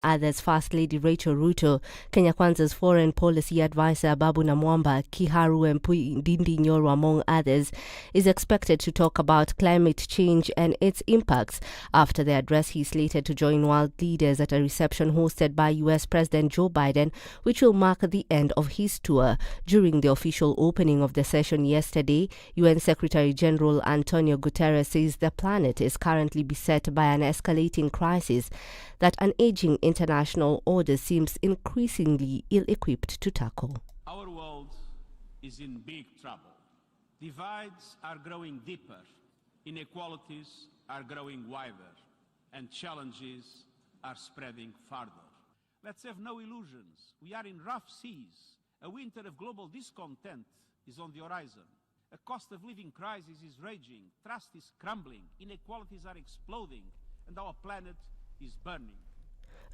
Others, First Lady Rachel Ruto, Kenya Kwanza's foreign policy advisor Babu Namwamba, Kiharu Ndindi Nyoro, among others, is expected to talk about climate change and its impacts. After the address, he is slated to join world leaders at a reception hosted by U.S. President Joe Biden, which will mark the end of his tour. During the official opening of the session yesterday, UN Secretary General Antonio Guterres says the planet is currently beset by an escalating crisis that an aging international order seems increasingly ill-equipped to tackle. Our world is in big trouble. Divides are growing deeper, inequalities are growing wider, and challenges are spreading farther. Let's have no illusions. We are in rough seas. A winter of global discontent is on the horizon. A cost of living crisis is raging. Trust is crumbling. Inequalities are exploding. And our planet is burning.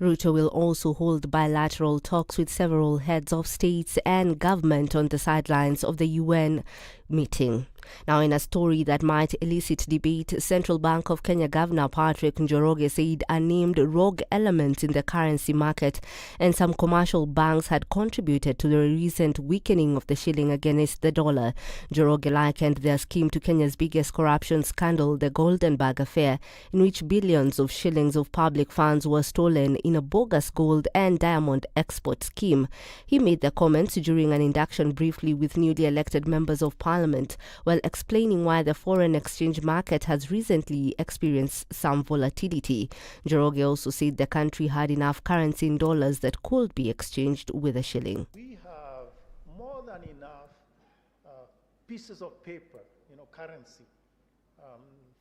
Ruto will also hold bilateral talks with several heads of states and government on the sidelines of the UN meeting. Now, in a story that might elicit debate, Central Bank of Kenya Governor Patrick Njoroge said unnamed rogue elements in the currency market and some commercial banks had contributed to the recent weakening of the shilling against the dollar. Njoroge likened their scheme to Kenya's biggest corruption scandal, the Golden Bag affair, in which billions of shillings of public funds were stolen in a bogus gold and diamond export scheme. He made the comments during an induction briefly with newly elected members of parliament, while explaining why the foreign exchange market has recently experienced some volatility. Njoroge also said the country had enough currency in dollars that could be exchanged with a shilling. We have more than enough pieces of paper, currency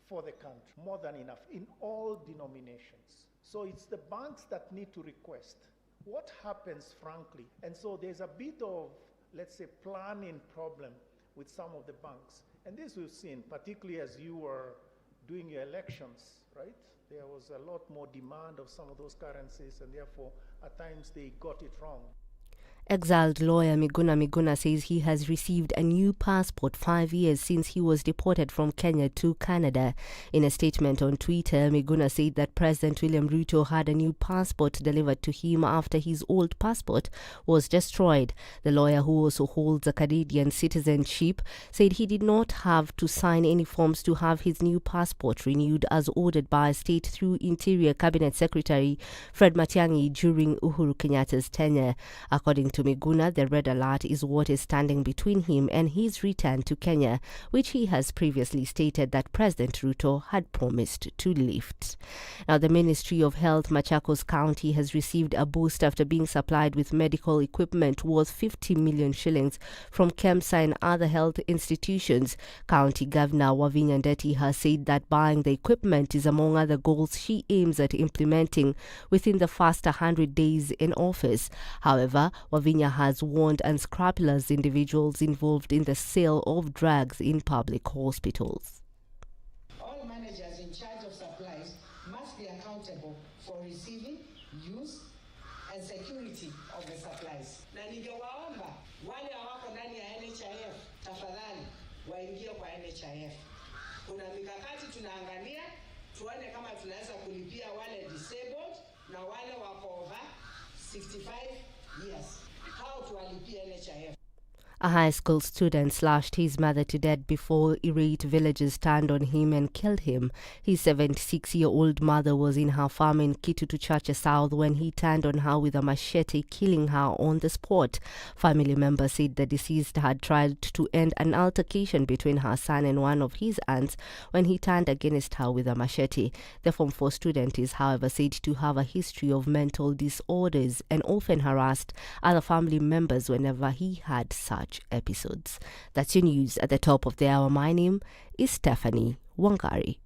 for the country, more than enough in all denominations. So it's the banks that need to request. What happens, frankly, and so there's a bit of, let's say, planning problem with some of the banks. And this we've seen, particularly as you were doing your elections, right? There was a lot more demand of some of those currencies, and therefore, at times, they got it wrong. Exiled lawyer Miguna Miguna says he has received a new passport 5 years since he was deported from Kenya to Canada. In a statement on Twitter, Miguna said that President William Ruto had a new passport delivered to him after his old passport was destroyed. The lawyer, who also holds a Canadian citizenship, said he did not have to sign any forms to have his new passport renewed as ordered by State through Interior Cabinet Secretary Fred Matiang'i during Uhuru Kenyatta's tenure. According to Miguna, the red alert is what is standing between him and his return to Kenya, which he has previously stated that President Ruto had promised to lift. Now, the Ministry of Health Machakos County has received a boost after being supplied with medical equipment worth 50 million shillings from KEMSA and other health institutions. County Governor Wavinya Ndeti has said that buying the equipment is among other goals she aims at implementing within the first 100 days in office. However, Wavinya has warned unscrupulous individuals involved in the sale of drugs in public hospitals. All managers in charge of supplies must be accountable for receiving, use, and security of the supplies. Na ningewaomba wale wako ndani ya NHIF, tafadhali waingie kwa NHIF. Kuna mikakati tunaangalia, tuone kama tunaweza kulipia wale disabled na wale wako over 65 years. How to walipia NHIF. A high school student slashed his mother to death before irate villagers turned on him and killed him. His 76-year-old mother was in her farm in Kitutu Chacha South when he turned on her with a machete, killing her on the spot. Family members said the deceased had tried to end an altercation between her son and one of his aunts when he turned against her with a machete. The Form 4 student is, however, said to have a history of mental disorders and often harassed other family members whenever he had such episodes. That's your news at the top of the hour. My name is Stephanie Wangari.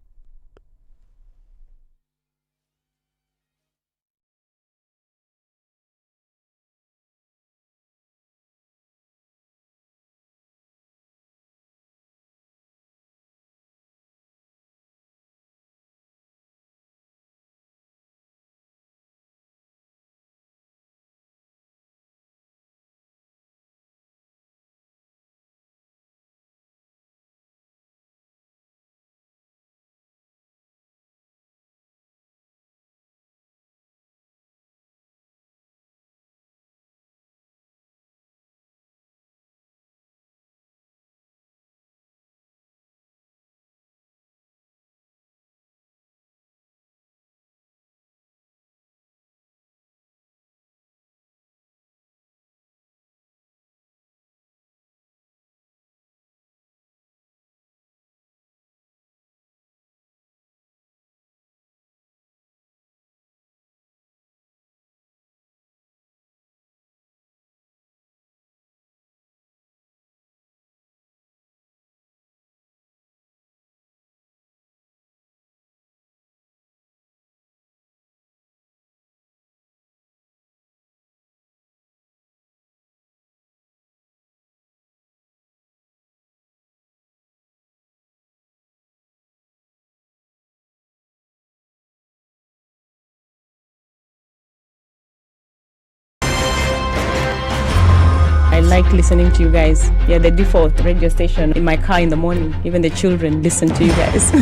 I like listening to you guys. You're the default radio station in my car in the morning. Even the children listen to you guys.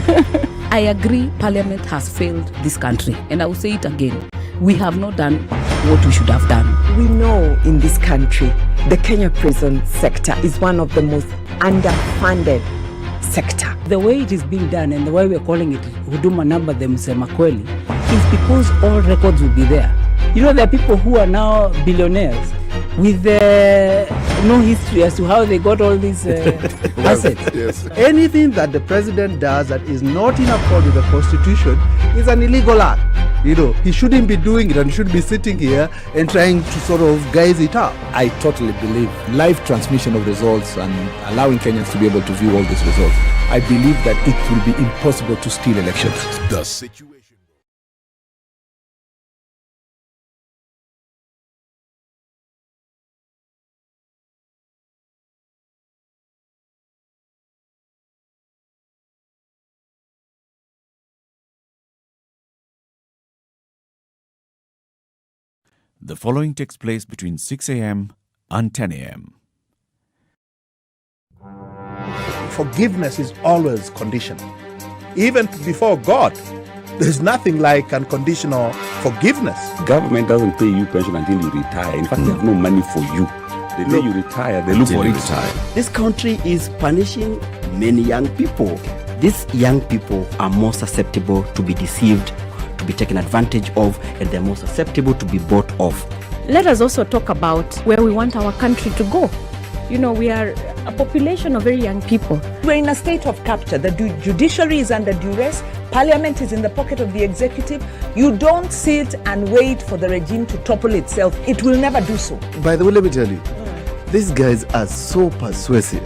I agree Parliament has failed this country, and I will say it again. We have not done what we should have done. We know in this country, the Kenya prison sector is one of the most underfunded sector. The way it is being done and the way we're calling it Huduma Namba the Msema Kweli is because all records will be there. You know, there are people who are now billionaires with no history as to how they got all these assets. Yes. Anything that the president does that is not in accord with the constitution is an illegal act. You know, he shouldn't be doing it and should be sitting here and trying to sort of guise it up. I totally believe live transmission of results and allowing Kenyans to be able to view all these results. I believe that it will be impossible to steal elections. The situation. The following takes place between 6 a.m. and 10 a.m. Forgiveness is always conditional. Even before God, there's nothing like unconditional forgiveness. Government doesn't pay you pension until you retire. In fact, they have no money for you. The day you retire, they look for it. This country is punishing many young people. These young people are more susceptible to be deceived, to be taken advantage of, and they're more susceptible to be bought off. Let us also talk about where we want our country to go. You know, we are a population of very young people. We're in a state of capture. The judiciary is under duress. Parliament is in the pocket of the executive. You don't sit and wait for the regime to topple itself. It will never do so. By the way, let me tell you, these guys are so persuasive.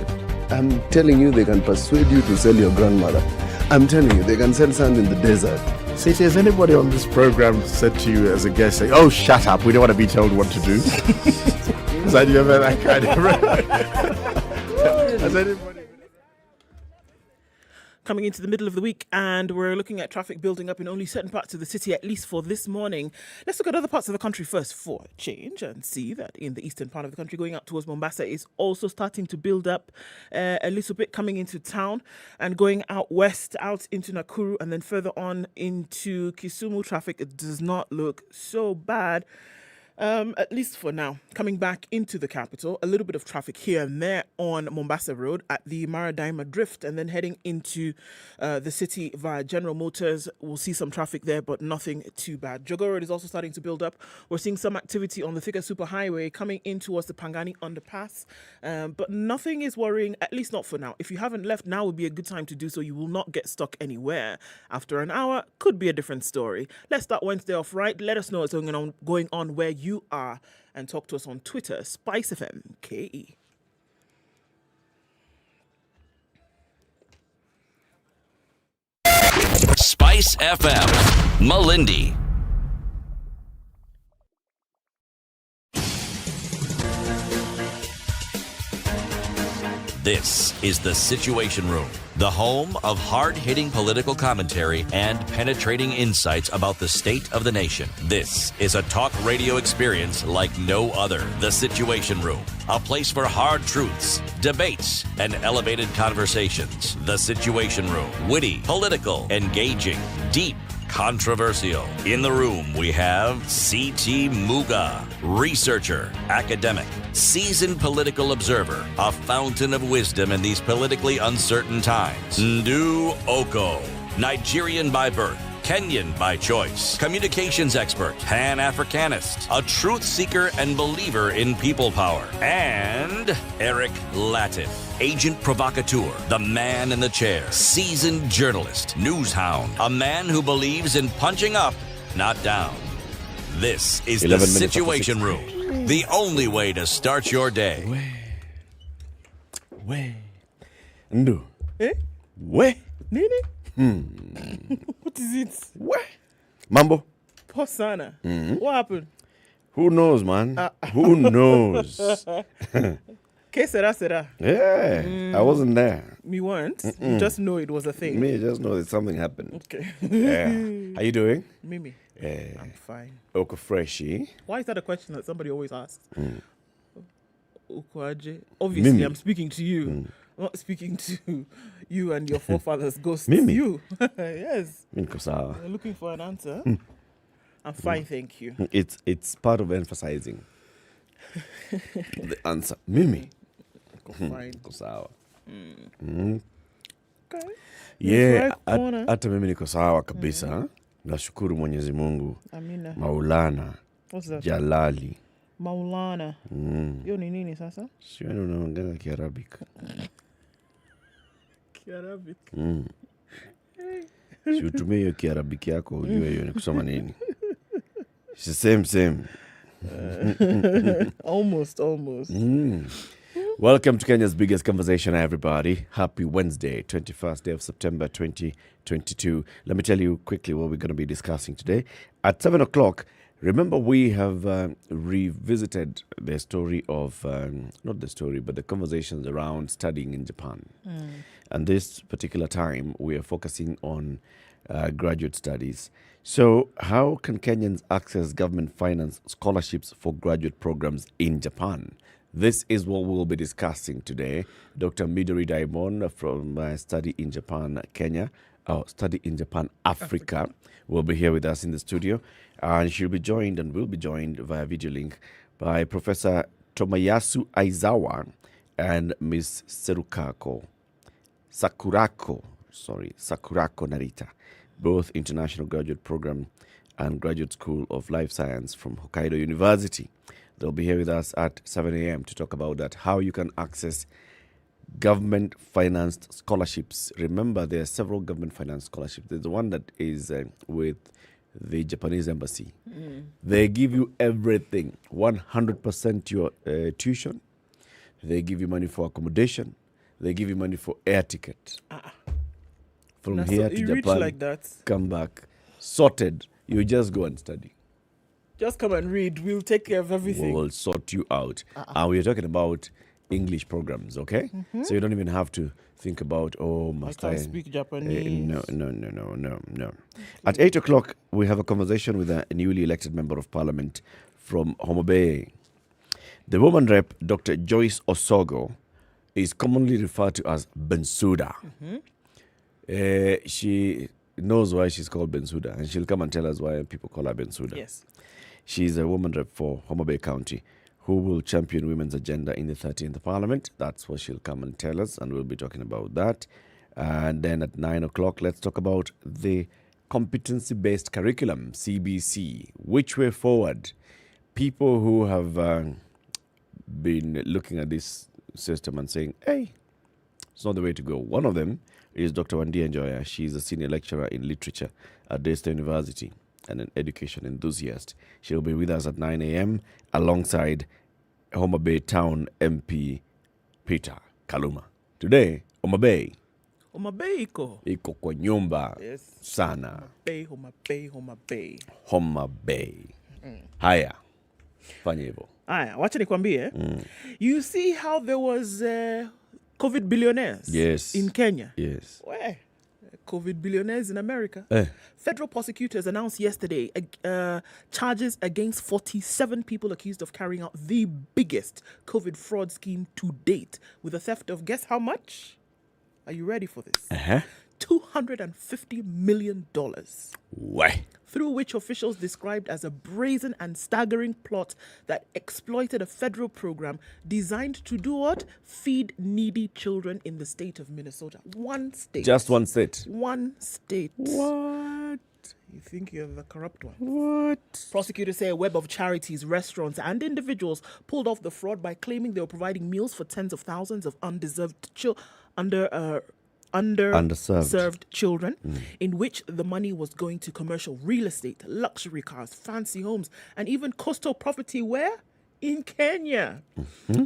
I'm telling you, they can persuade you to sell your grandmother. I'm telling you, they can sell sand in the desert. Ceci, has anybody on this program said to you as a guest, saying, "Oh, shut up, we don't want to be told what to do"? Has you ever that kind of... Has anybody... Coming into the middle of the week, and we're looking at traffic building up in only certain parts of the city, at least for this morning. Let's look at other parts of the country first for a change and see that in the eastern part of the country, going up towards Mombasa is also starting to build up a little bit coming into town, and going out west, out into Nakuru, and then further on into Kisumu. Traffic, it does not look so bad. At least for now. Coming back into the capital, a little bit of traffic here and there on Mombasa Road at the Maradaima Drift, and then heading into the city via General Motors. We'll see some traffic there, but nothing too bad. Jogoo Road is also starting to build up. We're seeing some activity on the Thika Superhighway coming in towards the Pangani Underpass, but nothing is worrying, at least not for now. If you haven't left, now would be a good time to do so. You will not get stuck anywhere. After an hour, could be a different story. Let's start Wednesday off right. Let us know what's going on where you are, and talk to us on Twitter, SpiceFM KE. Spice FM, Malindi. This is The Situation Room, the home of hard-hitting political commentary and penetrating insights about the state of the nation. This is a talk radio experience like no other. The Situation Room, a place for hard truths, debates, and elevated conversations. The Situation Room, witty, political, engaging, deep, controversial. In the room, we have C.T. Muga, researcher, academic, seasoned political observer, a fountain of wisdom in these politically uncertain times. Ndu Oko, Nigerian by birth, Kenyan by choice, communications expert, Pan-Africanist, a truth seeker and believer in people power, and Eric Latif, agent provocateur, the man in the chair, seasoned journalist, news hound, a man who believes in punching up, not down. This is The Situation Room, the only way to start your day. Ndu. Eh? Nini? What is it? Mambo. Poor sana. What happened? Who knows, man? Who knows? Que sera? Yeah, I wasn't there. Me weren't. You just know it was a thing. Me just know that something happened. Okay. Yeah. How you doing? Mimi. Yeah. I'm fine. Okay, freshy. Why is that a question that somebody always asks? Ukwaje. Obviously, Mimi. I'm speaking to you. I'm not speaking to you and your forefathers' ghosts. Mimi. You. Yes. Niko sawa. You're looking for an answer. I'm fine, thank you. It's part of emphasizing the answer. Mimi. Fine. Niko sawa. Okay. Yeah, hata mimi niko sawa kabisa. Nashukuru Mwenyezi Mungu. Amina. Maulana. What's that? Jalali. Maulana. Hiyo ni nini sasa? Sio unaongea Kiarabic. Kiarabic. Si utumie hiyo Kiarabic yako ujue hiyo ni kusoma nini. It's the same. Almost. Welcome to Kenya's biggest conversation, everybody. Happy Wednesday, 21st day of September 2022. Let me tell you quickly what we're going to be discussing today. At 7 o'clock, remember we have revisited the story of, not the story, but the conversations around studying in Japan. And this particular time, we are focusing on graduate studies. So how can Kenyans access government finance scholarships for graduate programs in Japan? This is what we'll be discussing today. Dr. Midori Daimon from Study in Japan, Study in Japan, Africa, will be here with us in the studio. And she'll be joined and will be joined via video link by Professor Tomoyasu Aizawa and Ms. Sakurako Narita, both International Graduate Program and Graduate School of Life Science from Hokkaido University. They'll be here with us at 7 a.m. to talk about that, how you can access government-financed scholarships. Remember, there are several government-financed scholarships. There's the one that is with the Japanese embassy. They give you everything, 100% your tuition. They give you money for accommodation. They give you money for air ticket. From here to Japan, like that. Come back, sorted. You just go and study. Just come and read. We'll take care of everything. We'll sort you out. And we're talking about English programs, okay? So you don't even have to think about, must I can't speak Japanese. No. At 8 o'clock, we have a conversation with a newly elected member of parliament from Homa Bay. The woman rep, Dr. Joyce Osogo, is commonly referred to as Bensouda. She knows why she's called Bensouda, and she'll come and tell us why people call her Bensouda. Yes. She's a woman rep for Homa Bay County who will champion women's agenda in the 13th Parliament. That's what she'll come and tell us, and we'll be talking about that. And then at 9 o'clock, let's talk about the competency-based curriculum, CBC. Which way forward? People who have been looking at this system and saying, hey, it's not the way to go. One of them is Dr. Wandia Njoya. She's a senior lecturer in literature at Daystar University and an education enthusiast. She'll be with us at 9 a.m. alongside Homa Bay Town MP Peter Kaluma. Today, Homa Bay iko kwa nyumba sana. Homa Bay. Haya, fanya hivyo. Haya, wacha nikwambie. You see how there was COVID billionaires in Kenya? Yes. Where? COVID billionaires in America. Federal prosecutors announced yesterday charges against 47 people accused of carrying out the biggest COVID fraud scheme to date with a theft of, guess how much? Are you ready for this? $250 million. Why? Through which officials described as a brazen and staggering plot that exploited a federal program designed to do what? Feed needy children in the state of Minnesota. One state. Just one state? One state. What? You think you're the corrupt one? What? Prosecutors say a web of charities, restaurants, and individuals pulled off the fraud by claiming they were providing meals for tens of thousands of underserved children, in which the money was going to commercial real estate, luxury cars, fancy homes, and even coastal property. Where? In Kenya.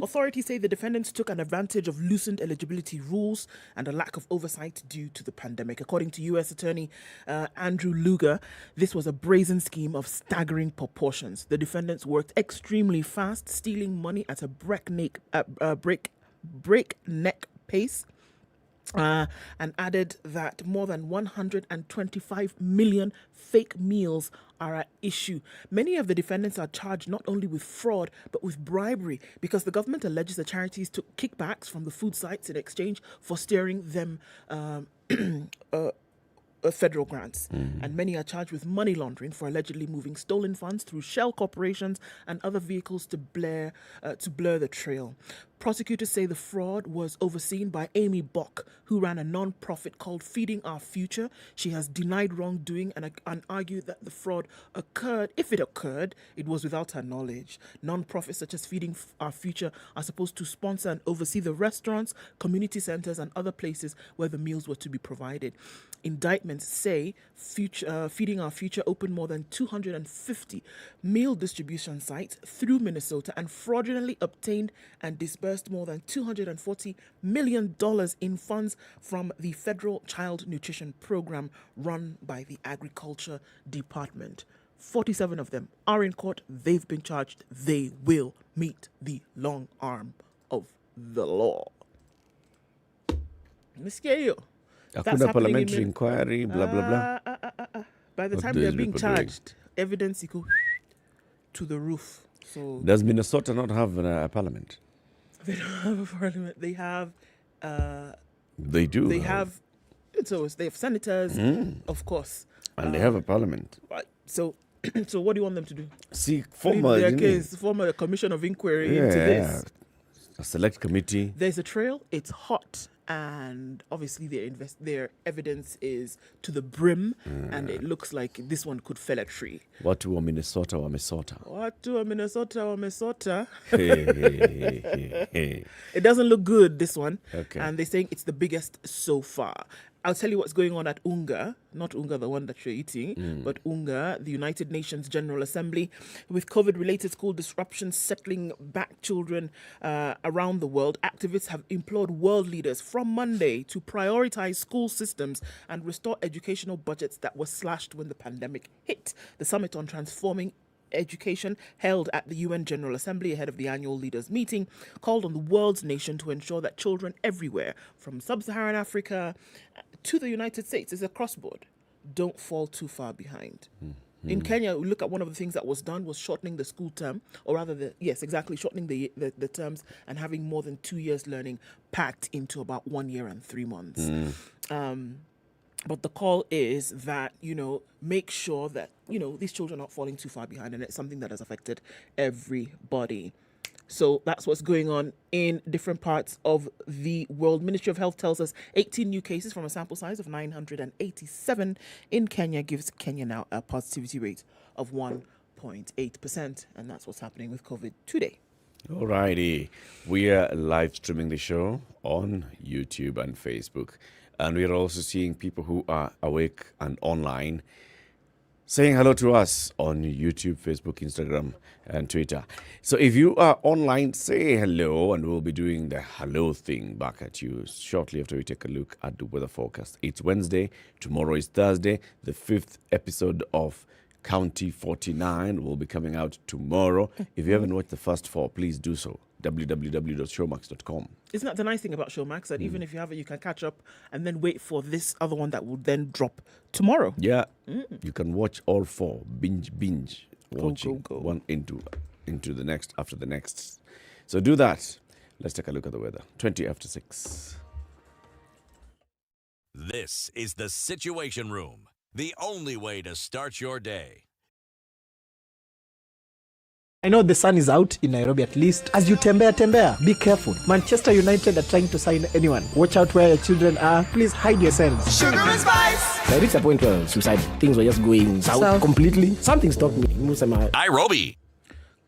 Authorities say the defendants took an advantage of loosened eligibility rules and a lack of oversight due to the pandemic. According to U.S. Attorney Andrew Luger, this was a brazen scheme of staggering proportions. The defendants worked extremely fast, stealing money at a breakneck pace, and added that more than 125 million fake meals are at issue. Many of the defendants are charged not only with fraud, but with bribery, because the government alleges the charities took kickbacks from the food sites in exchange for steering them federal grants. And many are charged with money laundering for allegedly moving stolen funds through shell corporations and other vehicles to blur the trail. Prosecutors say the fraud was overseen by Amy Bock, who ran a non-profit called Feeding Our Future. She has denied wrongdoing and argued that the fraud occurred. If it occurred, it was without her knowledge. Non-profits such as Feeding Our Future are supposed to sponsor and oversee the restaurants, community centers, and other places where the meals were to be provided. Indictments say Feeding Our Future opened more than 250 meal distribution sites through Minnesota and fraudulently obtained and disbursed more than $240 million in funds from the Federal Child Nutrition Program run by the Agriculture Department. 47 of them are in court. They've been charged. They will meet the long arm of the law. Miskeyo. Hakuna parliamentary inquiry, blah, blah, blah. By the time they're being charged, evidence equal to the roof. So does Minnesota not have a parliament? They don't have a parliament. They have... they do. They have... So they have senators, of course. And they have a parliament. Right. So what do you want them to do? See, form a commission of inquiry into this. A select committee. There's a trail. It's hot. And obviously their evidence is to the brim, and it looks like this one could fell a tree. Watu wa Minnesota wamesota. Watu wa Minnesota wamesota. It doesn't look good, this one. Okay. And they're saying it's the biggest so far. I'll tell you what's going on at UNGA, not UNGA, the one that you're eating, but UNGA, the United Nations General Assembly, with COVID-related school disruptions settling back children around the world. Activists have implored world leaders from Monday to prioritize school systems and restore educational budgets that were slashed when the pandemic hit. The Summit on Transforming Education, held at the UN General Assembly ahead of the annual leaders meeting, called on the world's nation to ensure that children everywhere, from sub-Saharan Africa to the United States, is a crossboard, don't fall too far behind. In Kenya, we look at one of the things that was done was shortening the school term, or rather, shortening the terms and having more than 2 years learning packed into about 1 year and 3 months. But the call is that, make sure that, these children are not falling too far behind, and it's something that has affected everybody. So that's what's going on in different parts of the world. Ministry of Health tells us 18 new cases from a sample size of 987 in Kenya gives Kenya now a positivity rate of 1.8%. And that's what's happening with COVID today. Alrighty. We are live streaming the show on YouTube and Facebook. And we are also seeing people who are awake and online saying hello to us on YouTube, Facebook, Instagram, and Twitter. So if you are online, say hello, and we'll be doing the hello thing back at you shortly after we take a look at the weather forecast. It's Wednesday. Tomorrow is Thursday. The 5th episode of County 49 will be coming out tomorrow. If you haven't watched the first 4, please do so. www.showmax.com. Isn't that the nice thing about Showmax? That even if you haven't, you can catch up and then wait for this other one that will then drop tomorrow. Yeah. You can watch all 4. Binge. Watching go. one into the next after the next. So do that. Let's take a look at the weather. 20 after 6. This is the Situation Room, the only way to start your day. I know the sun is out in Nairobi at least. As you tembea, be careful. Manchester United are trying to sign anyone. Watch out where your children are. Please hide yourselves. Sugar and spice! I reached a point where suicide things were just going south completely. Something stopped me. Nairobi.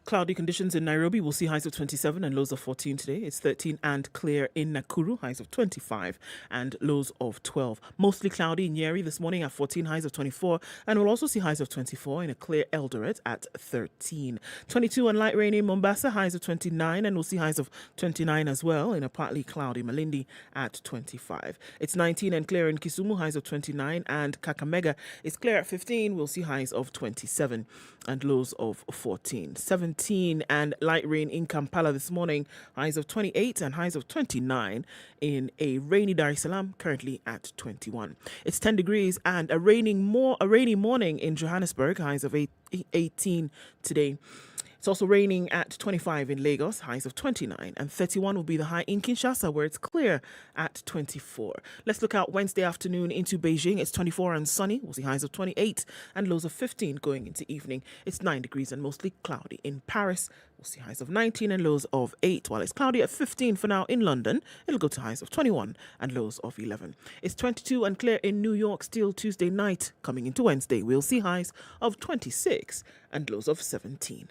Cloudy conditions in Nairobi. We'll see highs of 27 and lows of 14 today. It's 13 and clear in Nakuru, highs of 25 and lows of 12. Mostly cloudy in Nyeri this morning at 14, highs of 24. And we'll also see highs of 24 in a clear Eldoret at 13. 22 and light rainy in Mombasa, highs of 29. And we'll see highs of 29 as well in a partly cloudy Malindi at 25. It's 19 and clear in Kisumu, highs of 29. And Kakamega is clear at 15. We'll see highs of 27 and lows of 14. 17 17, and light rain in Kampala this morning. Highs of 28 and highs of 29 in a rainy Dar es Salaam, currently at 21. It's 10 degrees and a rainy morning in Johannesburg. Highs of 18 today. It's also raining at 25 in Lagos, highs of 29, and 31 will be the high in Kinshasa, where it's clear at 24. Let's look out Wednesday afternoon into Beijing. It's 24 and sunny. We'll see highs of 28 and lows of 15 going into evening. It's 9 degrees and mostly cloudy. In Paris, we'll see highs of 19 and lows of 8, while it's cloudy at 15 for now in London. It'll go to highs of 21 and lows of 11. It's 22 and clear in New York still Tuesday night. Coming into Wednesday, we'll see highs of 26 and lows of 17.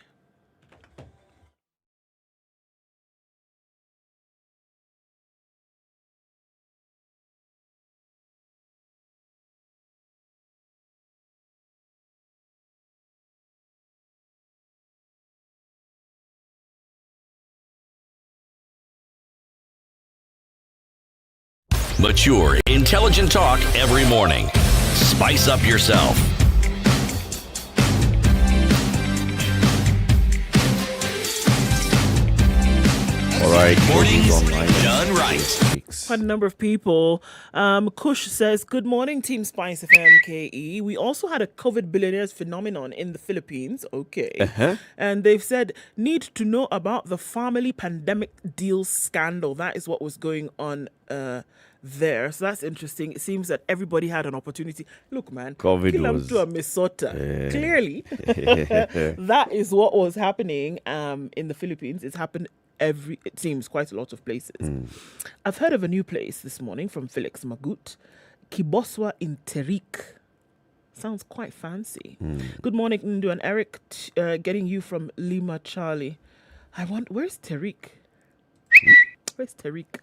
Mature, intelligent talk every morning. Spice up yourself. All right. Mornings done right. Quite a number of people. Kush says, good morning, Team SpiceFM KE. We also had a COVID billionaires phenomenon in the Philippines. Okay. And they've said, need to know about the family pandemic deal scandal. That is what was going on there. So that's interesting. It seems that everybody had an opportunity. Look, man, COVID was to a Minnesota. Clearly, that is what was happening in the Philippines. It's happened it seems quite a lot of places. I've heard of a new place this morning from Felix Magut, Kiboswa in Terik. Sounds quite fancy. Good morning, Ndu and Eric, getting you from Lima, Charlie. Where's Terik? Where's Terik?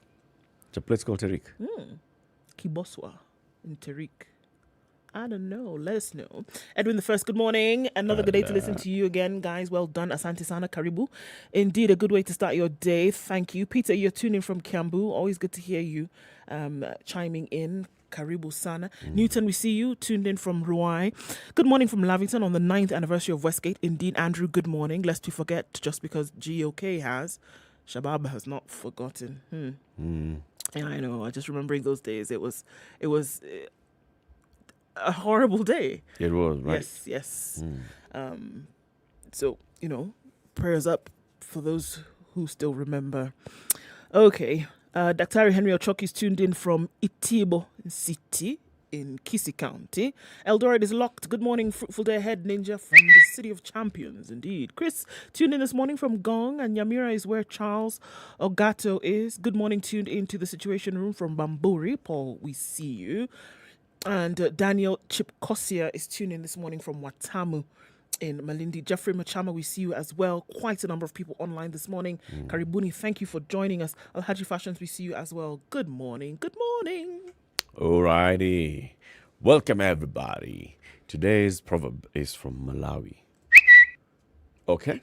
It's a place called Terik. Kiboswa in Terik. I don't know. Let us know. Edwin the First, good morning. Another good day to listen to you again, guys. Well done. Asante Sana, Karibu. Indeed, a good way to start your day. Thank you. Peter, you're tuning from Kiambu. Always good to hear you chiming in. Karibu Sana. Newton, we see you. Tuned in from Ruai. Good morning from Lavington on the 9th anniversary of Westgate. Indeed, Andrew, good morning. Lest we forget, just because GOK has, Shabab has not forgotten. Yeah, I know. Just remembering those days. It was a horrible day. It was, right? Yes. So, prayers up for those who still remember. Okay. Dr. Henry Ochoki is tuned in from Itibo City in Kisii County. Eldoret is locked. Good morning, fruitful day ahead, Ninja, from the City of Champions. Indeed. Chris tuned in this morning from Gong, and Nyamira is where Charles Ogato is. Good morning, tuned into the Situation Room from Bamburi. Paul, we see you. And Daniel Chipkosia is tuning in this morning from Watamu in Malindi. Jeffrey Machama, we see you as well. Quite a number of people online this morning. Karibuni, thank you for joining us. Alhaji Fashions, we see you as well. Good morning. Good morning. Alrighty. Welcome, everybody. Today's proverb is from Malawi. Okay?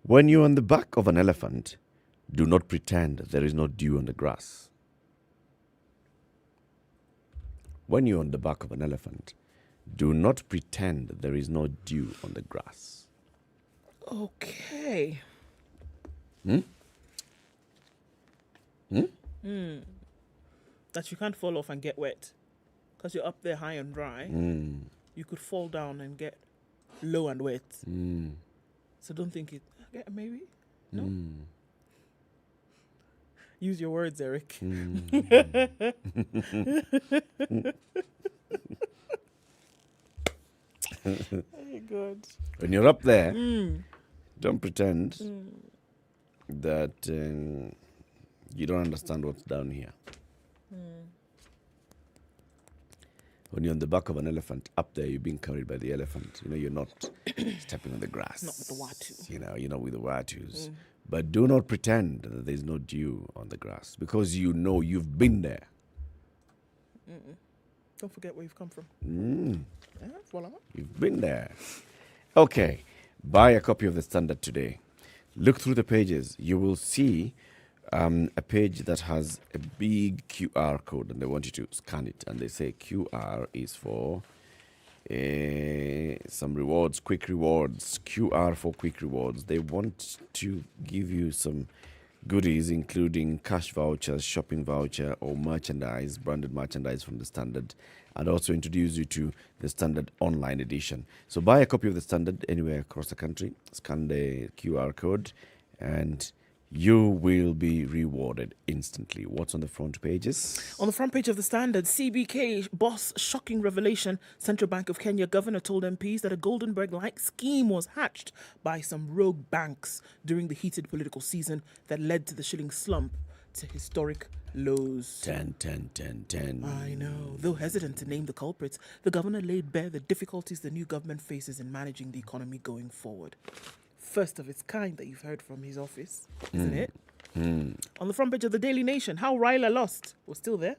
When you're on the back of an elephant, do not pretend there is no dew on the grass. When you're on the back of an elephant, do not pretend there is no dew on the grass. Okay. That you can't fall off and get wet. Because you're up there high and dry. You could fall down and get low and wet. So don't think it... Maybe? No? Use your words, Eric. Very good. When you're up there, don't pretend that you don't understand what's down here. When you're on the back of an elephant, up there, you're being carried by the elephant. You're not stepping on the grass. Not with the watu. You're not with the watus. But do not pretend that there's no dew on the grass, because you've been there. Don't forget where you've come from. Voila. You've been there. Okay. Buy a copy of the Standard today. Look through the pages. You will see a page that has a big QR code, and they want you to scan it. And they say QR is for some rewards, quick rewards, QR for quick rewards. They want to give you some goodies, including cash vouchers, shopping voucher, or merchandise, branded merchandise from the Standard, and also introduce you to the Standard online edition. So buy a copy of the Standard anywhere across the country, scan the QR code, and you will be rewarded instantly. What's on the front pages? On the front page of the Standard, CBK boss shocking revelation. Central Bank of Kenya governor told MPs that a Goldenberg-like scheme was hatched by some rogue banks during the heated political season that led to the shilling slump to historic lows. 10. I know. Though hesitant to name the culprits, the governor laid bare the difficulties the new government faces in managing the economy going forward. First of its kind that you've heard from his office, isn't it? On the front page of the Daily Nation, how Raila lost was still there.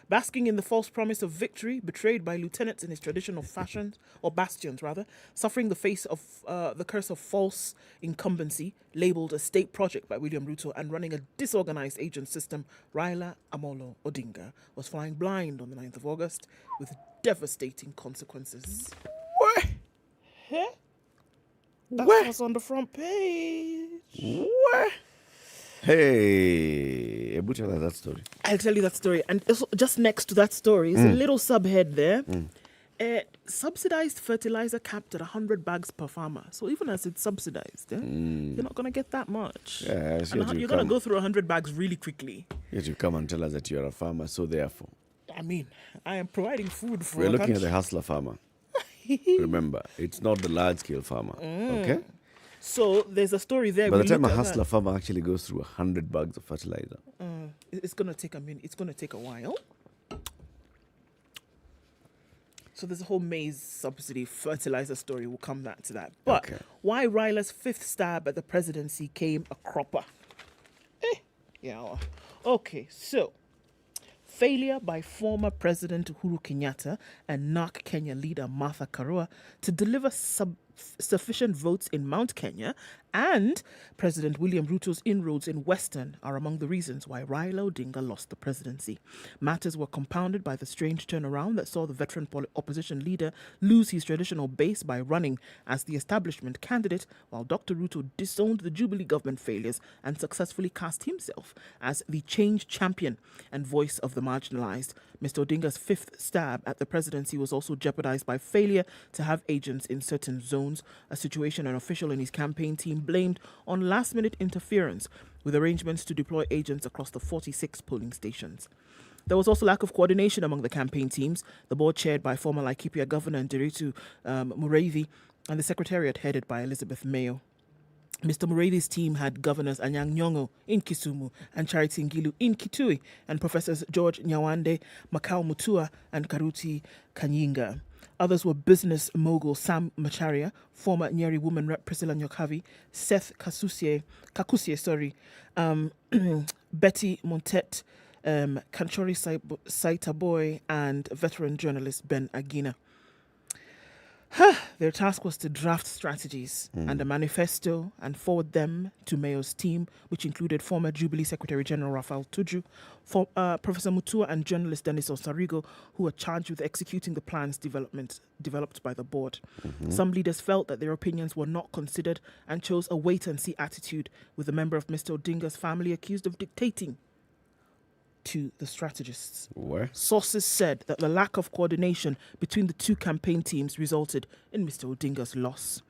Basking in the false promise of victory, betrayed by lieutenants in his traditional fashions, or bastions rather, suffering the face of the curse of false incumbency, labelled a state project by William Ruto and running a disorganized agent system, Raila Amolo Odinga was flying blind on the 9th of August with devastating consequences. What? Huh? That's what's on the front page. What? Hey, Ebu, tell us that story. I'll tell you that story. And also just next to that story is a little subhead there. Subsidized fertilizer capped at 100 bags per farmer. So even as it's subsidized, you're not going to get that much. Yeah, and you're going to go through 100 bags really quickly. Yet you come and tell us that you're a farmer, so therefore. I mean, I am providing food for We're a looking country. at the hustler farmer. Remember, it's not the large-scale farmer, okay? So there's a story there. By the we time a looked at hustler farmer actually goes through 100 bags of fertilizer. it's going to take a minute. It's going to take a while. So there's a whole maize subsidy fertilizer story. We'll come back to that. But why Raila's fifth stab at the presidency came a cropper? Yeah. Okay, so failure by former President Uhuru Kenyatta and NARC Kenya leader Martha Karua to deliver sufficient votes in Mount Kenya and President William Ruto's inroads in Western are among the reasons why Raila Odinga lost the presidency. Matters were compounded by the strange turnaround that saw the veteran opposition leader lose his traditional base by running as the establishment candidate, while Dr. Ruto disowned the Jubilee government failures and successfully cast himself as the change champion and voice of the marginalized. Mr. Odinga's fifth stab at the presidency was also jeopardized by failure to have agents in certain zones, a situation an official in his campaign team blamed on last-minute interference with arrangements to deploy agents across the 46 polling stations. There was also lack of coordination among the campaign teams, the board chaired by former Laikipia Governor Nderitu Mureithi and the secretariat headed by Elizabeth Mayo. Mr. Mureithe's team had Governors Anyang' Nyong'o in Kisumu and Charity Ngilu in Kitui, and Professors George Nyawande, Makau Mutua, and Karuti Kanyinga. Others were business mogul Sam Macharia, former Nyeri woman rep Priscilla Nyokavi, Seth Kakusie, Betty Montet, Kanchori Saitaboy, and veteran journalist Ben Agina. Their task was to draft strategies and a manifesto and forward them to Mayo's team, which included former Jubilee Secretary General Raphael Tuju, Professor Mutua and journalist Dennis Osarigo, who were charged with executing the plans developed by the board. Some leaders felt that their opinions were not considered and chose a wait-and-see attitude, with a member of Mr. Odinga's family accused of dictating to the strategists. Where? Sources said that the lack of coordination between the two campaign teams resulted in Mr. Odinga's loss.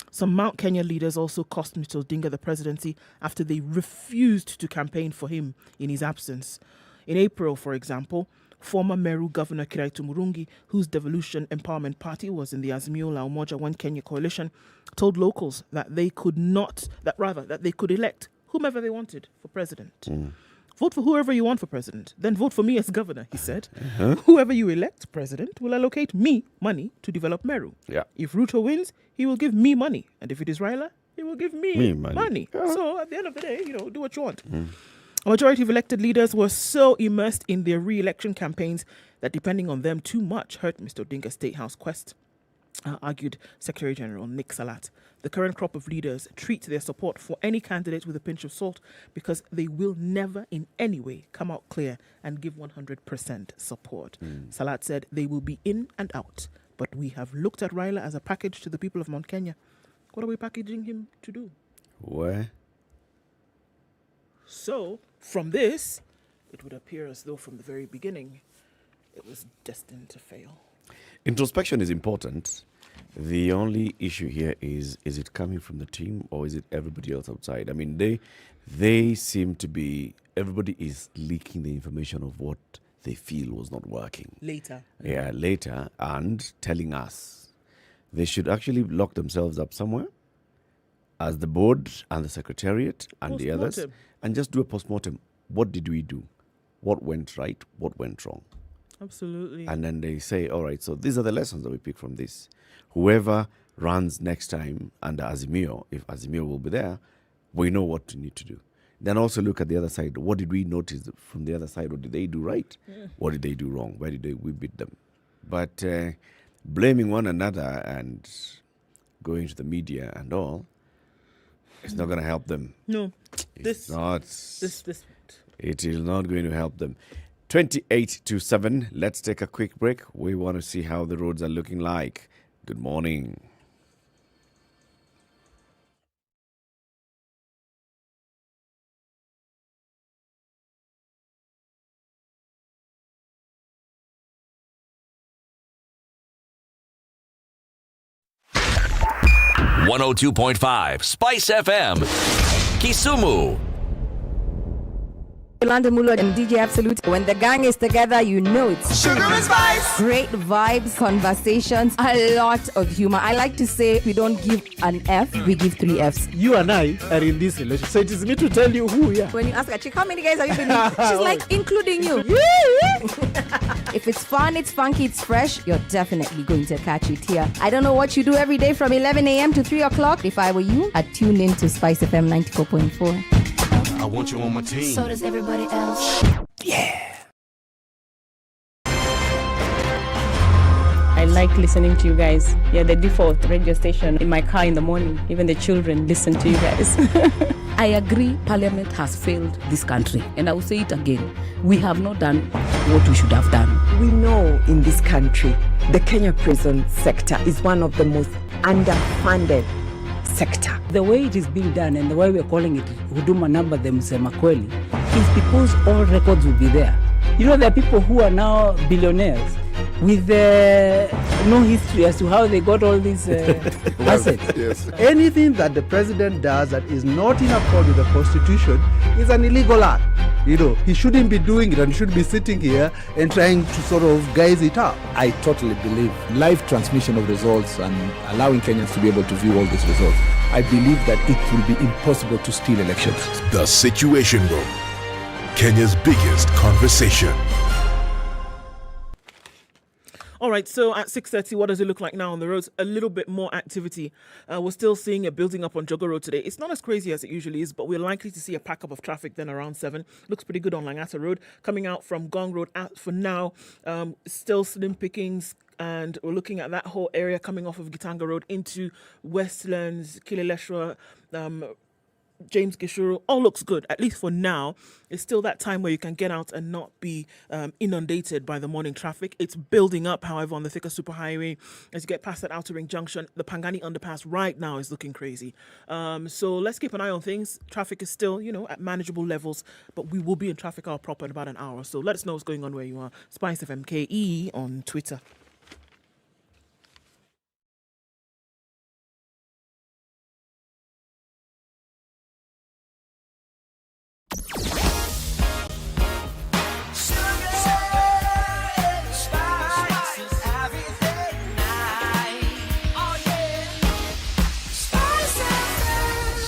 Some Mount Kenya leaders also cost Mr. Odinga the presidency after they refused to campaign for him in his absence. In April, for example, former Meru Governor Kiraitu Murungi, whose Devolution Empowerment Party was in the Azimio La Umoja One Kenya coalition, told locals that they could elect whomever they wanted for president. Vote for whoever you want for president, then vote for me as governor, he said. Whoever you elect president will allocate me money to develop Meru. Yeah. If Ruto wins, he will give me money. And if it is Raila, he will give me money. Yeah. So at the end of the day, do what you want. A majority of elected leaders were so immersed in their re-election campaigns that depending on them too much hurt Mr. Odinga's State House quest, argued Secretary General Nick Salat. The current crop of leaders treat their support for any candidate with a pinch of salt because they will never in any way come out clear and give 100% support. Salat said they will be in and out, But we have looked at Raila as a package to the people of Mount Kenya. What are we packaging him to do? Where? So, from this, it would appear as though from the very beginning, it was destined to fail. Introspection is important. The only issue here is it coming from the team or is it everybody else outside? I mean, they seem to be, everybody is leaking the information of what they feel was not working. Later. Yeah, later, and telling us. They should actually lock themselves up somewhere as the board and the secretariat and the others and just do a post-mortem. What did we do? What went right? What went wrong? Absolutely. And then they say, all right, so these are the lessons that we pick from this. Whoever runs next time under Azimio, if Azimio will be there, we know what we need to do. Then also look at the other side. What did we notice from the other side? What did they do right? Yeah. What did they do wrong? Where did we beat them? But blaming one another and going to the media and all, it's not going to help them. No. It is not going to help them. 28-7. Let's take a quick break. We want to see how the roads are looking like. Good morning. .5 Spice FM, Kisumu. Yolanda Mulo and DJ Absolute. When the gang is together, you know it's Sugar and Spice. Great vibes, conversations, a lot of humor. I like to say we don't give an F, we give 3 Fs. You and I are in this relationship, so it is me to tell you who we are. When you ask a chick, how many guys have you been with? She's like, including you. If it's fun, it's funky, it's fresh, you're definitely going to catch it here. I don't know what you do every day from 11 a.m. to 3 o'clock. If I were you, I'd tune in to SpiceFM 94.4. I want you on my team. So does everybody else. Yeah. I like listening to you guys. You're the default radio station in my car in the morning. Even the children listen to you guys. I agree Parliament has failed this country. And I will say it again. We have not done what we should have done. We know in this country, the Kenya prison sector is one of the most underfunded sector. The way it is being done and the way we're calling it Huduma number the Msema Kweli is because all records will be there. You know, there are people who are now billionaires with no history as to how they got all these assets. Yes. Anything that the president does that is not in accord with the constitution is an illegal act. You know, he shouldn't be doing it and should be sitting here and trying to sort of guise it up. I totally believe live transmission of results and allowing Kenyans to be able to view all these results. I believe that it will be impossible to steal elections. The Situation Room, Kenya's biggest conversation. All right, so at 6:30, what does it look like now on the roads? A little bit more activity. We're still seeing it building up on Jogo Road today. It's not as crazy as it usually is, but we're likely to see a pack up of traffic then around 7. Looks pretty good on Langata Road. Coming out from Gong Road for now, still slim pickings. And we're looking at that whole area coming off of Gitanga Road into Westlands, Kileleshwa, James Gishuru. All looks good, at least for now. It's still that time where you can get out and not be inundated by the morning traffic. It's building up, however, on the Thika Superhighway. As you get past that Outer Ring Junction, the Pangani Underpass right now is looking crazy. So let's keep an eye on things. Traffic is still, at manageable levels, but we will be in traffic hour proper in about an hour. So let us know what's going on where you are. SpiceFM KE on Twitter.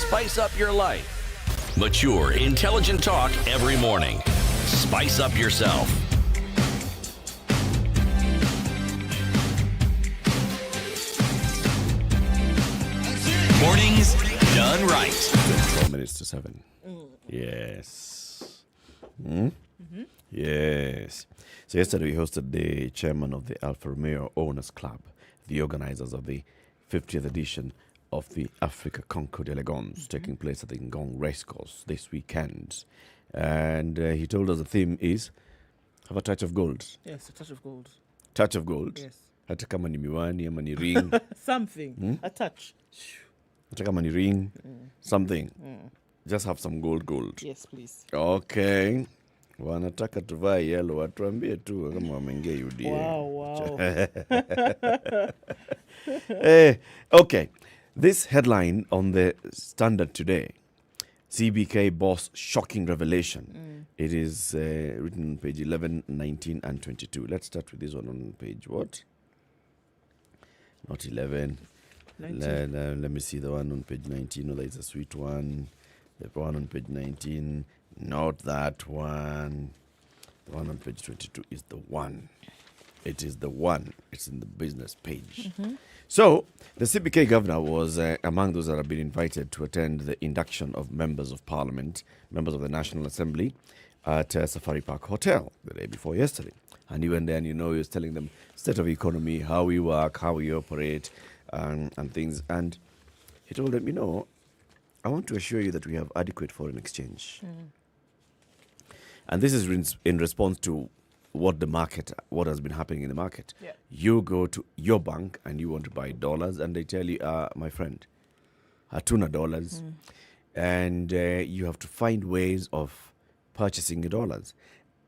Spice up your life. Mature, intelligent talk every morning. Spice up yourself. Mornings done right. 12 minutes to 7. Yes. Yes. So yesterday we hosted the chairman of the Alfa Romeo Owners Club, the organizers of the 50th edition of the Africa Concours d'Elegance, taking place at the Ngong Racecourse this weekend. And he told us the theme is, have a touch of gold. Yes, a touch of gold. Touch of gold? Yes. hata kama ni miwani ama ni ring. Something. A touch. Hata kama ni ring. Something. Just have some gold. Yes, please. Okay. Wanataka tuvae yellow, watuambie tu kama wameingia UDA. Wow. Okay. This headline on the Standard today. CBK boss shocking revelation. It is written on page 11, 19 and 22. Let's start with this one on page what? Not 11. 19. Let me see the one on page 19. No, that is a sweet one. The one on page 19. Not that one. The one on page 22 is the one. It is the one. It's in the business page. So, the CBK governor was among those that have been invited to attend the induction of members of parliament, members of the National Assembly at Safari Park Hotel the day before yesterday. And he went there and, he was telling them state of the economy, how we work, how we operate, and things. And he told them, I want to assure you that we have adequate foreign exchange. And this is in response to what has been happening in the market. Yeah. You go to your bank and you want to buy dollars, and they tell you, my friend, hatuna dollars. And you have to find ways of purchasing the dollars.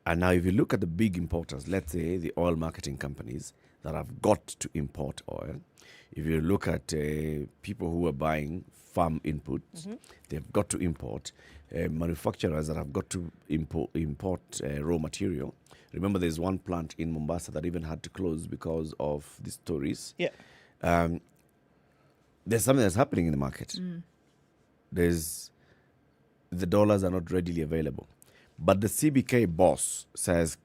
And now if you look at the big importers, let's say the oil marketing companies that have got to import oil, if you look at people who are buying farm inputs, they've got to import. Manufacturers that have got to import raw material. Remember, there's one plant in Mombasa that even had to close because of the stories. Yeah. There's something that's happening in the market. The dollars are not readily available. But the CBK boss says,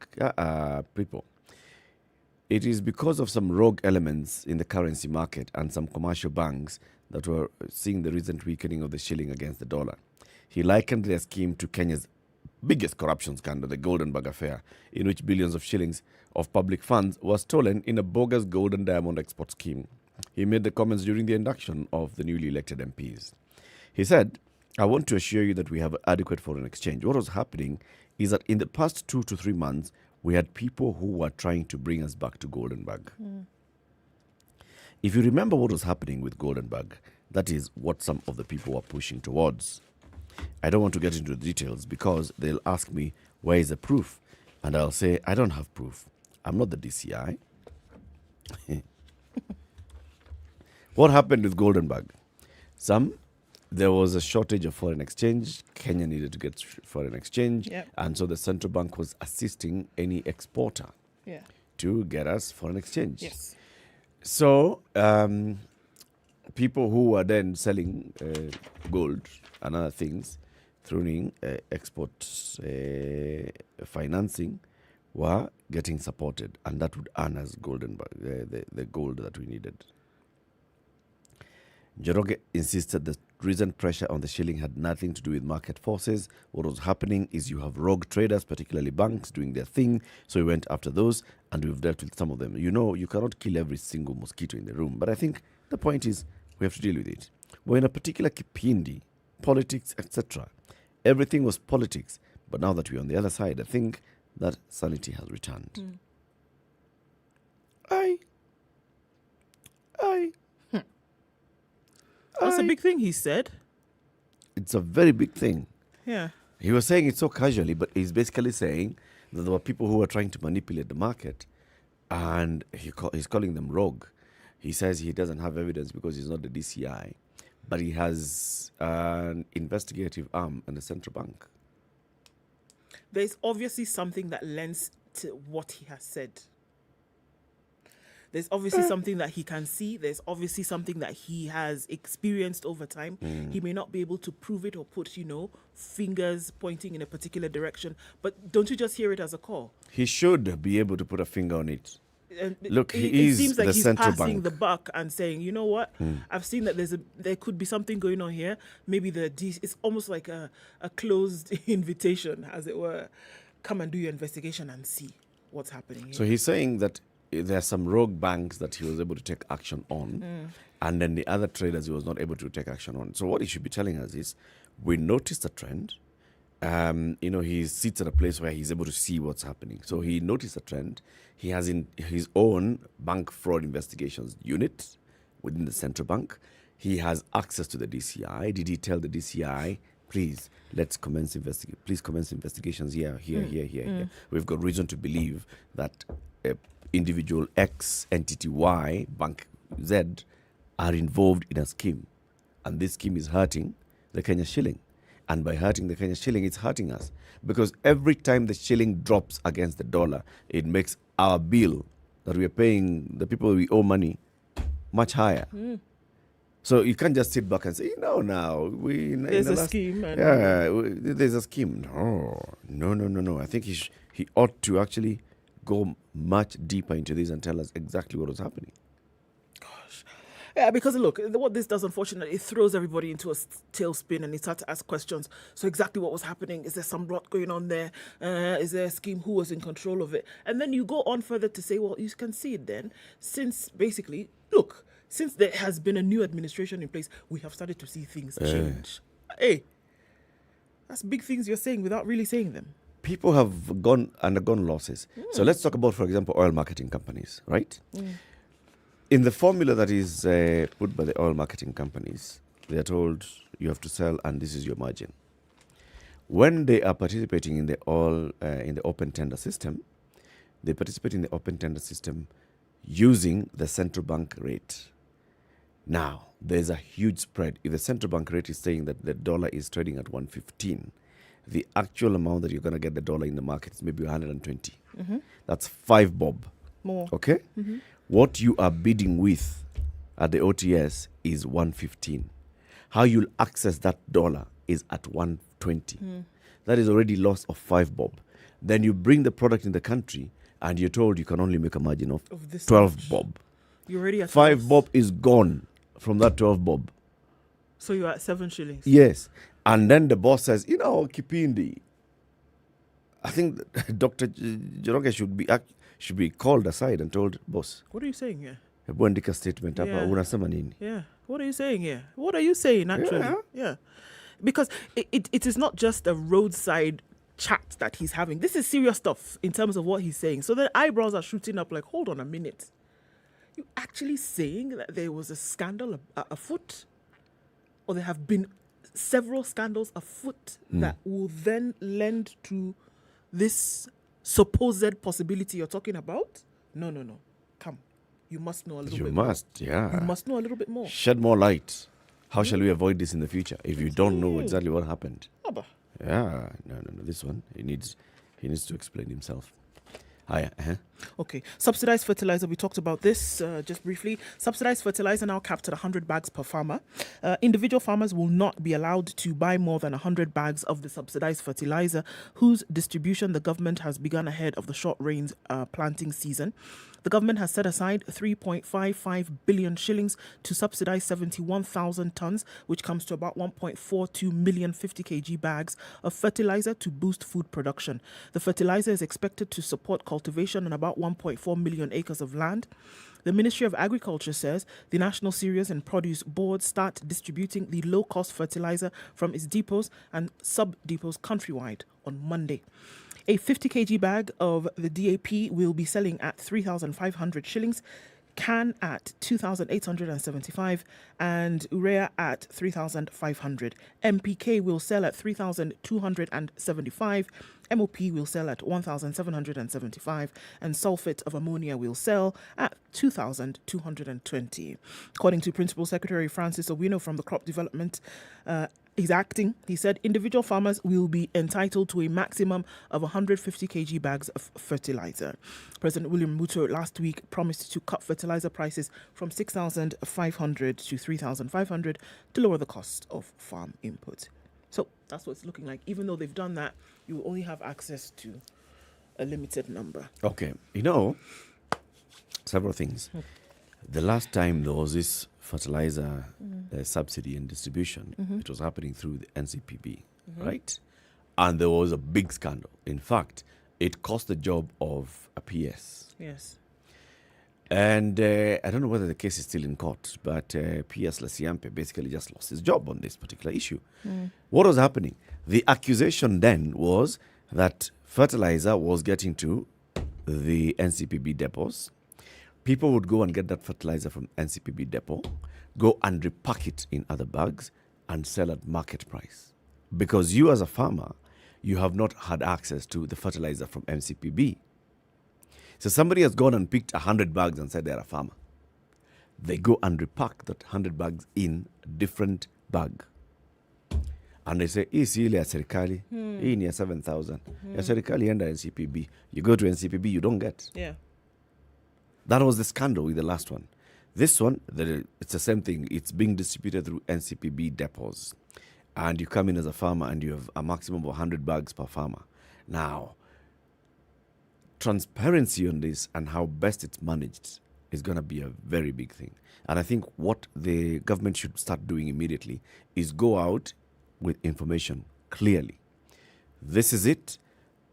people, it is because of some rogue elements in the currency market and some commercial banks that were seeing the recent weakening of the shilling against the dollar. He likened their scheme to Kenya's biggest corruption scandal, the Golden Bag affair, in which billions of shillings of public funds were stolen in a bogus gold and diamond export scheme. He made the comments during the induction of the newly elected MPs. He said, I want to assure you that we have adequate foreign exchange. What was happening is that in the past 2 to 3 months, we had people who were trying to bring us back to Golden Bag. If you remember what was happening with Golden Bag, that is what some of the people were pushing towards. I don't want to get into the details because they'll ask me, where is the proof? And I'll say, I don't have proof. I'm not the DCI. What happened with Golden Bag? There was a shortage of foreign exchange. Kenya needed to get foreign exchange. Yep. And so the central bank was assisting any exporter to get us foreign exchange. Yes. So people who were then selling gold and other things through export financing were getting supported, and that would earn us the gold that we needed. Njoroge insisted that recent pressure on the shilling had nothing to do with market forces. What was happening is you have rogue traders, particularly banks, doing their thing. So we went after those, and we've dealt with some of them. You cannot kill every single mosquito in the room. But I think the point is we have to deal with it. We're in a particular kipindi, politics, etc. Everything was politics. But now that we're on the other side, I think that sanity has returned. That's a big thing, he said. It's a very big thing. Yeah. He was saying it so casually, but he's basically saying that there were people who were trying to manipulate the market, and he's calling them rogue. He says he doesn't have evidence because he's not the DCI, but he has an investigative arm in the central bank. There's obviously something that lends to what he has said. There's obviously something that he can see. There's obviously something that he has experienced over time. He may not be able to prove it or put, fingers pointing in a particular direction. But don't you just hear it as a call? He should be able to put a finger on it. Look, it is seems like the he's central passing bank. the buck and saying, you know what? I've seen that there could be something going on here. Maybe it's almost like a closed invitation, as it were. Come and do your investigation and see what's happening here. So he's saying that there are some rogue banks that he was able to take action on, and then the other traders he was not able to take action on. So what he should be telling us is, we noticed a trend, he sits at a place where he's able to see what's happening. So he noticed a trend. He has in his own bank fraud investigations unit within the central bank. He has access to the DCI. Did he tell the DCI, please, commence investigations here. We've got reason to believe that individual X, entity Y, Bank Z are involved in a scheme. And this scheme is hurting the Kenya shilling. And by hurting the Kenya shilling, it's hurting us. Because every time the shilling drops against the dollar, it makes our bill that we are paying the people we owe money much higher. So you can't just sit back and say, there's a scheme. There's a scheme. No. I think he ought to actually go much deeper into this and tell us exactly what was happening. Yeah, because look, what this does, unfortunately, it throws everybody into a tailspin and they start to ask questions. So exactly what was happening? Is there some plot going on there? Is there a scheme? Who was in control of it? And then you go on further to say, well, you can see it then, since there has been a new administration in place, we have started to see things change. Hey, that's big things you're saying without really saying them. People have undergone losses. So let's talk about, for example, oil marketing companies, right? In the formula that is put by the oil marketing companies, they are told you have to sell and this is your margin. When they are participating in the open tender system, they participate in the open tender system using the central bank rate. Now, there's a huge spread. If the central bank rate is saying that the dollar is trading at 115, the actual amount that you're going to get the dollar in the market is maybe 120. That's 5 bob. More. Okay? What you are bidding with at the OTS is 115. How you'll access that dollar is at 120. That is already loss of 5 bob. Then you bring the product in the country and you're told you can only make a margin of 12 bob. You're already at 5 bob is gone from that 12 bob. So you're at 7 shillings. Yes. And then the boss says, Kipindi, I think Dr. Joroge should be called aside and told, boss. What are you saying here? Hebu andika statement hapa, unasema nini? Yeah. What are you saying here? What are you saying actually? Yeah. Because it is not just a roadside chat that he's having. This is serious stuff in terms of what he's saying. So the eyebrows are shooting up like, hold on a minute. You actually saying that there was a scandal afoot? Or there have been several scandals afoot that will then lend to this supposed possibility you're talking about? No. Come. You must know a little bit more. You must know a little bit more. Shed more light. How shall we avoid this in the future if you don't know exactly what happened? Yeah. No. This one, he needs to explain himself. Okay. Subsidized fertilizer, we talked about this just briefly. Subsidized fertilizer now capped at 100 bags per farmer. Individual farmers will not be allowed to buy more than 100 bags of the subsidized fertilizer, whose distribution the government has begun ahead of the short rains planting season. The government has set aside 3.55 billion shillings to subsidize 71,000 tons, which comes to about 1.42 million 50 kg bags of fertilizer to boost food production. The fertilizer is expected to support cultivation on about 1.4 million acres of land. The Ministry of Agriculture says the National Cereals and Produce Board start distributing the low-cost fertilizer from its depots and sub-depots countrywide on Monday. A 50 kg bag of the DAP will be selling at 3,500 shillings, can at 2,875 and urea at 3,500. MPK will sell at 3,275. MOP will sell at 1,775 and sulfate of ammonia will sell at 2,220. According to Principal Secretary Francis Owino from the Crop Development, he's acting. He said individual farmers will be entitled to a maximum of 150 kg bags of fertilizer. President William Ruto last week promised to cut fertilizer prices from 6,500 to 3,500 to lower the cost of farm input. So that's what it's looking like. Even though they've done that, you will only have access to a limited number. Okay. Several things. The last time there was this fertilizer subsidy and distribution, it was happening through the NCPB, right? And there was a big scandal. In fact, it cost the job of a PS. Yes. And I don't know whether the case is still in court, but P.S. Lasiampe basically just lost his job on this particular issue. What was happening? The accusation then was that fertilizer was getting to the NCPB depots. People would go and get that fertilizer from NCPB depot, go and repack it in other bags and sell at market price. Because you as a farmer, you have not had access to the fertilizer from NCPB. So somebody has gone and picked 100 bags and said they're a farmer. They go and repack that 100 bags in a different bag. And they say, hii si ile ya serikali, hii ni ya 7,000. Ya serikali enda NCPB. You go to NCPB, you don't get. Yeah. That was the scandal with the last one. This one, it's the same thing. It's being distributed through NCPB depots. And you come in as a farmer and you have a maximum of 100 bags per farmer. Now, transparency on this and how best it's managed is going to be a very big thing. And I think what the government should start doing immediately is go out with information clearly. This is it.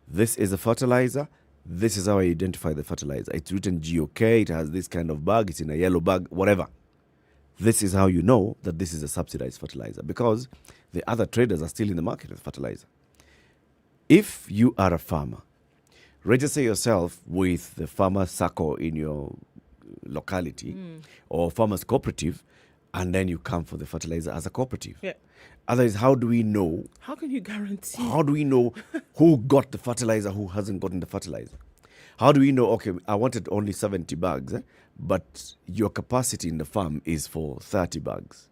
This is a fertilizer. This is how I identify the fertilizer. It's written GOK. It has this kind of bag. It's in a yellow bag, whatever. This is how you know that this is a subsidized fertilizer, because the other traders are still in the market with fertilizer. If you are a farmer, register yourself with the farmer circle in your locality or farmers cooperative, and then you come for the fertilizer as a cooperative. Yeah. Otherwise, how do we know? How can you guarantee? How do we know who got the fertilizer, who hasn't gotten the fertilizer? How do we know, okay, I wanted only 70 bags, but your capacity in the farm is for 30 bags?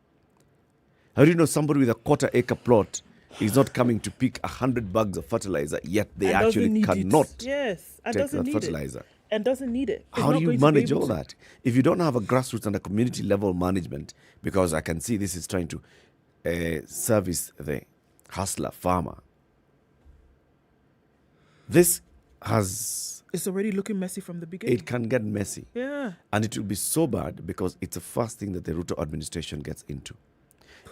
How do you know somebody with a quarter-acre plot is not coming to pick 100 bags of fertilizer, yet they And actually doesn't need cannot it. Yes, and take doesn't that need fertilizer? it. And doesn't need it. It's How not do you going to be manage able all to. that? If you don't have a grassroots and a community level management, because I can see this is trying to service the hustler farmer. This has... It's already looking messy from the beginning. It can get messy. Yeah. And it will be so bad because it's the first thing that the Ruto administration gets into.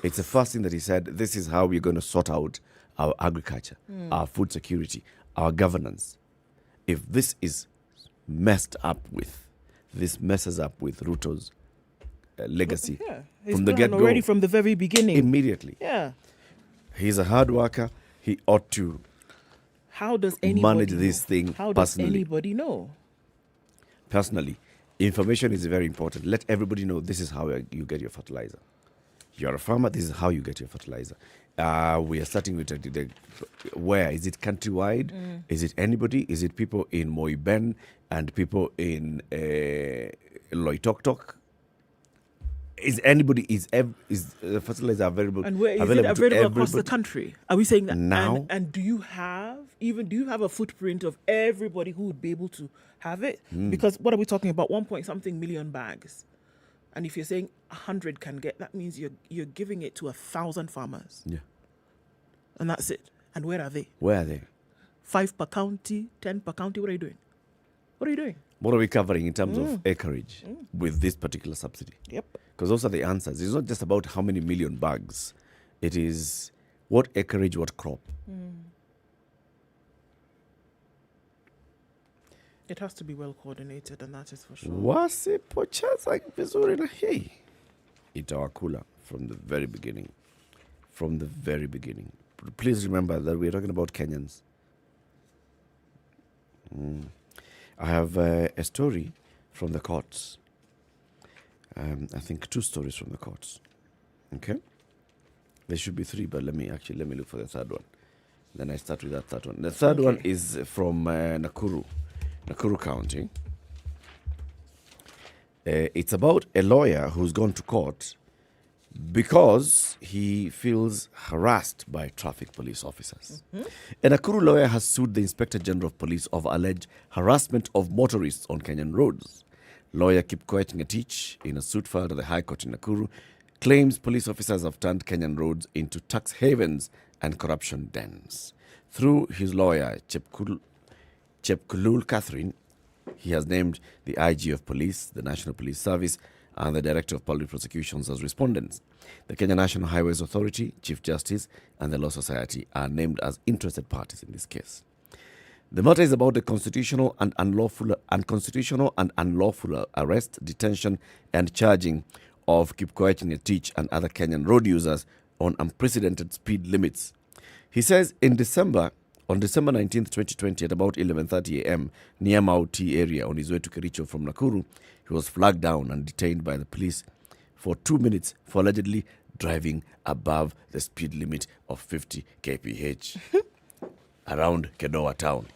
It's the first thing that he said, this is how we're going to sort out our agriculture, our food security, our governance. If this is messed up with, this messes up with Ruto's legacy from the get-go. Already from the very beginning. Immediately. Yeah. He's a hard worker. He ought to How does anybody manage this thing How does personally. anybody know? Personally, information is very important. Let everybody know this is how you get your fertilizer. You're a farmer, this is how you get your fertilizer. We are starting with where? Is it countrywide? Is it anybody? Is it people in Moiben and people in Loitoktok? Is anybody, is fertilizer available? And where is it available across the country? Are we saying that now? And do you have a footprint of everybody who would be able to have it? Because what are we talking about? 1.something million bags. And if you're saying 100 can get, that means you're giving it to 1,000 farmers. Yeah. And that's it. And where are they? Where are they? 5 per county, 10 per county. What are you doing? What are you doing? What are we covering in terms of acreage with this particular subsidy? Yep. Because those are the answers. It's not just about how many million bags. It is what acreage, what crop. It has to be well coordinated, and that is for sure. Wasipochaza vizuri na hii itawakula from the very beginning. From the very beginning. Please remember that we're talking about Kenyans. I have a story from the courts. I think 2 stories from the courts. Okay? There should be 3, but let me look for the third one. Then I start with that third one. The third one is from Nakuru County. It's about a lawyer who's gone to court because he feels harassed by traffic police officers. A Nakuru lawyer has sued the Inspector General of Police over alleged harassment of motorists on Kenyan roads. Lawyer Kipkoech Ngetich, in a suit filed at the High Court in Nakuru, claims police officers have turned Kenyan roads into tax havens and corruption dens. Through his lawyer, Chepkulul Catherine, he has named the IG of Police, the National Police Service, and the Director of Public Prosecutions as respondents. The Kenya National Highways Authority, Chief Justice, and the Law Society are named as interested parties in this case. The matter is about the constitutional and unlawful arrest, detention, and charging of Kipkoech Ngetich and other Kenyan road users on unprecedented speed limits. He says on December 19th, 2020, at about 11:30 a.m. near Mauti area on his way to Kericho from Nakuru, he was flagged down and detained by the police for 2 minutes for allegedly driving above the speed limit of 50 kph around Kedowa town.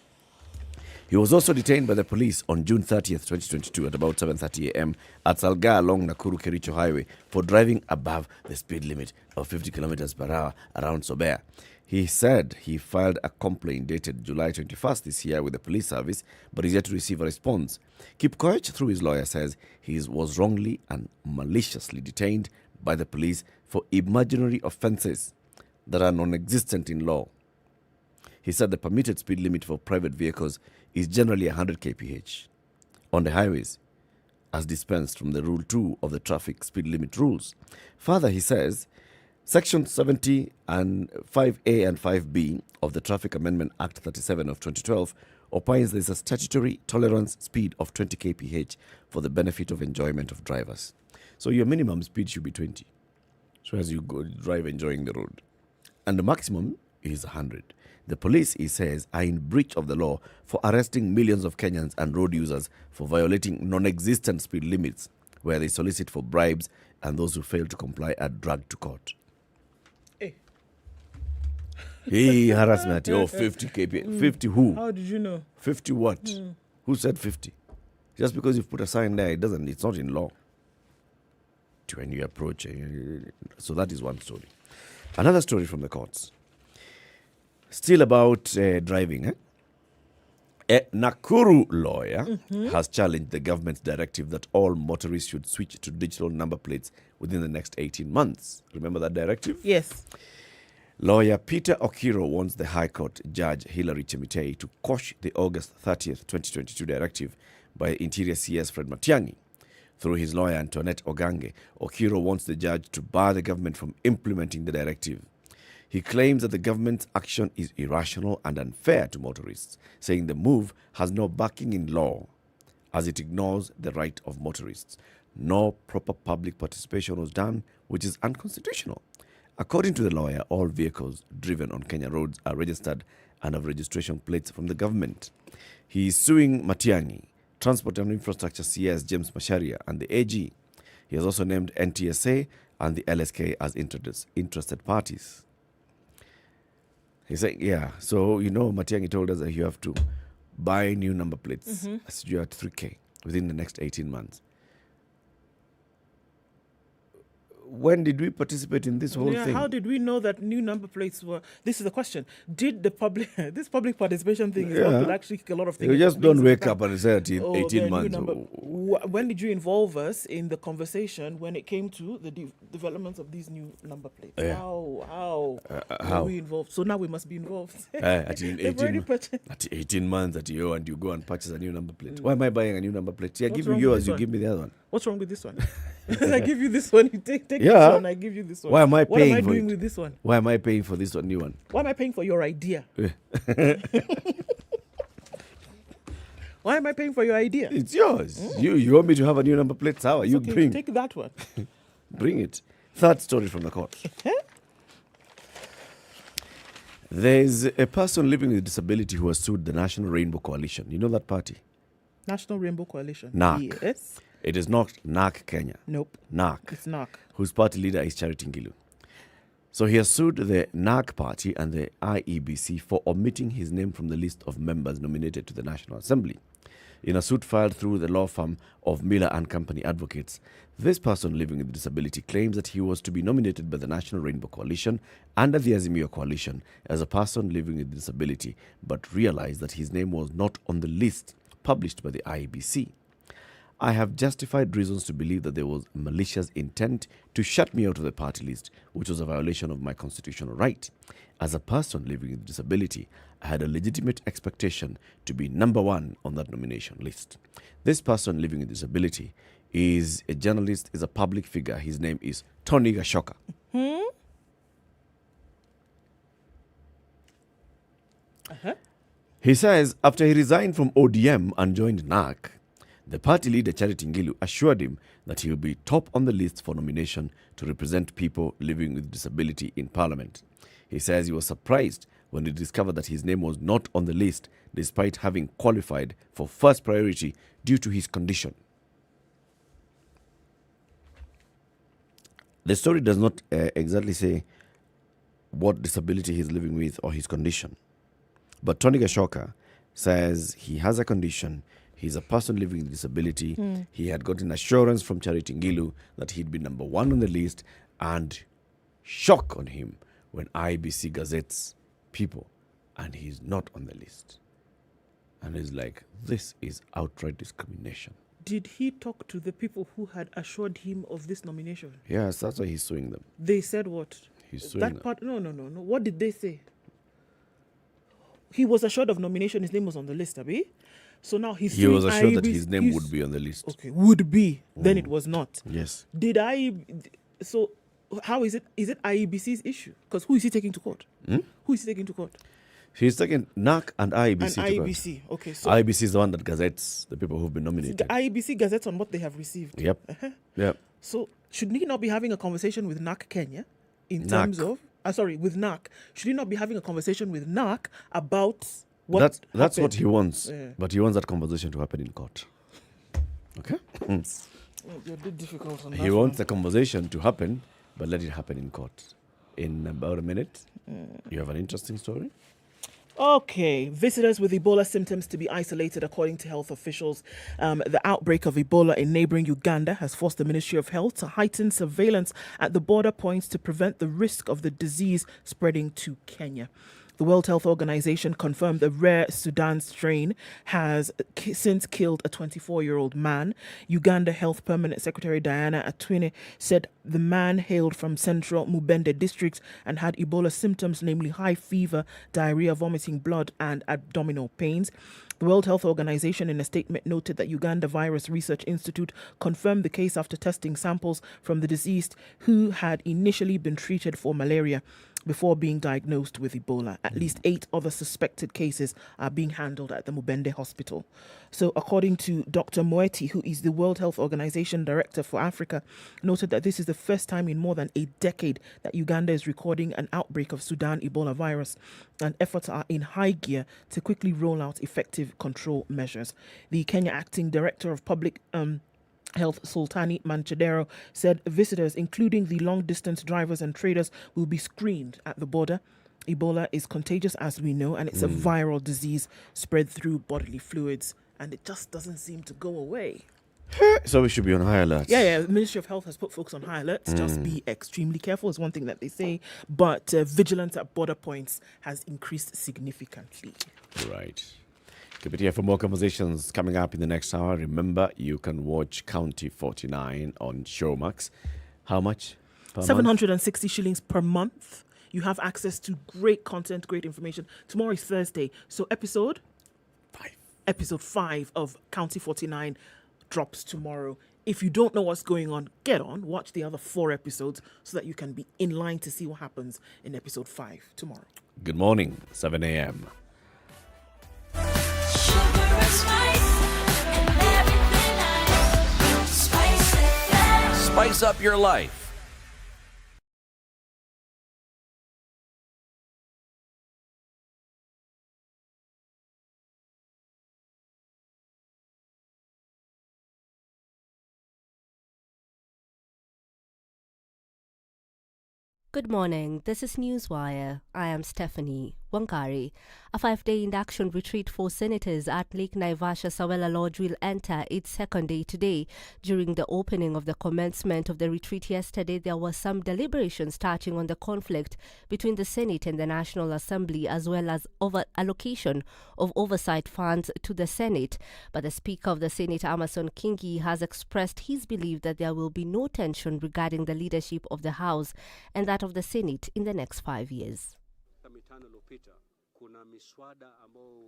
He was also detained by the police on June 30th, 2022 at about 7:30 a.m. at Salga along Nakuru-Kericho Highway for driving above the speed limit of 50 kilometers per hour around Sobea. He said he filed a complaint dated July 21st this year with the police service, but is yet to receive a response. Kipkoech, through his lawyer, says he was wrongly and maliciously detained by the police for imaginary offences that are non-existent in law. He said the permitted speed limit for private vehicles is generally 100 kph on the highways, as dispensed from the Rule 2 of the traffic speed limit rules. Further, he says, Section 70 and 5A and 5B of the Traffic Amendment Act 37 of 2012 opines there is a statutory tolerance speed of 20 kph for the benefit of enjoyment of drivers. So your minimum speed should be 20, so as you go drive enjoying the road. And the maximum is 100. The police, he says, are in breach of the law for arresting millions of Kenyans and road users for violating non-existent speed limits, where they solicit for bribes and those who fail to comply are dragged to court. Hey, harassment. 50 kph. 50 who? How did you know? 50 what? Who said 50? Just because you've put a sign there, it's not in law. When you approach, so that is one story. Another story from the courts. Still about driving. A Nakuru lawyer has challenged the government's directive that all motorists should switch to digital number plates within the next 18 months. Remember that directive? Yes. Lawyer Peter Okiro wants the High Court Judge Hilary Chemitei to quash the August 30th, 2022 directive by Interior CS Fred Matiang'i. Through his lawyer Antoinette Ogange, Okiro wants the judge to bar the government from implementing the directive. He claims that the government's action is irrational and unfair to motorists, saying the move has no backing in law, as it ignores the right of motorists. No proper public participation was done, which is unconstitutional. According to the lawyer, all vehicles driven on Kenya roads are registered and have registration plates from the government. He is suing Matiang'i, Transport and Infrastructure CS James Masharia, and the AG. He has also named NTSA and the LSK as interested parties. He's saying, so Matiang'i told us that you have to buy new number plates as you are at 3K within the next 18 months. When did we participate in this whole thing? How did we know that new number plates were? This is the question. Did the public this public participation thing is what could actually kick a lot of things? You just don't wake up and say 18 months. When did you involve us in the conversation when it came to the development of these new number plates? How were we involved? So now we must be involved. At 18 months, and you go and purchase a new number plate. Why am I buying a new number plate? I give you yours, you give me the other one. What's wrong with this one? I give you this one, you take this one, I give you this one. Why am I paying what am I for doing it? with this one? Why am I paying for this one, new one? Why am I paying for your idea? Why am I paying for your idea? It's yours. You want me to have a new number plate? How you okay, bring? Take that one. Bring it. Third story from the court. There's a person living with a disability who has sued the National Rainbow Coalition. You know that party? National Rainbow Coalition. NAC. Yes. It is not NAC Kenya. Nope. NAC. It's NAC. Whose party leader is Charity Ngilu. So he has sued the NAC party and the IEBC for omitting his name from the list of members nominated to the National Assembly. In a suit filed through the law firm of Miller and Company Advocates, this person living with a disability claims that he was to be nominated by the National Rainbow Coalition under the Azimio Coalition as a person living with a disability, but realized that his name was not on the list published by the IEBC. I have justified reasons to believe that there was malicious intent to shut me out of the party list, which was a violation of my constitutional right. As a person living with disability, I had a legitimate expectation to be number one on that nomination list. This person living with disability is a journalist, is a public figure. His name is Tony Gashoka. He says after he resigned from ODM and joined NAC, the party leader Charity Ngilu assured him that he will be top on the list for nomination to represent people living with disability in Parliament. He says he was surprised when he discovered that his name was not on the list despite having qualified for first priority due to his condition. The story does not exactly say what disability he's living with or his condition. But Tony Gashoka says he has a condition, he's a person living with disability, he had gotten assurance from Charity Ngilu that he'd be number one on the list, and shock on him when IBC gazettes people and he's not on the list. And he's like, this is outright discrimination. Did he talk to the people who had assured him of this nomination? Yes, that's why he's suing them. They said what? He's suing that them. part? No. What did they say? He was assured of nomination. His name was on the list, Abi. So now he's He was assured that IEBC his name would be on the list. Okay, would be. Then it was not. Yes. So how is it? Is it IEBC's issue? Because who is he taking to court? Who is he taking to court? He's taking NAC and IEBC. And to IEBC. court. Okay. So IEBC is the one that gazettes the people who've been nominated. the IEBC gazettes on what they have received. Yep. Yep. So should he not be having a conversation with NAC Kenya in NAC. terms of with NAC? Should he not be having a conversation with NAC about what That's what he wants. Yeah. But he wants that conversation to happen in court. Okay? You're a bit difficult on that. He wants the conversation to happen, but let it happen in court. In about a minute, you have an interesting story. Okay, visitors with Ebola symptoms to be isolated according to health officials. The outbreak of Ebola in neighboring Uganda has forced the Ministry of Health to heighten surveillance at the border points to prevent the risk of the disease spreading to Kenya. The World Health Organization confirmed the rare Sudan strain has since killed a 24-year-old man. Uganda Health Permanent Secretary Diana Atwine said the man hailed from central Mubende district and had Ebola symptoms, namely high fever, diarrhea, vomiting blood, and abdominal pains. The World Health Organization in a statement noted that Uganda Virus Research Institute confirmed the case after testing samples from the deceased who had initially been treated for malaria before being diagnosed with Ebola. At least 8 other suspected cases are being handled at the Mubende Hospital. So according to Dr. Moeti, who is the World Health Organization Director for Africa, noted that this is the first time in more than a decade that Uganda is recording an outbreak of Sudan Ebola virus, and efforts are in high gear to quickly roll out effective control measures. The Kenya Acting Director of Public Health Sultani Manchadero said visitors, including the long-distance drivers and traders, will be screened at the border. Ebola is contagious, as we know, and it's a viral disease spread through bodily fluids, and it just doesn't seem to go away. So we should be on high alert. Yeah. The Ministry of Health has put folks on high alert. Just be extremely careful is one thing that they say, but vigilance at border points has increased significantly. Right. Keep it here for more conversations coming up in the next hour. Remember, you can watch County 49 on Showmax. How much per 760 shillings per month. You have access to great content, great information. Tomorrow is Thursday, so episode 5 of County 49 drops tomorrow. If you don't know what's going on, get on, watch the other 4 episodes so that you can be in line to see what happens in episode 5 tomorrow. Good morning, 7 a.m. Spice up your life. Good morning, this is Newswire. I am Stephanie Wangari. A 5-day induction retreat for senators at Lake Naivasha Sawela Lodge will enter its second day today. During the opening of the commencement of the retreat yesterday, there was some deliberations touching on the conflict between the Senate and the National Assembly, as well as over allocation of oversight funds to the Senate. But the Speaker of the Senate, Amason Kingi, has expressed his belief that there will be no tension regarding the leadership of the House and that of the Senate in the next 5 years. kuna miswada ambayo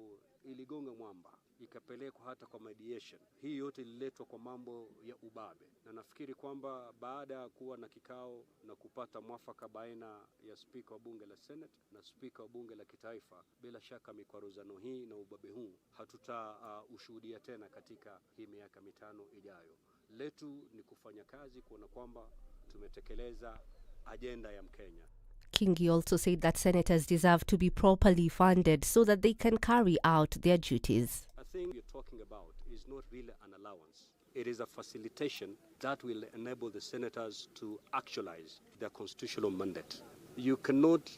iligonga mwamba ikapelekwa hata kwa mediation. Hii yote ililetwa kwa mambo ya ubabe, na nafikiri kwamba baada ya kuwa na kikao na kupata mwafaka baina ya spika wa bunge la Senate na spika wa bunge la kitaifa, bila shaka mikwaruzano hii na ubabe huu ushuhudia tena katika hii miaka mitano ijayo. Letu ni kufanya kazi kuona kwamba tumetekeleza ajenda ya Mkenya. Kingi also said that senators deserve to be properly funded so that they can carry out their duties. I think you're talking about is not really an allowance. It is a facilitation that will enable the senators to actualize their constitutional mandate. You cannot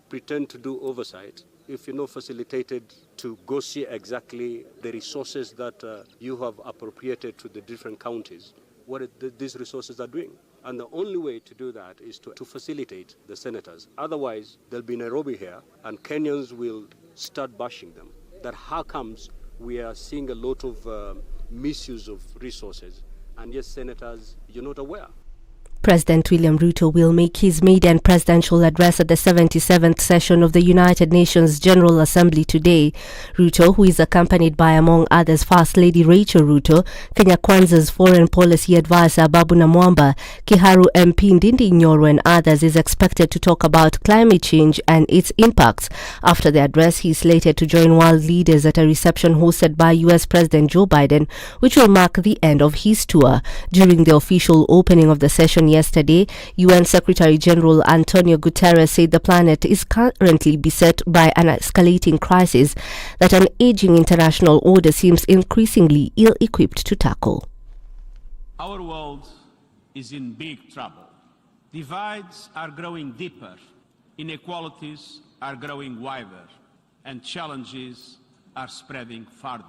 pretend to do oversight if you're not facilitated to go see exactly the resources that you have appropriated to the different counties, what these resources are doing. And the only way to do that is to facilitate the senators. Otherwise, they'll be Nairobi here, and Kenyans will start bashing them. That how comes we are seeing a lot of misuse of resources, and yet senators, you're not aware. President William Ruto will make his maiden presidential address at the 77th session of the United Nations General Assembly today. Ruto, who is accompanied by, among others, First Lady Rachel Ruto, Kenya Kwanza's foreign policy advisor Babu Namwamba, Kiharu MP Ndindi Nyoro and others, is expected to talk about climate change and its impacts. After the address, he is slated to join world leaders at a reception hosted by US President Joe Biden, which will mark the end of his tour. During the official opening of the session yesterday, UN Secretary General Antonio Guterres said the planet is currently beset by an escalating crisis that an aging international order seems increasingly ill-equipped to tackle. Our world is in big trouble. Divides are growing deeper, inequalities are growing wider, and challenges are spreading farther.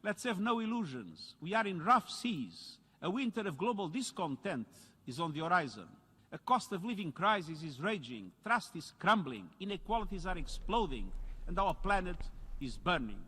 Let's have no illusions. We are in rough seas. A winter of global discontent is on the horizon. A cost of living crisis is raging, trust is crumbling, inequalities are exploding, and our planet is burning.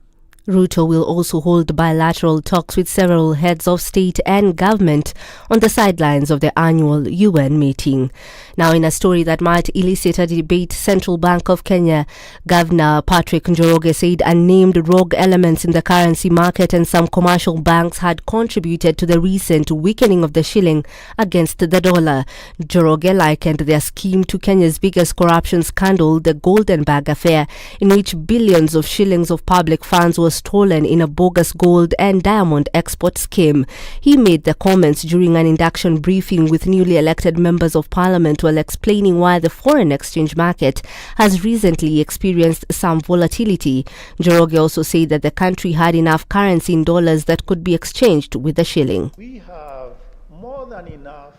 Ruto will also hold bilateral talks with several heads of state and government on the sidelines of the annual UN meeting. Now, in a story that might elicit a debate, Central Bank of Kenya Governor Patrick Njoroge said unnamed rogue elements in the currency market and some commercial banks had contributed to the recent weakening of the shilling against the dollar. Njoroge likened their scheme to Kenya's biggest corruption scandal, the Golden Bag Affair, in which billions of shillings of public funds were stolen in a bogus gold and diamond export scheme. He made the comments during an induction briefing with newly elected members of parliament while explaining why the foreign exchange market has recently experienced some volatility. Njoroge also said that the country had enough currency in dollars that could be exchanged with the shilling. We have more than enough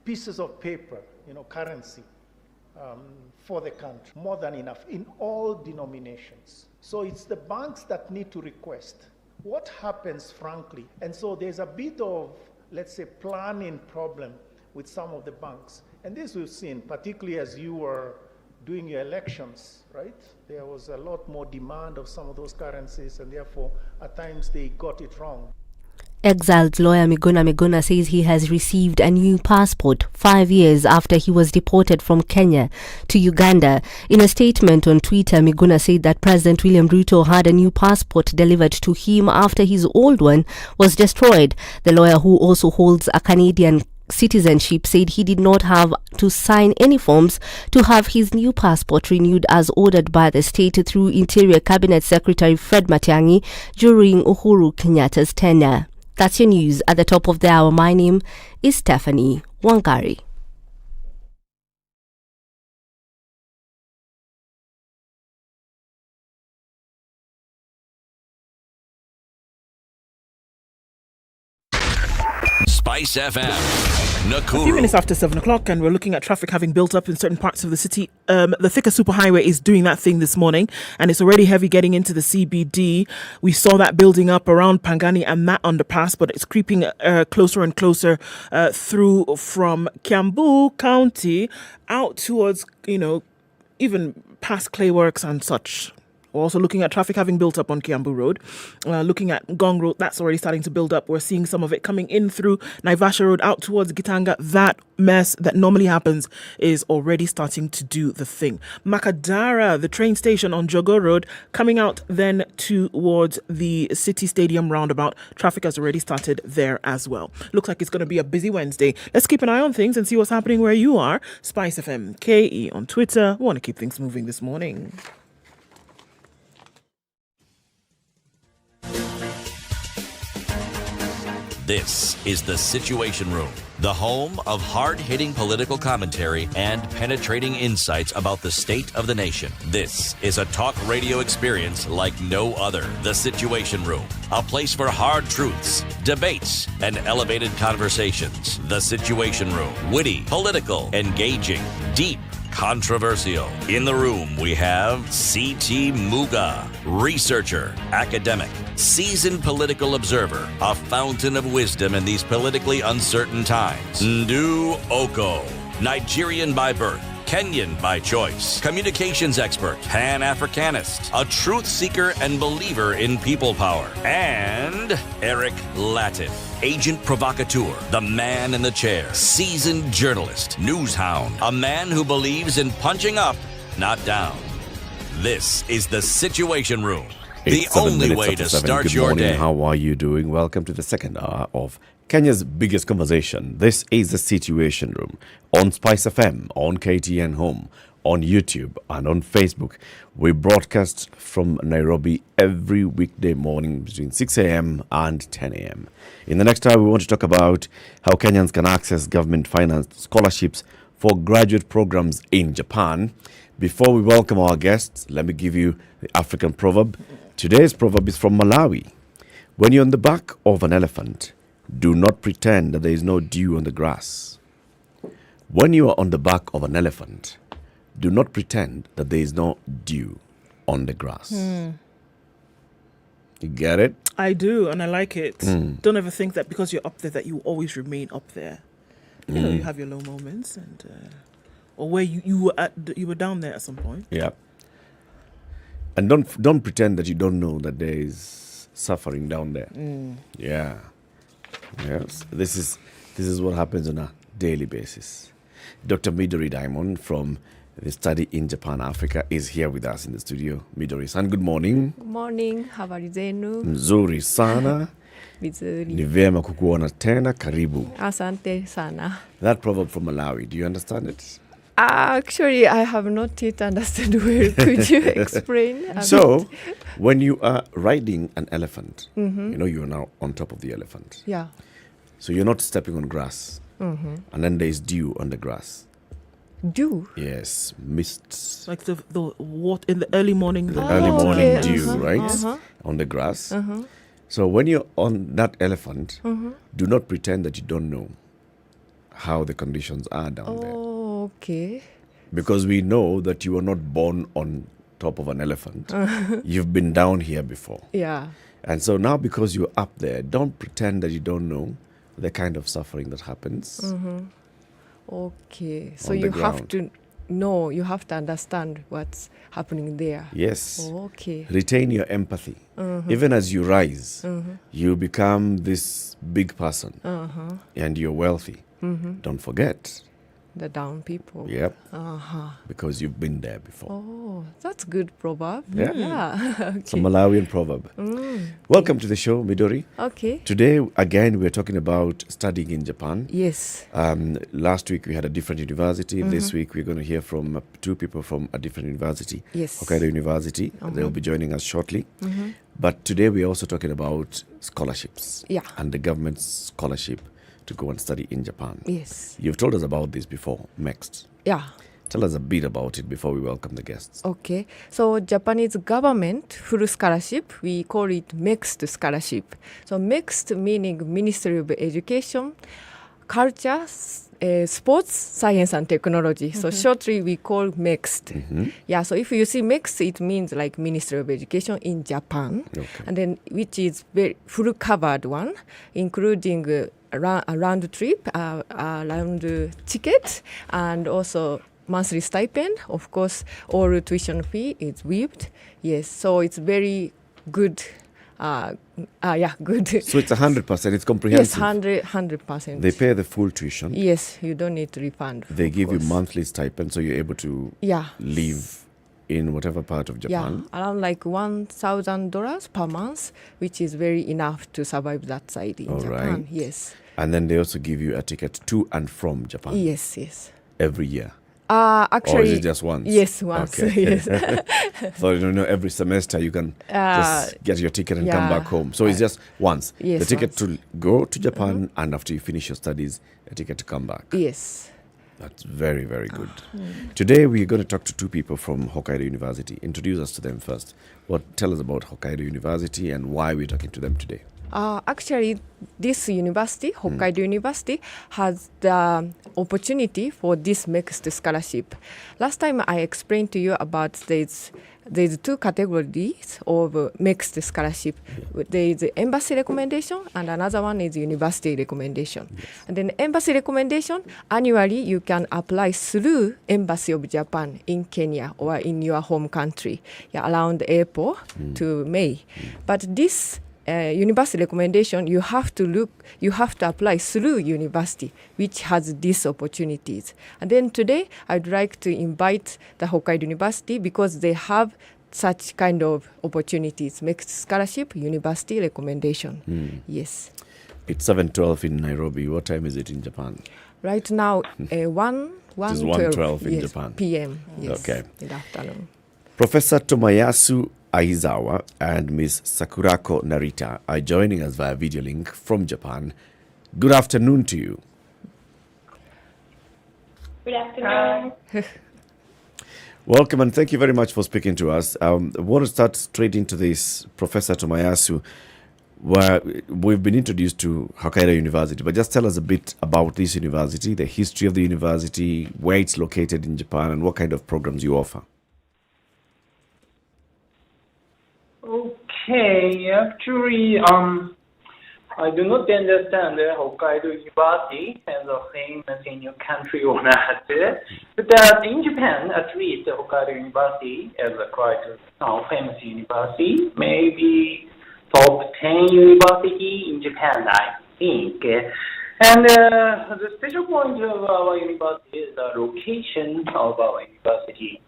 pieces of paper, currency for the country, more than enough in all denominations. So it's the banks that need to request. What happens, frankly? And so there's a bit of, let's say, planning problem with some of the banks. And this we've seen, particularly as you were doing your elections, right? There was a lot more demand of some of those currencies, and therefore, at times, they got it wrong. Exiled lawyer Miguna Miguna says he has received a new passport 5 years after he was deported from Kenya to Uganda. In a statement on Twitter, Miguna said that President William Ruto had a new passport delivered to him after his old one was destroyed. The lawyer, who also holds a Canadian citizenship, said he did not have to sign any forms to have his new passport renewed as ordered by the state through Interior Cabinet Secretary Fred Matiang'i during Uhuru Kenyatta's tenure. That's your news at the top of the hour. My name is Stephanie Wangari. SpiceFM, Nakuru. A few minutes after 7 o'clock, and we're looking at traffic having built up in certain parts of the city. The Thika Superhighway is doing that thing this morning, and it's already heavy getting into the CBD. We saw that building up around Pangani and that underpass, but it's creeping closer and closer through from Kiambu County out towards, even past Clayworks and such. We're also looking at traffic having built up on Kiambu Road. Looking at Gong Road, that's already starting to build up. We're seeing some of it coming in through Naivasha Road out towards Gitanga. That mess that normally happens is already starting to do the thing. Makadara, the train station on Jogo Road, coming out then towards the City Stadium roundabout. Traffic has already started there as well. Looks like it's going to be a busy Wednesday. Let's keep an eye on things and see what's happening where you are. SpiceFM KE on Twitter. We want to keep things moving this morning. This is The Situation Room, the home of hard-hitting political commentary and penetrating insights about the state of the nation. This is a talk radio experience like no other. The Situation Room, a place for hard truths, debates, and elevated conversations. The Situation Room, witty, political, engaging, deep, controversial. In the room, we have C.T. Muga, researcher, academic, seasoned political observer, a fountain of wisdom in these politically uncertain times. Ndu Oko, Nigerian by birth, Kenyan by choice, communications expert, Pan-Africanist, a truth seeker and believer in people power, and Eric Latif, agent provocateur, the man in the chair, seasoned journalist, news hound, a man who believes in punching up, not down. This is The Situation Room, the only way to start Good your morning. day. How are you doing? Welcome to the second hour of Kenya's biggest conversation. This is The Situation Room on SpiceFM, on KTN Home, on YouTube, and on Facebook. We broadcast from Nairobi every weekday morning between 6 a.m. and 10 a.m. In the next hour, we want to talk about how Kenyans can access government-financed scholarships for graduate programs in Japan. Before we welcome our guests, let me give you the African proverb. Today's proverb is from Malawi. When you're on the back of an elephant, do not pretend that there is no dew on the grass. When you are on the back of an elephant, do not pretend that there is no dew on the grass. You get it? I do, and I like it. Don't ever think that because you're up there that you always remain up there. You know, you have your low moments, and or where you were down there at some point. Yeah. And don't pretend that you don't know that there is suffering down there. Yeah. Yes. This is what happens on a daily basis. Dr. Midori Diamond from the Study in Japan Africa is here with us in the studio. Midori-san, good morning. Good morning. Habari zenu? Nzuri sana. Vizuri. Ni vyema kukuona tena, karibu. Asante sana. That proverb from Malawi, do you understand it? Actually, I have not yet understood well. Could you explain a So, bit? when you are riding an elephant, you know you're now on top of the elephant. Yeah. So you're not stepping on grass. And then there's dew on the grass. Dew? Yes, mists. Like the what in the early morning. The early morning dew, right? On the grass. So when you're on that elephant, do not pretend that you don't know how the conditions are down there. Oh, okay. Because we know that you were not born on top of an elephant. You've been down here before. Yeah. And so now because you're up there, don't pretend that you don't know the kind of suffering that happens. Okay. So on the you have ground. to know, you have to understand what's happening there. Yes. Okay. Retain your empathy. Even as you rise, you become this big person and you're wealthy. Don't forget. The down people. Yep. Because you've been there before. Oh, that's good proverb. Yeah. Okay. It's a Malawian proverb. Welcome to the show, Midori. Okay. Today, again, we're talking about studying in Japan. Yes. Last week, we had a different university. This week, we're going to hear from two people from a different university. Yes. Hokkaido University. They'll be joining us shortly. But today, we're also talking about scholarships. Yeah. And the government's scholarship to go and study in Japan. Yes. You've told us about this before, MEXT. Yeah. Tell us a bit about it before we welcome the guests. Okay. So Japanese government full scholarship, we call it MEXT scholarship. So MEXT meaning Ministry of Education, Culture, Sports, Science and Technology. So shortly we call MEXT. Yeah, so if you see MEXT, it means like Ministry of Education in Japan. And then which is very full covered one, including a round trip, round ticket, and also monthly stipend. Of course, all tuition fee is waived. Yes, so it's very good. Good. So it's 100%. It's comprehensive. Yes, 100%. They pay the full tuition. Yes, you don't need to refund. They give you monthly stipend, so you're able to live in whatever part of Japan. Yeah, around like $1,000 per month, which is very enough to survive that side in Japan. Right. Yes. And then they also give you a ticket to and from Japan. Yes. Every year. Actually, or is it just once? Yes, once. Okay. Yes. So every semester you can just get your ticket and come back home. So it's just once. Yes, the ticket to go to Japan, and after you finish your studies, a ticket to come back. Yes. That's very, very good. Today we're going to talk to two people from Hokkaido University. Introduce us to them first. Tell us about Hokkaido University and why we're talking to them today. Actually, this university, Hokkaido University, has the opportunity for this mixed scholarship. Last time I explained to you about there's two categories of mixed scholarship. There is embassy recommendation and another one is university recommendation. Yes. And then embassy recommendation, annually you can apply through Embassy of Japan in Kenya or in your home country, around April to May. But this university recommendation, you have to apply through university, which has these opportunities. And then today, I'd like to invite the Hokkaido University because they have such kind of opportunities, mixed scholarship, university recommendation. Yes. It's 7:12 in Nairobi. What time is it in Japan? Right now, 1:12 in Japan. p.m. Yes, okay. In the afternoon. Professor Tomoyasu Aizawa and Ms. Sakurako Narita are joining us via video link from Japan. Good afternoon to you. Good afternoon. Welcome and thank you very much for speaking to us. I want to start straight into this, Professor Tomoyasu, where we've been introduced to Hokkaido University, but just tell us a bit about this university, the history of the university, where it's located in Japan, and what kind of programs you offer. Okay, actually, I do not understand Hokkaido University as a famous in your country or not. But in Japan, at least Hokkaido University is a quite famous university, maybe top 10 university in Japan, I think. And the special point of our university is the location of our university.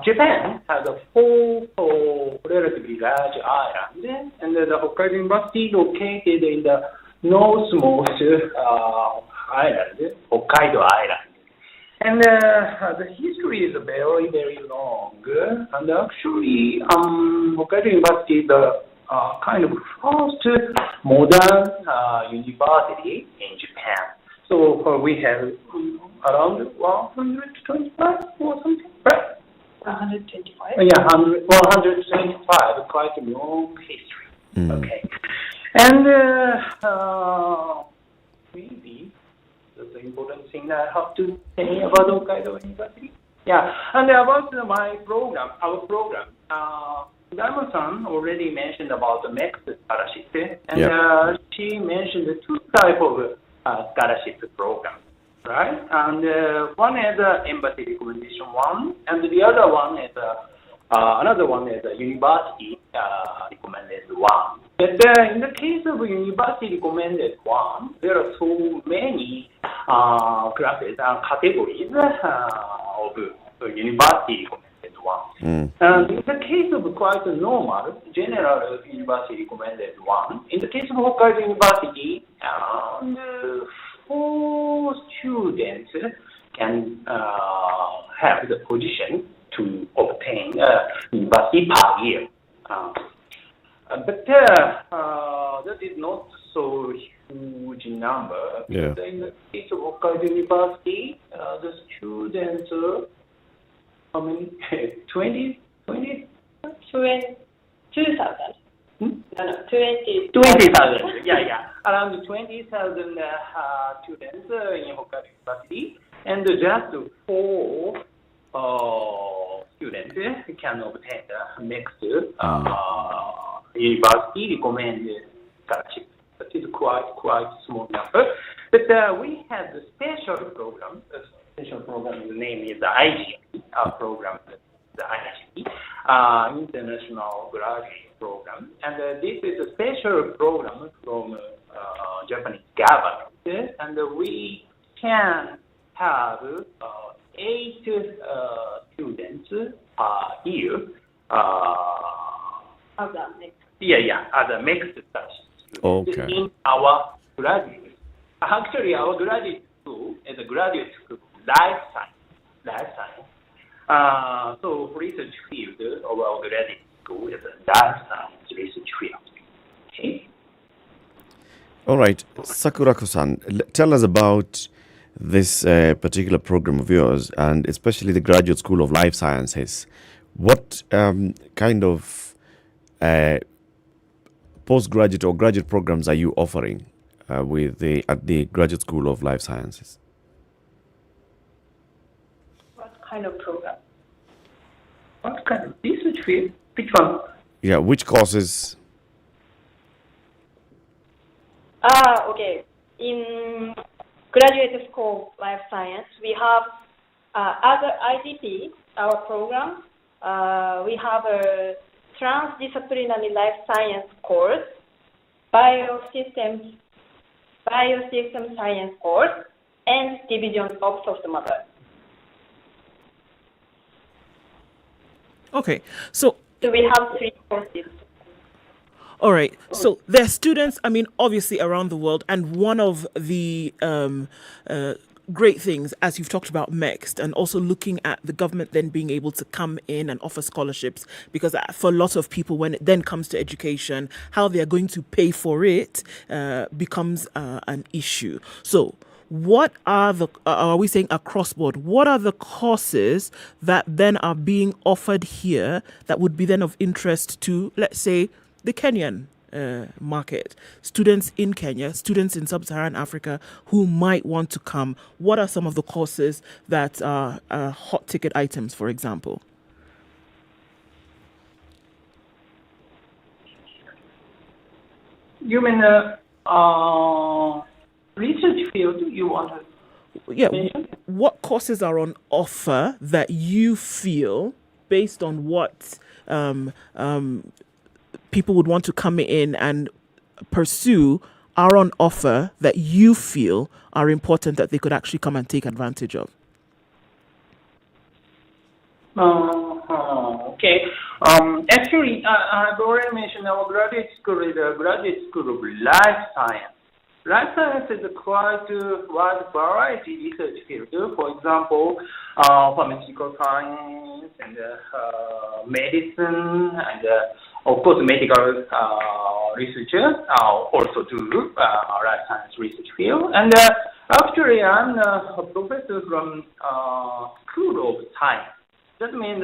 Japan has a four relatively large islands, and the Hokkaido University located in the northmost island, Hokkaido Island. And the history is very, very long. And actually, Hokkaido University is the kind of first modern university in Japan. So we have around 125 or something, right? 125? Yeah, 125, quite a long history. Okay. And maybe that's the important thing that I have to say about Hokkaido University. Yeah, and about our program, Daiman-san already mentioned about the mixed scholarship, and she mentioned the two types of scholarship programs. Right, and one is embassy recommendation one, and the other one is another one is a university recommended one. But in the case of university recommended one, there are so many classes and categories of university recommended one. And in the case of quite a normal general university recommended one, in the case of Hokkaido University, all students can have the position to obtain university per year. But that is not so huge number. Yeah. In the case of Hokkaido University, the students, how many? 20? 2,000. No, 20,000. 20,000. Yeah. Around 20,000 students in Hokkaido University, and just 4 students can obtain the next university recommended scholarship. That is quite small number. But we have the special program, special program, the name is the IGP program, the IGP, International Graduate Program. And this is a special program from Japanese government, and we can have 8 students per year. As a mixed student. Okay. In our graduate. Actually, our graduate school is a graduate school, life science. So research field of our graduate school is a life science research field. Okay. All right, Sakurako-san, tell us about this particular program of yours, and especially the Graduate School of Life Sciences. What kind of postgraduate or graduate programs are you offering at the Graduate School of Life Sciences? What kind of program? What kind of research field? Which one? Yeah, which courses? Okay. In Graduate School of Life Science, we have other IGP, our program. We have a transdisciplinary life science course, biosystem science course, and division of soft matter. Okay, so we have 3 courses. All right. So there are students, I mean, obviously around the world, and one of the great things, as you've talked about mixed, and also looking at the government then being able to come in and offer scholarships, because for a lot of people, when it then comes to education, how they are going to pay for it becomes an issue. So what are we saying across board? What are the courses that then are being offered here that would be then of interest to, let's say, the Kenyan market, students in Kenya, students in sub-Saharan Africa who might want to come? What are some of the courses that are hot ticket items, for example? You mean research field you want to mention? What courses are on offer that you feel, based on what people would want to come in and pursue, are on offer that you feel are important that they could actually come and take advantage of? Okay. Actually, I've already mentioned our graduate school is a graduate school of life science. Life science is a quite wide variety research field. For example, pharmaceutical science and medicine, and of course medical researchers also do life science research field. And actually, I'm a professor from School of Science. That means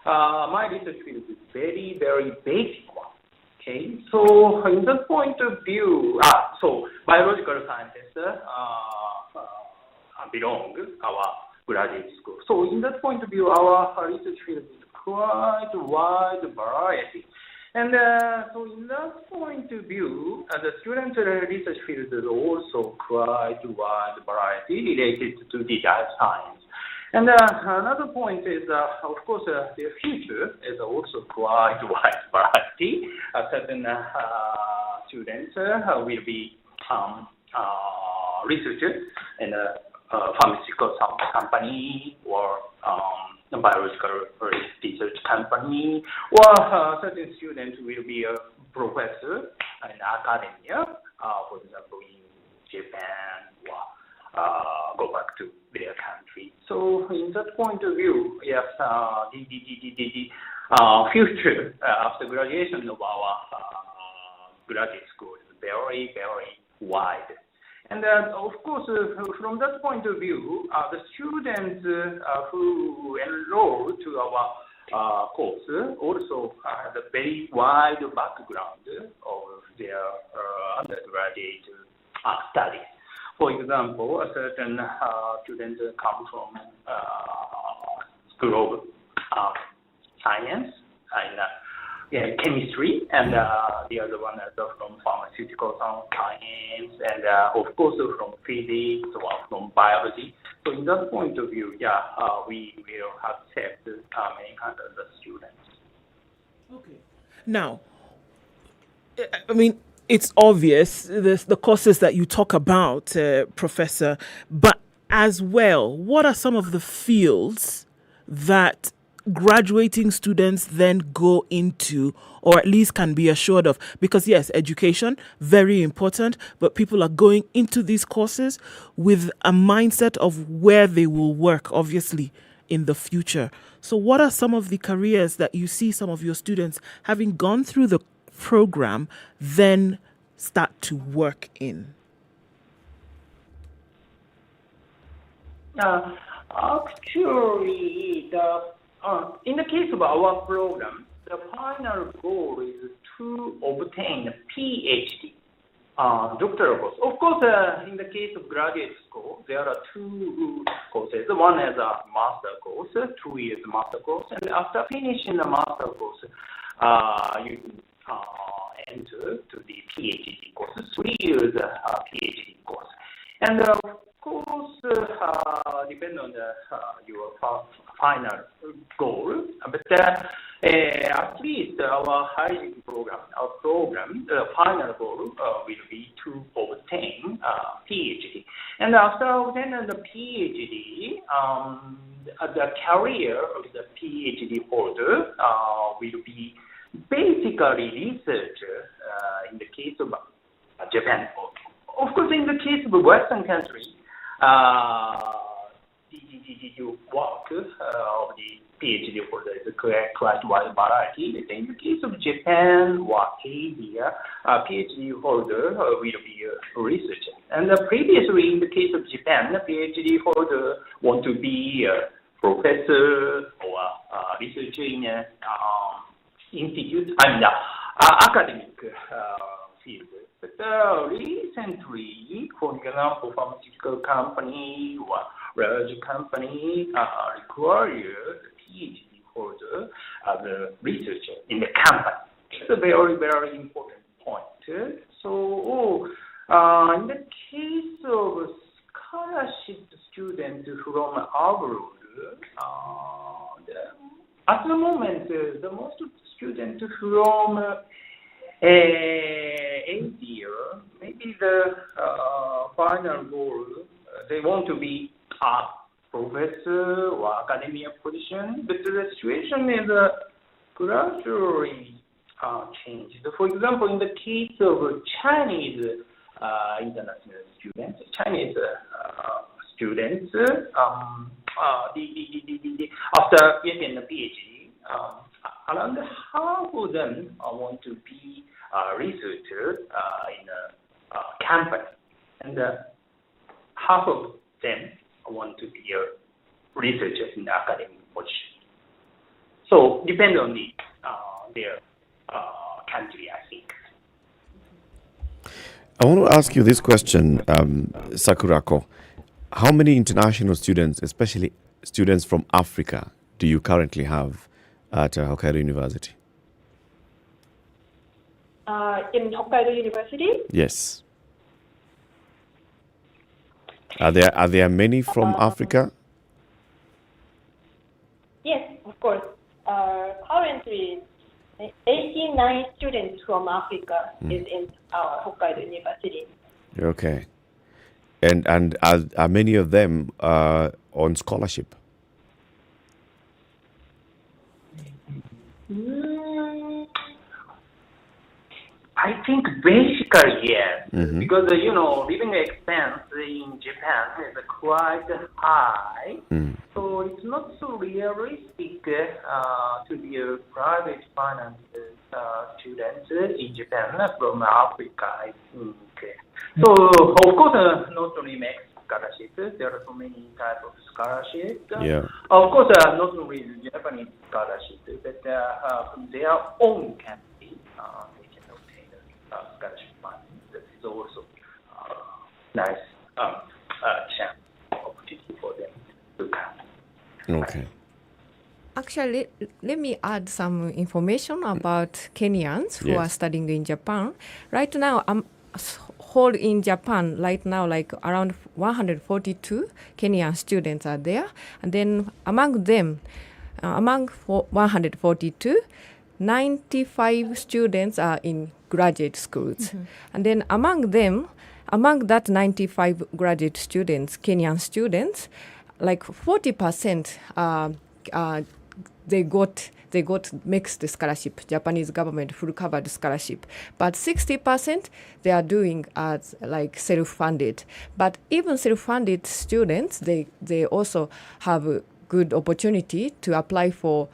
my research field is very, very basic one. Okay, so in that point of view, so biological scientists belong our graduate school. So in that point of view, our research field is quite wide variety. And so in that point of view, the student research field is also quite wide variety related to the life science. And another point is, of course, the future is also quite wide variety. Certain students will be researchers in a pharmaceutical company or biological research company, or certain students will be a professor in academia, for example, in Japan, or go back to their country. So in that point of view, yes, the future after graduation of our graduate school is very, very wide. And of course, from that point of view, the students who enroll to our course also have a very wide background of their undergraduate studies. For example, a certain students come from School of Science in chemistry, and the other one is from pharmaceutical science, and of course from physics or from biology. So in that point of view, we will accept many kinds of the students. Okay. Now, I mean, it's obvious the courses that you talk about, Professor, but as well, what are some of the fields that graduating students then go into, or at least can be assured of? Because yes, education, very important, but people are going into these courses with a mindset of where they will work, obviously, in the future. So what are some of the careers that you see some of your students, having gone through the program, then start to work in? Actually, in the case of our program, the final goal is to obtain a PhD, doctoral course. Of course, in the case of graduate school, there are two courses. One is a master course, 2 years master course, and after finishing the master course, you enter to the PhD course, 3 years PhD course. And of course, depend on your final goal, but at least our high program, the final goal will be to obtain PhD. And after obtaining the PhD, the career of the PhD holder will be basically researcher in the case of Japan. Of course, in the case of Western countries, the work of the PhD holder is quite wide variety. In the case of Japan or Asia, PhD holder will be a researcher. And previously, in the case of Japan, the PhD holder want to be a professor or a researcher in an institute, academic field. But recently, for example, pharmaceutical company or large company require the PhD holder as a researcher in the company. It's a very, very important point. So, in the case of scholarship students from abroad, at the moment, the most students from Asia, maybe the final goal, they want to be a professor or academia position, but the situation is gradually changed. For example, in the case of Chinese international students, after getting a PhD, around half of them want to be a researcher in a company, and half of them want to be a researcher in the academic position. So, depend on their country, I think. I want to ask you this question, Sakurako. How many international students, especially students from Africa, do you currently have at Hokkaido University? In Hokkaido University? Yes. Are there many from Africa? Yes, of course. Currently, 89 students from Africa is in our Hokkaido University. Okay. And are many of them on scholarship? I think basically yes, because living expense in Japan is quite high, so it's not so realistic to be a private finance student in Japan from Africa, I think. So of course, not only makes scholarship, there are so many types of scholarship. Yeah. Of course, not only Japanese scholarship, but from their own country, they can obtain scholarship money. That is also nice chance, opportunity for them to come. Okay. Actually, let me add some information about Kenyans who are studying in Japan. Right now, whole in Japan, right now, like around 142 Kenyan students are there. And then among them, among 142, 95 students are in graduate schools. And then among that 95 graduate students, Kenyan students, like 40% they got mixed scholarship, Japanese government full covered scholarship. But 60% they are doing as like self-funded. But even self-funded students, they also have a good opportunity to apply for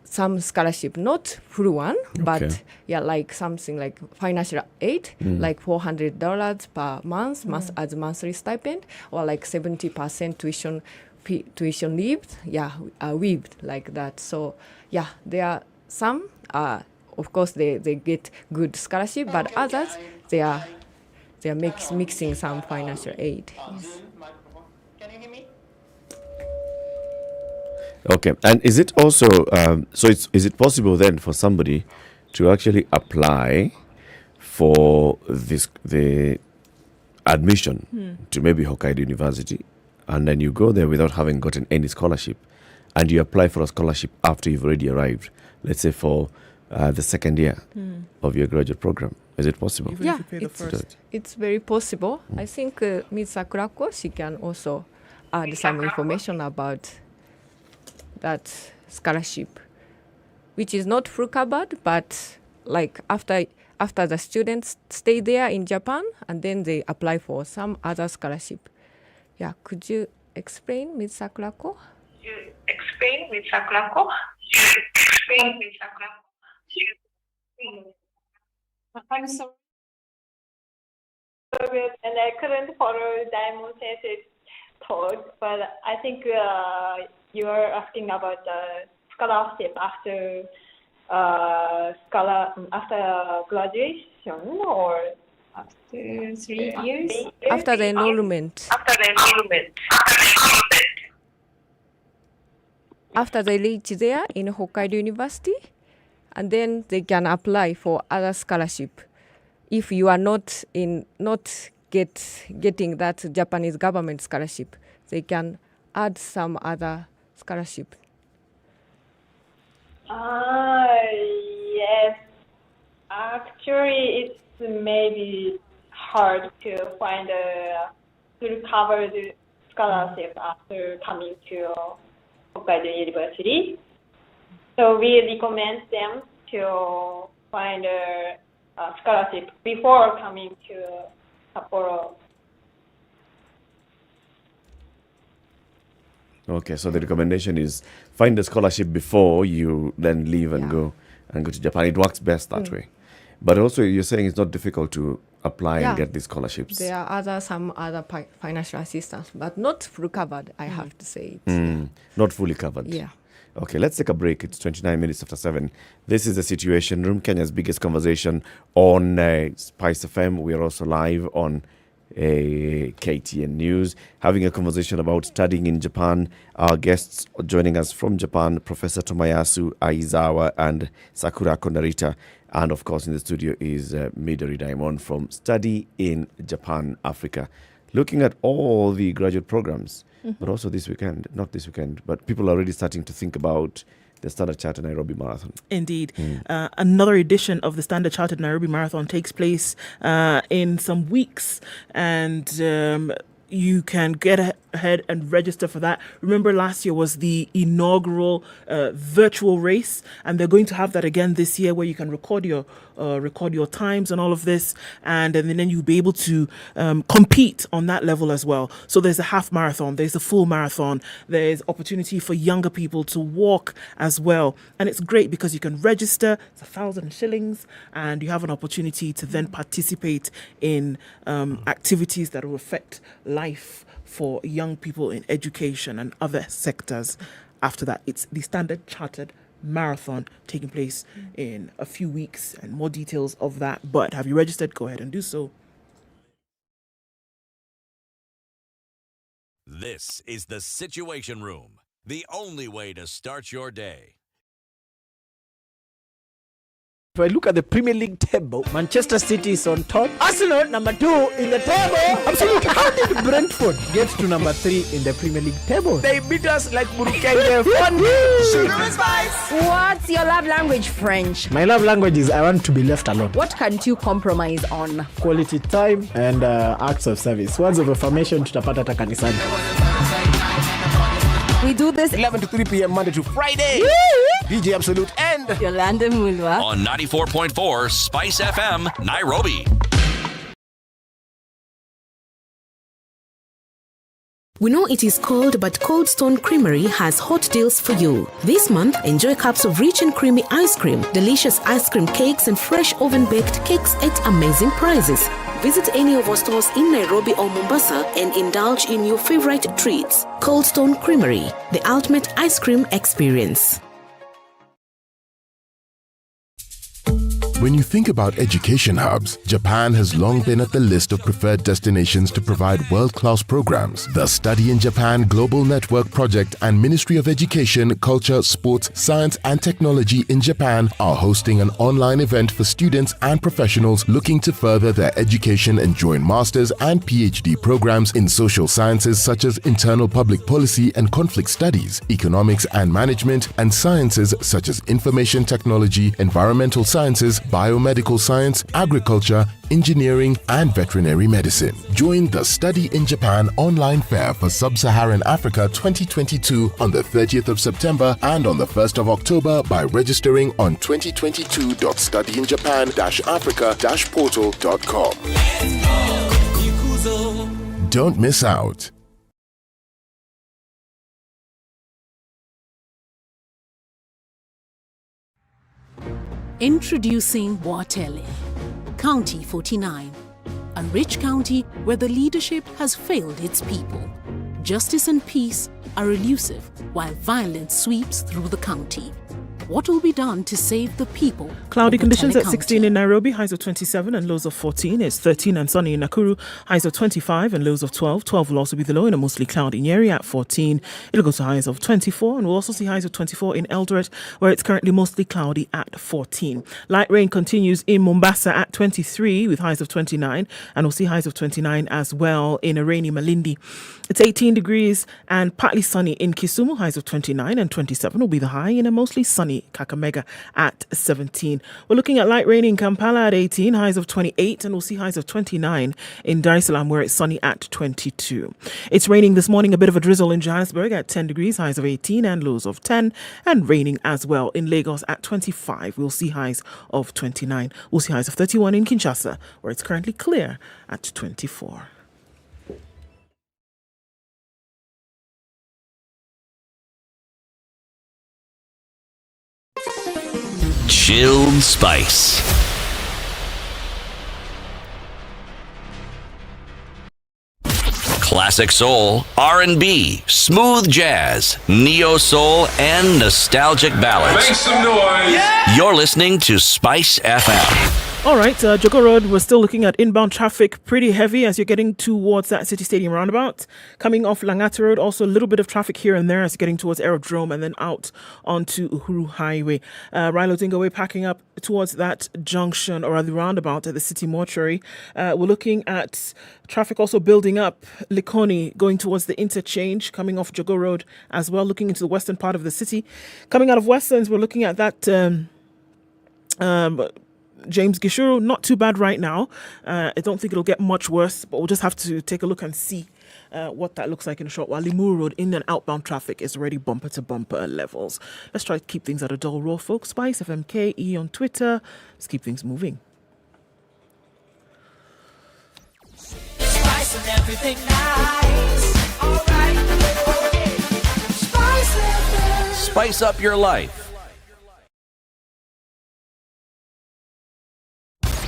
some scholarship, not full one, but like something like financial aid, like $400 per month as monthly stipend, or like 70% tuition waived like that. So there are some, of course they get good scholarship, but others they are mixing some financial aid. Yes. Okay, and is it also is it possible then for somebody to actually apply for the admission to maybe Hokkaido University, and then you go there without having gotten any scholarship, and you apply for a scholarship after you've already arrived, let's say for the second year of your graduate program? Is it possible? Yeah, it's very possible. I think Ms. Sakurako, she can also add some information about that scholarship, which is not full covered, but like after the students stay there in Japan and then they apply for some other scholarship. Yeah, could you explain, Ms. Sakurako? I'm sorry. And I couldn't follow Diamond Sensei's talk, but I think you are asking about the scholarship after graduation or after 3 years? After the enrollment. After they reach there in Hokkaido University, and then they can apply for other scholarship. If you are not getting that Japanese government scholarship, they can add some other scholarship. Yes. Actually, it's maybe hard to find a full covered scholarship after coming to Hokkaido University. So we recommend them to find a scholarship before coming to Sapporo. Okay, so the recommendation is find a scholarship before you then leave and go to Japan. It works best that way. But also you're saying it's not difficult to apply and get these scholarships. There are some other financial assistance, but not full covered, I have to say. Not fully covered. Yeah. Okay, let's take a break. It's 29 minutes after 7. This is the Situation Room, Kenya's biggest conversation on SpiceFM. We are also live on KTN News, having a conversation about studying in Japan. Our guests joining us from Japan, Professor Tomoyasu Aizawa and Sakura Kondarita. And of course, in the studio is Midori Daimon from Study in Japan, Africa. Looking at all the graduate programs, but also not this weekend, but people are already starting to think about the Standard Chartered Nairobi Marathon. Indeed. Another edition of the Standard Chartered Nairobi Marathon takes place in some weeks, and you can get ahead and register for that. Remember, last year was the inaugural virtual race, and they're going to have that again this year, where you can record your times and all of this, and then you'll be able to compete on that level as well. So there's a half marathon, there's a full marathon, there's opportunity for younger people to walk as well, and it's great because you can register. It's 1,000 shillings, and you have an opportunity to then participate in activities that will affect life for young people in education and other sectors. After that, it's the Standard Chartered Marathon taking place in a few weeks, and more details of that. But have you registered? Go ahead and do so. This is the Situation Room The only way to start your day. If I look at the Premier League table, Manchester City is on top. Arsenal, number 2 in the table. Absolutely. How did Brentford get to number 3 in the Premier League table? They beat us like Burukenge. Sugar and spice. What's your love language, French? My love language is I want to be left alone. What can't you compromise on? Quality time and acts of service. Words of affirmation tutapata hata kanisani. We do this 11 to 3 p.m. Monday to Friday. DJ Absolute and Yolanda Mulwa on 94.4 Spice FM, Nairobi. We know it is cold, but Cold Stone Creamery has hot deals for you. This month, enjoy cups of rich and creamy ice cream, delicious ice cream cakes, and fresh oven-baked cakes at amazing prices. Visit any of our stores in Nairobi or Mombasa and indulge in your favorite treats. Cold Stone Creamery, the ultimate ice cream experience. When you think about education hubs, Japan has long been at the list of preferred destinations to provide world-class programs. The Study in Japan Global Network Project and Ministry of Education, Culture, Sports, Science and Technology in Japan are hosting an online event for students and professionals looking to further their education and join master's and PhD programs in social sciences such as internal public policy and conflict studies, economics and management, and sciences such as information technology, environmental sciences, biomedical science, agriculture, engineering, and veterinary medicine. Join the Study in Japan online fair for Sub-Saharan Africa 2022 on the 30th of September and on the 1st of October by registering on 2022.studyinjapan-africa-portal.com. Don't miss out. Introducing Watele, County 49, a rich county where the leadership has failed its people. Justice and peace are elusive while violence sweeps through the county. What will be done to save the people? Cloudy conditions at County? 16 in Nairobi, highs of 27 and lows of 14. It's 13 and sunny in Nakuru, highs of 25 and lows of 12. 12 will also be the low in a mostly cloudy Nyeri at 14. It'll go to highs of 24, and we'll also see highs of 24 in Eldoret, where it's currently mostly cloudy at 14. Light rain continues in Mombasa at 23 with highs of 29, and we'll see highs of 29 as well in a rainy Malindi. It's 18 degrees and partly sunny in Kisumu, highs of 29, and 27 will be the high in a mostly sunny Kakamega at 17. We're looking at light rain in Kampala at 18, highs of 28, and we'll see highs of 29 in Dar es Salaam, where it's sunny at 22. It's raining this morning, a bit of a drizzle in Johannesburg at 10 degrees, highs of 18 and lows of 10, and raining as well in Lagos at 25. We'll see highs of 29. We'll see highs of 31 in Kinshasa, where it's currently clear at 24. Chilled Spice. Classic soul, R&B, smooth jazz, neo soul, and nostalgic ballads. Make some noise. Yeah! You're listening to Spice FM. All right, Jogo Road, we're still looking at inbound traffic pretty heavy as you're getting towards that City Stadium roundabout. Coming off Langata Road, also a little bit of traffic here and there as you're getting towards Aerodrome and then out onto Uhuru Highway. Rilo Dingo packing up towards that junction or the roundabout at the City Mortuary. We're looking at traffic also building up Likoni going towards the interchange, coming off Jogo Road as well, looking into the western part of the city. Coming out of Westlands, we're looking at that James Gishuru, not too bad right now. I don't think it'll get much worse, but we'll just have to take a look and see what that looks like in a short while. Limuru Road, in and outbound traffic is already bumper to bumper levels. Let's try to keep things at a dull roll, folks. Spice FMKE on Twitter. Let's keep things moving. Spice and everything nice. All right. Spice FM. Spice up your life.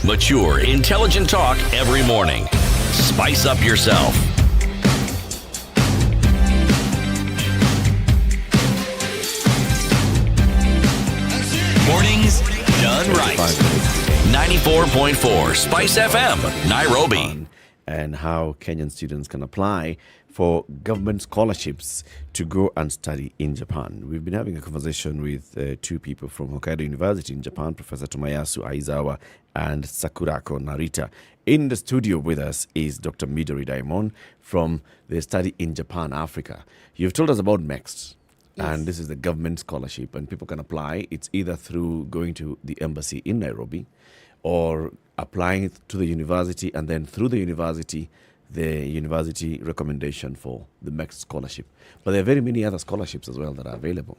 Mature, intelligent talk every morning. Spice up yourself. Mornings done right. 94.4 Spice FM, Nairobi. And how Kenyan students can apply for government scholarships to go and study in Japan. We've been having a conversation with two people from Hokkaido University in Japan, Professor Tomoyasu Aizawa and Sakurako Narita. In the studio with us is Dr. Midori Daimon from the Study in Japan, Africa. You've told us about MEXT. Yes. And this is the government scholarship, and people can apply. It's either through going to the embassy in Nairobi or applying to the university, and then through the university recommendation for the MEXT scholarship. But there are very many other scholarships as well that are available.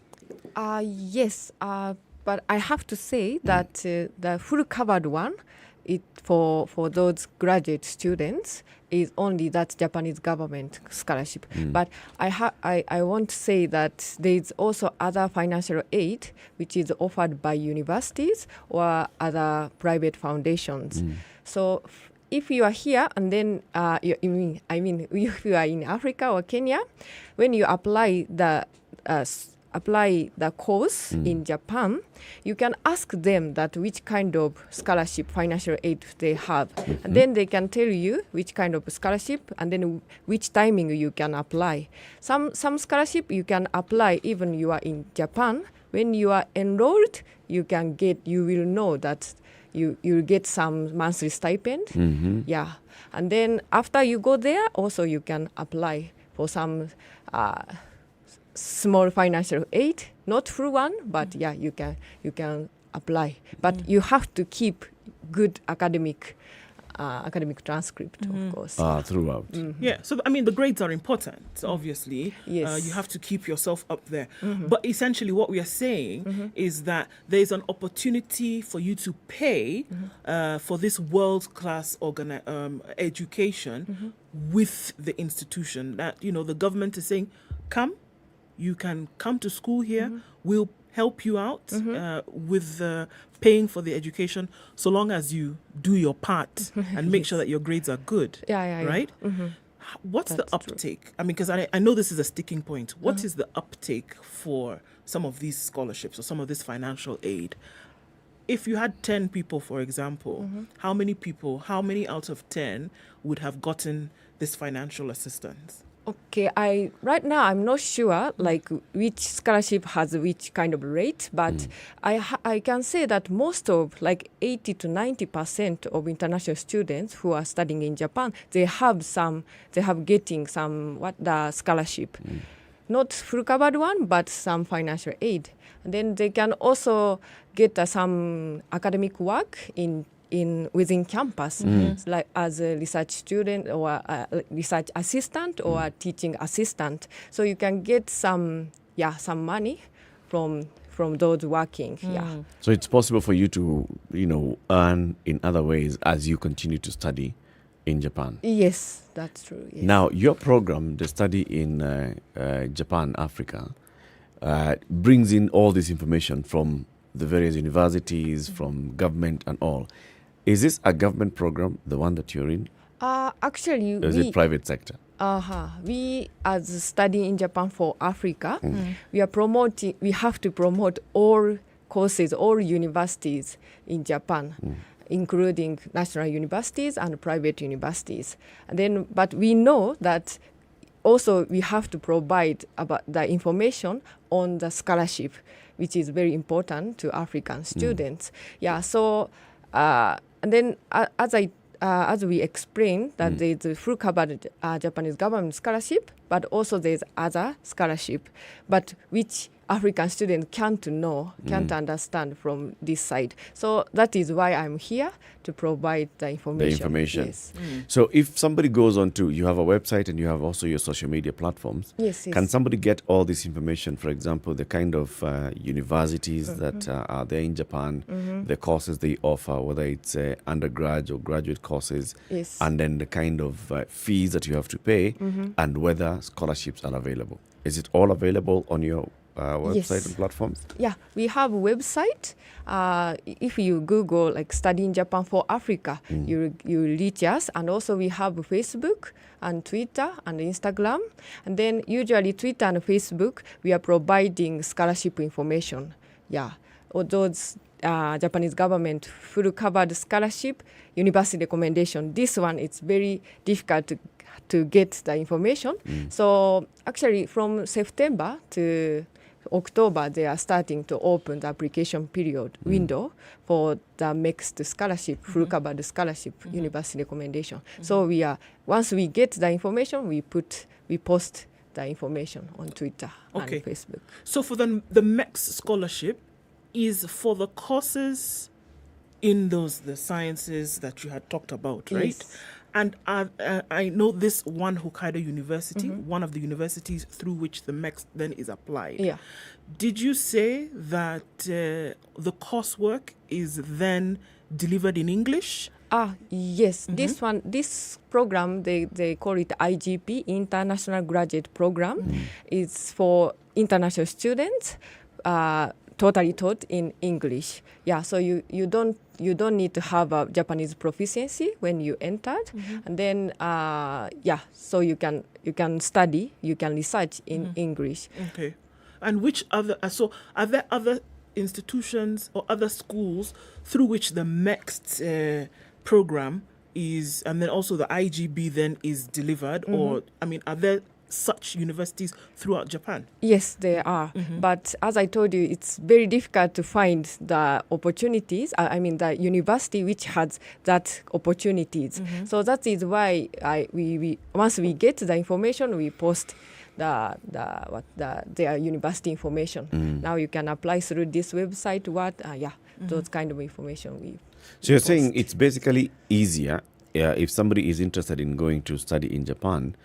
Yes, but I have to say that the full covered one, for those graduate students, is only that Japanese government scholarship. But I want to say that there is also other financial aid which is offered by universities or other private foundations. So if you are here and then if you are in Africa or Kenya, when you apply the course in Japan, you can ask them that which kind of scholarship, financial aid they have. And then they can tell you which kind of scholarship and then which timing you can apply. Some scholarship you can apply even you are in Japan. When you are enrolled, you will know that you get some monthly stipend. Yeah. And then after you go there, also you can apply for some small financial aid, not full one, but yeah, you can apply. But you have to keep good academic transcript, of course. Throughout. Yeah, so I mean, the grades are important, obviously. Yes. You have to keep yourself up there. But essentially what we are saying is that there's an opportunity for you to pay for this world-class education with the institution. That, the government is saying, you can come to school here. We'll help you out with paying for the education, so long as you do your part and make sure that your grades are good. Right? What's the uptake? True. I mean, because I know this is a sticking point. What is the uptake for some of these scholarships or some of this financial aid? If you had 10 people, for example, how many out of 10 would have gotten this financial assistance? Okay, right now I'm not sure like which scholarship has which kind of rate, but I can say that most of like 80 to 90% of international students who are studying in Japan, they have getting some the scholarship, not full covered one, but some financial aid. And then they can also get some academic work within campus, like as a research student or a research assistant or a teaching assistant. So you can get some money from those working. So it's possible for you to earn in other ways as you continue to study in Japan. Yes, that's true. Yes. Now your program, the Study in Japan, Africa, brings in all this information from the various universities, from government and all. Is this a government program, the one that you're in? Actually, or is it private sector? We, as Study in Japan for Africa, we have to promote all courses, all universities in Japan, including national universities and private universities. And then, but we know that also we have to provide about the information on the scholarship, which is very important to African students. So. And then, as we explained, that there's a full covered Japanese government scholarship, but also there's other scholarship, but which African students can't understand from this side. So that is why I'm here to provide the information. Yes. So if somebody goes on to, you have a website and you have also your social media platforms. Yes. Can somebody get all this information, for example, the kind of universities that are there in Japan, the courses they offer, whether it's undergrad or graduate courses, and then the kind of fees that you have to pay, and whether scholarships are available? Is it all available on your website and platforms? Yeah, we have a website. If you Google like Study in Japan for Africa, you reach us. And also we have Facebook and Twitter and Instagram. And then usually Twitter and Facebook, we are providing scholarship information. Or those Japanese government full covered scholarship, university recommendation. This one, it's very difficult to to get the information. So actually from September to October, they are starting to open the application period window for the next scholarship, full covered scholarship, university recommendation. So once we get the information, we post the information on Twitter and Facebook. So for the MEX scholarship is for the courses in the sciences that you had talked about, right? Yes. And I know this one Hokkaido University, one of the universities through which the MEX then is applied. Yeah. Did you say that the coursework is then delivered in English? Yes. This program, they call it IGP, International Graduate Program. It's for international students, totally taught in English. Yeah, so you don't need to have a Japanese proficiency when you entered, and then so you can study, you can research in English. Okay, and which other? So are there other institutions or other schools through which the MEX program is, and then also the IGB then is delivered, or I mean, are there such universities throughout Japan? Yes, there are. But as I told you, it's very difficult to find the opportunities. I mean, the university which has that opportunities. So that is why we once we get the information, we post their university information. Now you can apply through this website. Those kind of information we. So you're saying it's basically easier if somebody is interested in going to study in Japan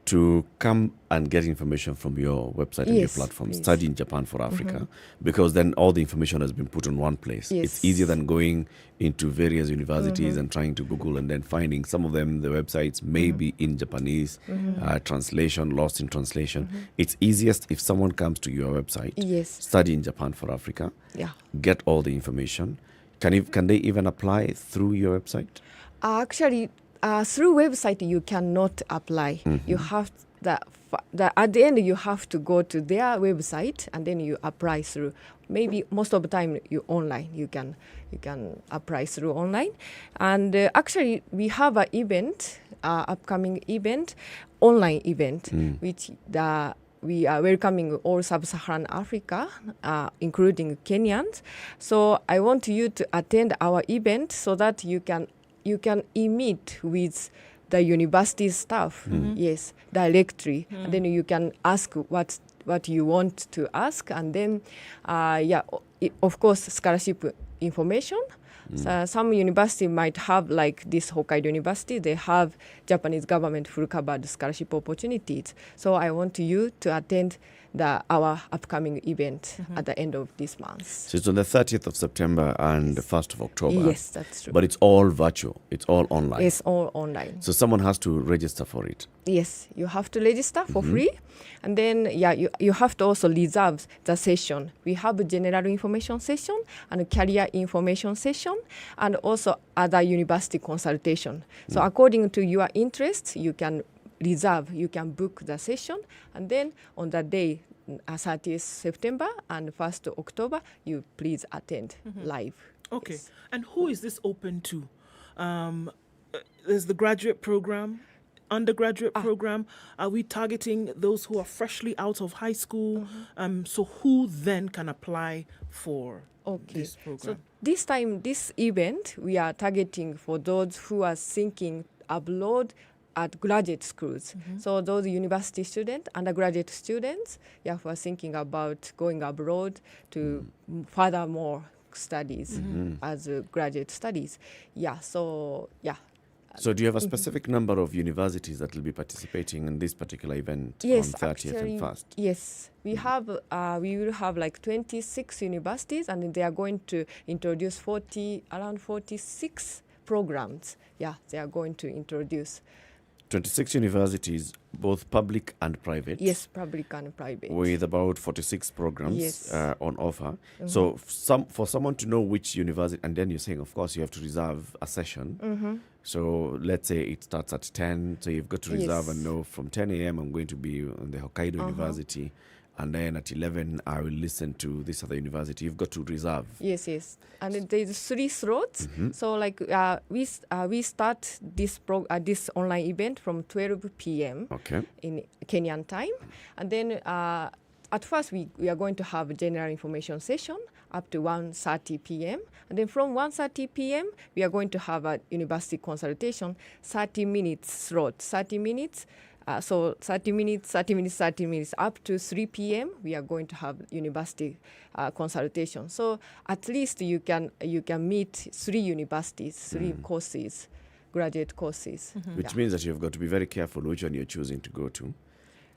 to come and get information from your website and your platform, Study in Japan for Africa, because then all the information has been put in one place. Yes. It's easier than going into various universities and trying to Google and then finding some of them, the websites may be in Japanese, translation, lost in translation. It's easiest if someone comes to your website, Study in Japan for Africa, get all the information. Can they even apply through your website? Actually, through website you cannot apply. You have at the end you have to go to their website and then you apply through. Maybe most of the time you online. You can apply through online. And actually we have an event, upcoming event, online event, which we are welcoming all sub-Saharan Africa, including Kenyans. So I want you to attend our event so that you can meet with the university staff, directly. And then you can ask what you want to ask, and then of course scholarship information. So some university might have, like this Hokkaido University, they have Japanese government full covered scholarship opportunities. So I want you to attend our upcoming event at the end of this month. So it's on the 30th of September and the 1st of October. Yes, that's true. But it's all virtual. It's all online. It's all online. So someone has to register for it. Yes, you have to register for free. And then, you have to also reserve the session. We have a general information session and a career information session and also other university consultation. So according to your interests, you can reserve, you can book the session, and then on the day 30th September and 1st October, you please attend live. Okay. Yes. And who is this open to? There's the graduate program, undergraduate program. Are we targeting those who are freshly out of high school? So who then can apply for this program? So this time, this event, we are targeting for those who are thinking abroad at graduate schools. So those university students, undergraduate students, who are thinking about going abroad to further more studies as graduate studies. So do you have a specific number of universities that will be participating in this particular event on 30th and 1st? Yes, we will have like 26 universities, and they are going to introduce around 46 programs. They are going to introduce 26 universities, both public and private. Yes, public and private. With about 46 programs on offer. So for someone to know which university, and then you're saying, of course, you have to reserve a session. So let's say it starts at 10, so you've got to reserve and know from 10 a.m. I'm going to be on the Hokkaido University, and then at 11 I will listen to this other university. You've got to reserve. Yes, yes. And then there's 3 slots. So like we start this this online event from 12 p.m. in Kenyan time, and then at first we are going to have a general information session up to 1:30 p.m. And then from 1:30 p.m. we are going to have a university consultation, 30 minutes slot, 30 minutes. So 30 minutes, 30 minutes, 30 minutes, up to 3 p.m. we are going to have university consultation. So at least you can meet 3 universities, 3 courses, graduate courses. Which means that you've got to be very careful which one you're choosing to go to.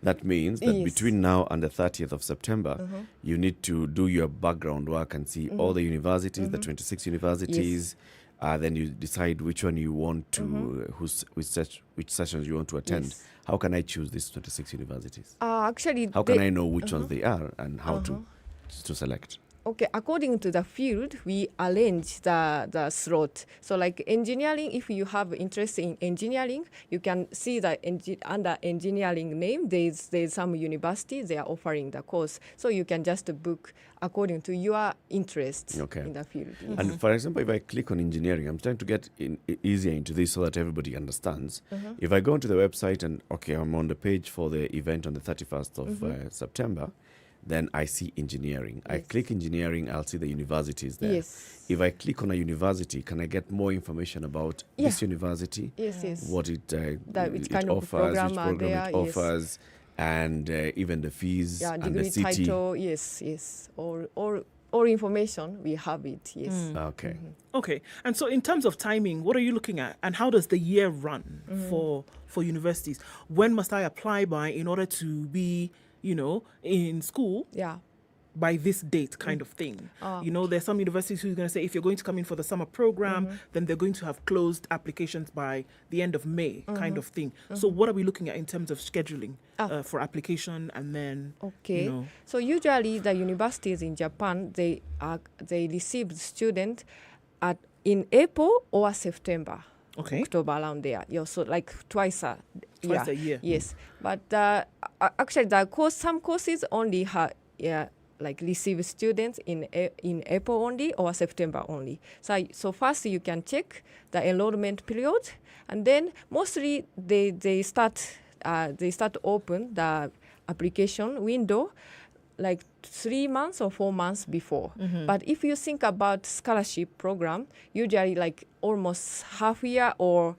That means that between now and the 30th of September, you need to do your background work and see all the universities, the 26 universities. Then you decide which one you want to, which sessions you want to attend. How can I choose these 26 universities? Actually, how can I know which ones they are and how to select? Okay, according to the field, we arrange the slot. So like engineering, if you have interest in engineering, you can see that under engineering name, there's some university, they are offering the course. So you can just book according to your interest in the field. Yes. And for example, if I click on engineering, I'm trying to get easier into this so that everybody understands. If I go onto the website and, I'm on the page for the event on the 31st of September, then I see engineering. I click engineering, I'll see the universities there. Yes. If I click on a university, can I get more information about this university? Yes. What it which offers, program which program it offers, and even the fees and degree the city. title, yes. All information, we have it, yes. Okay. Okay. And so in terms of timing, what are you looking at? And how does the year run for universities? When must I apply by in order to be in school by this date kind of thing? There's some universities who's going to say if you're going to come in for the summer program, then they're going to have closed applications by the end of May kind of thing. So what are we looking at in terms of scheduling for application and then, So usually the universities in Japan, they receive students in April or September. October around there. So like twice a year. Yes. But actually some courses only have receive students in April only or September only. So first you can check the enrollment period, and then mostly they start open the application window like 3 months or 4 months before. But if you think about scholarship program, usually like almost half year or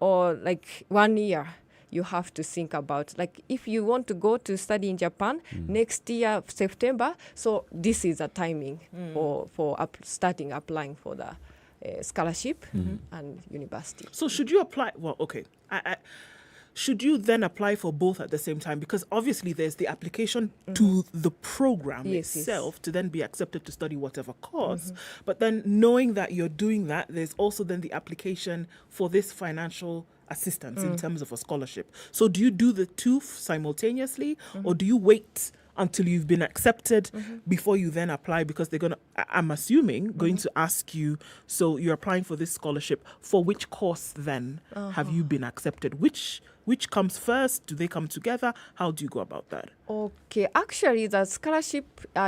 like 1 year, you have to think about. Like if you want to go to study in Japan next year, September, so this is a timing for starting applying for the scholarship and university. So should you apply? Well, should you then apply for both at the same time? Because obviously there's the application to the program itself to then be accepted to study whatever course. But then knowing that you're doing that, there's also then the application for this financial assistance in terms of a scholarship. So do you do the two simultaneously or do you wait until you've been accepted before you then apply? Because they're going to, I'm assuming, going to ask you, so you're applying for this scholarship, for which course then have you been accepted? Which comes first? Do they come together? How do you go about that? Okay, actually the scholarship,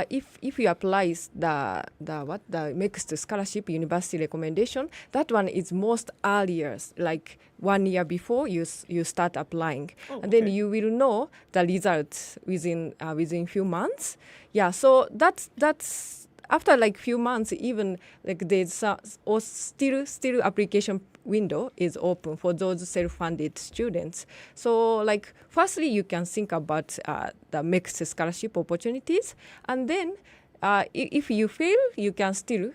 if you apply the mixed scholarship university recommendation, that one is most earlier, like 1 year before you start applying, and then you will know the results within few months. So that's after like few months, even like there's still application window is open for those self-funded students. So like firstly you can think about the mixed scholarship opportunities, and then if you fail you can still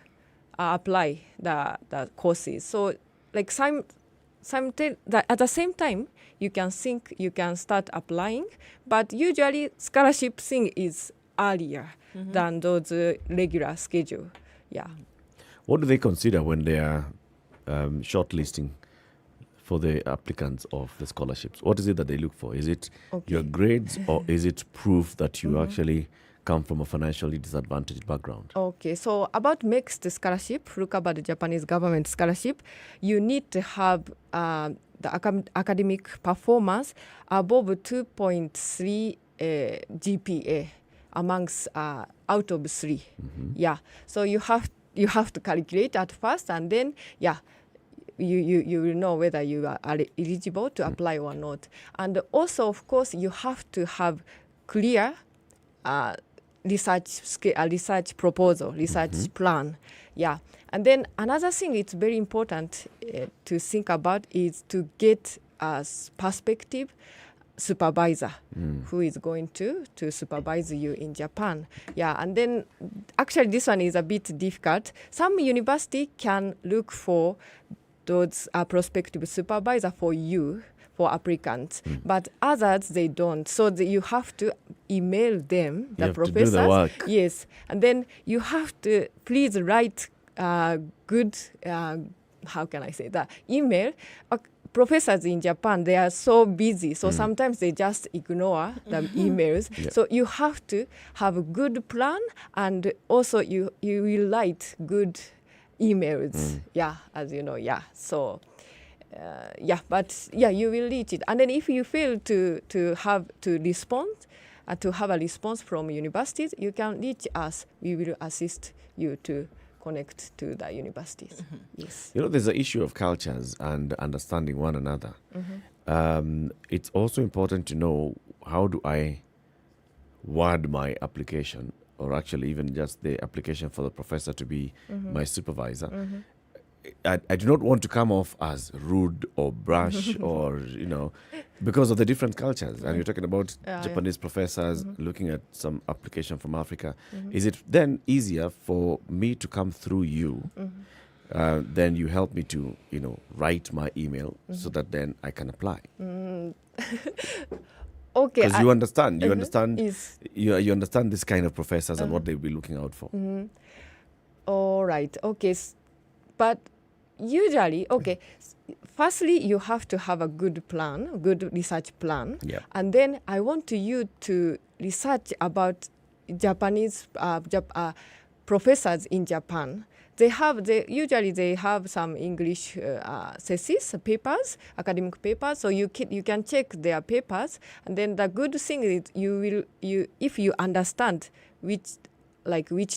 apply the courses. So like at the same time you can start applying, but usually scholarship thing is earlier than those regular schedule. What do they consider when they are shortlisting for the applicants of the scholarships? What is it that they look for? Is it your grades or is it proof that you actually come from a financially disadvantaged background? Okay, so about mixed scholarship, look about the Japanese government scholarship, you need to have the academic performance above 2.3 GPA. amongst out of 3. Yeah. So you have to calculate at first, and then you will know whether you are eligible to apply or not. And also, of course, you have to have clear research proposal, research plan. Yeah. And then another thing it's very important to think about is to get a perspective supervisor who is going to supervise you in Japan. Yeah, and then actually this one is a bit difficult. Some university can look for those prospective supervisor for you, for applicants, but others they don't. So you have to email them, the professors. To do the work. Yes, and then you have to please write good. How can I say that? Email. Professors in Japan, they are so busy, so sometimes they just ignore the emails. Yeah. So you have to have a good plan, and also you will write good emails. Yeah, as you know. Yeah. So but you will reach it. And then if you fail to have a response from universities, you can reach us. We will assist you to connect to the universities. Yes. You know, there's an issue of cultures and understanding one another. It's also important to know, how do I word my application, or actually even just the application for the professor to be my supervisor. I do not want to come off as rude or brash or, because of the different cultures. And you're talking about Japanese professors looking at some application from Africa. Is it then easier for me to come through you? Then you help me to, write my email so that then I can apply. Okay. Because you understand this kind of professors and what they'll be looking out for. All right. Okay. But usually, firstly, you have to have a good plan, good research plan. Yeah. And then I want you to research about Japanese professors in Japan. Usually they have some English thesis papers, academic papers. So you can check their papers, and then the good thing is if you understand which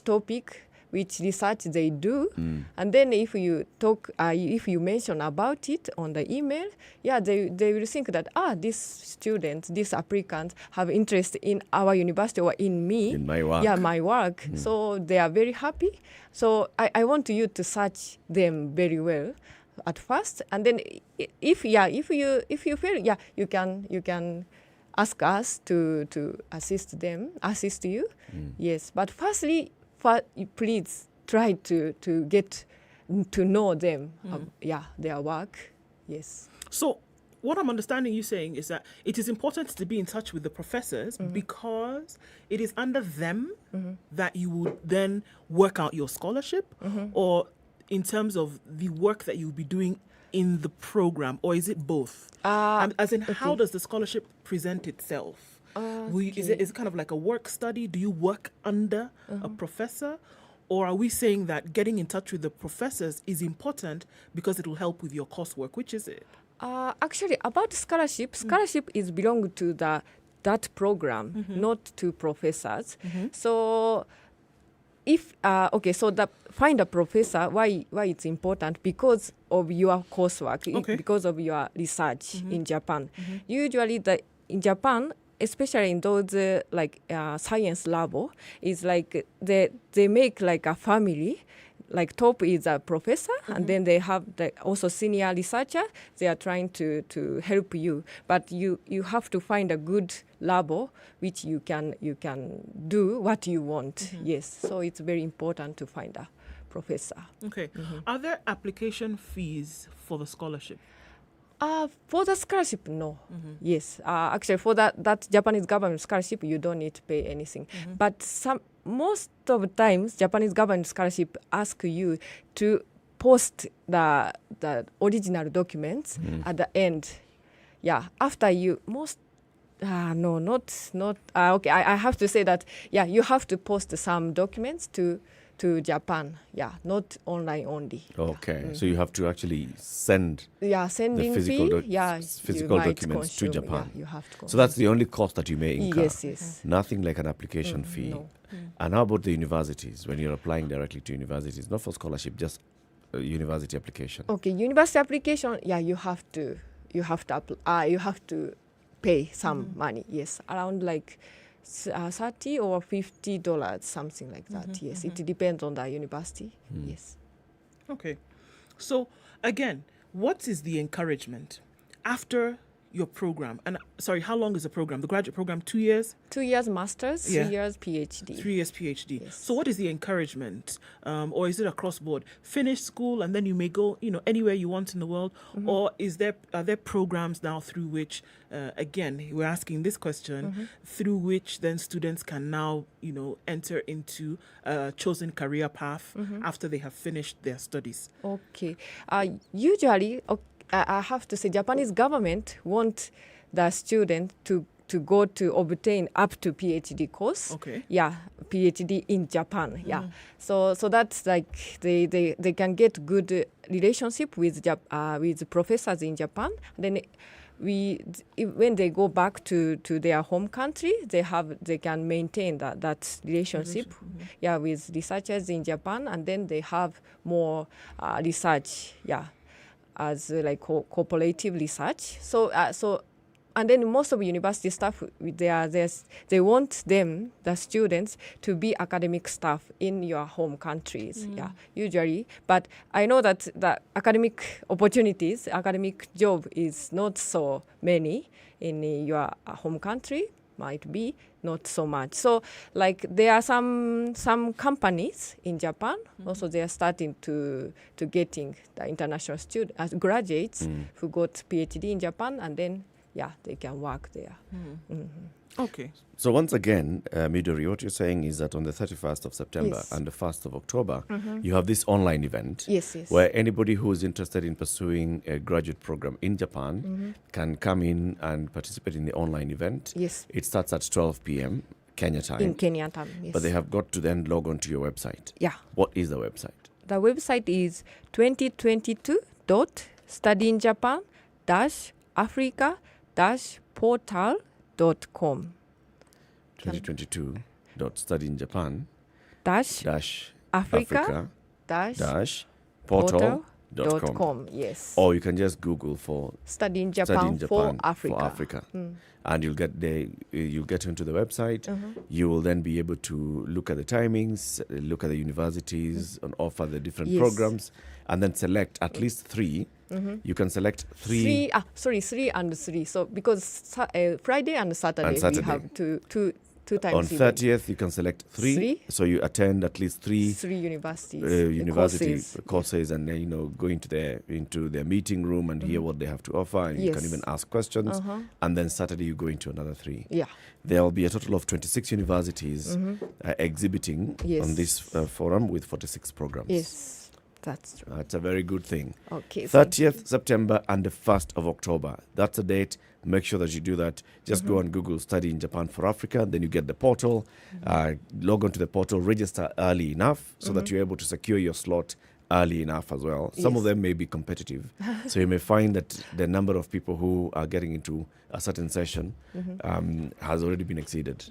topic, which research they do, and then if you mention about it on the email, they will think that this student, this applicant have interest in our university or in me, in my work. My work. So they are very happy. So I want you to search them very well at first, and then if you fail, you can ask us to assist you. Yes, but firstly, please try to get to know them, their work. Yes. So what I'm understanding you saying is that it is important to be in touch with the professors because it is under them that you would then work out your scholarship, or in terms of the work that you'll be doing in the program, or is it both? As in, how does the scholarship present itself? Is it kind of like a work study? Do you work under a professor? Or are we saying that getting in touch with the professors is important because it will help with your coursework? Which is it? Actually, about scholarship is belong to that program, not to professors. So find a professor. Why it's important? Because of your coursework, because of your research in Japan. Usually, in Japan, especially in those science lab, is like they make like a family. Like top is a professor, and then they have also senior researcher. They are trying to help you, but you have to find a good lab which you can do what you want. Yes, so it's very important to find a professor. Okay. Are there application fees for the scholarship? For the scholarship, no. Yes, actually, for that Japanese government scholarship, you don't need to pay anything. But most of the times, Japanese government scholarship ask you to post the original documents at the end. Yeah, after you no, not okay. I have to say that you have to post some documents to to Japan. Yeah, not online only. Okay, so you have to actually send sending the physical, fee. Yeah, physical you might documents to consume, Japan. Yeah, you have to So that's the only cost that you may incur. Yes. Nothing like an application fee. No. And how about the universities? When you're applying directly to universities, not for scholarship, just a university application. Okay, university application. Yeah, you have to pay some money. Yes, around like $30 or $50, something like that. Yes, it depends on the university. Yes. Okay. So again, what is the encouragement after your program? And sorry, how long is the program? The graduate program, 2 years? 2 years master's, 3 years PhD. 3 years PhD. Yes. So what is the encouragement? Or is it across board? Finish school and then you may go, anywhere you want in the world? Or are there programs now through which, again, we're asking this question, through which then students can now, enter into a chosen career path after they have finished their studies? Okay. Usually, I have to say, Japanese government want the student to go to obtain up to PhD course. Okay. Yeah, PhD in Japan. Yeah. So that's like they can get good relationship with professors in Japan. Then when they go back to their home country, they can maintain that relationship. Yeah, with researchers in Japan, and then they have more research. Yeah. As like cooperative research. So and then most of university staff, they want the students to be academic staff in your home countries. Yeah, usually. But I know that the academic opportunities, academic job is not so many in your home country. Might be not so much. So like there are some companies in Japan also they are starting to getting the international students graduates who got PhD in Japan, and then they can work there. Okay. So once again, Midori, what you're saying is that on the 31st of September Yes. and the 1st of October, you have this online event Yes. where anybody who is interested in pursuing a graduate program in Japan can come in and participate in the online event. Yes. It starts at 12 p.m. Kenya time. In Kenya time, yes. But they have got to then log on to your website. Yeah. What is the website? The website is 2022.studyinjapan-africa-portal.com. 2022.studyinjapan Africa portal.com. Yes. Or you can just Google for Study in Japan for Africa. And you'll get into the website. You will then be able to look at the timings, look at the universities on offer, the different programs, and then select at least 3. You can select 3. 3 and 3. So because Friday and Saturday we have two times. On 30th, you can select 3. So you attend at least 3 university courses, and then go into their meeting room and hear what they have to offer, and you can even ask questions. And then Saturday you go into another 3. Yeah. There will be a total of 26 universities exhibiting on this forum with 46 programs. Yes. That's true. That's a very good thing. Okay. 30th September and the 1st of October. That's a date. Make sure that you do that. Just go and Google Study in Japan for Africa. Then you get the portal. Log on to the portal. Register early enough so that you're able to secure your slot early enough as well. Some of them may be competitive. So you may find that the number of people who are getting into a certain session has already been exceeded.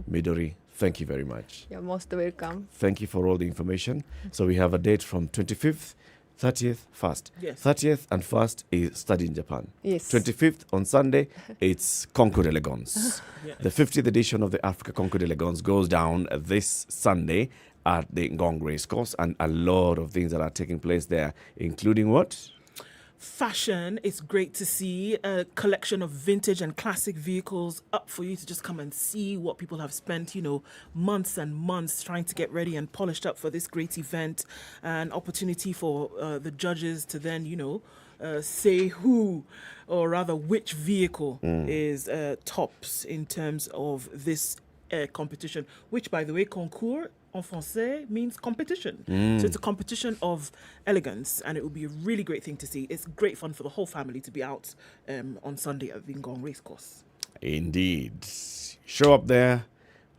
Midori, thank you very much. You're most welcome. Thank you for all the information. So we have a date from 25th, 30th, 1st. Yes. 30th and 1st is Study in Japan. Yes. 25th on Sunday, it's Concours d'Elegance. The 50th edition of the Africa Concours d'Elegance goes down this Sunday at the Ngong Racecourse, and a lot of things that are taking place there, including what? Fashion. It's great to see a collection of vintage and classic vehicles up for you to just come and see what people have spent, months and months trying to get ready and polished up for this great event. An opportunity for the judges to then, say who, or rather which vehicle is tops in terms of this competition, which, by the way, concours en français means competition. So it's a competition of elegance, and it will be a really great thing to see. It's great fun for the whole family to be out on Sunday at the Ngong Racecourse. Indeed. Show up there,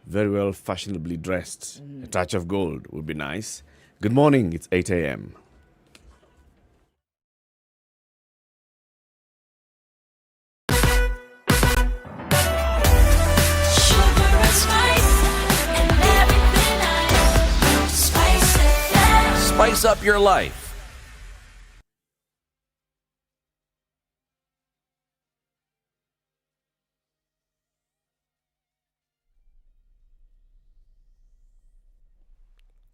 very well fashionably dressed. A touch of gold would be nice. Good morning, it's 8 a.m. Spice up your life.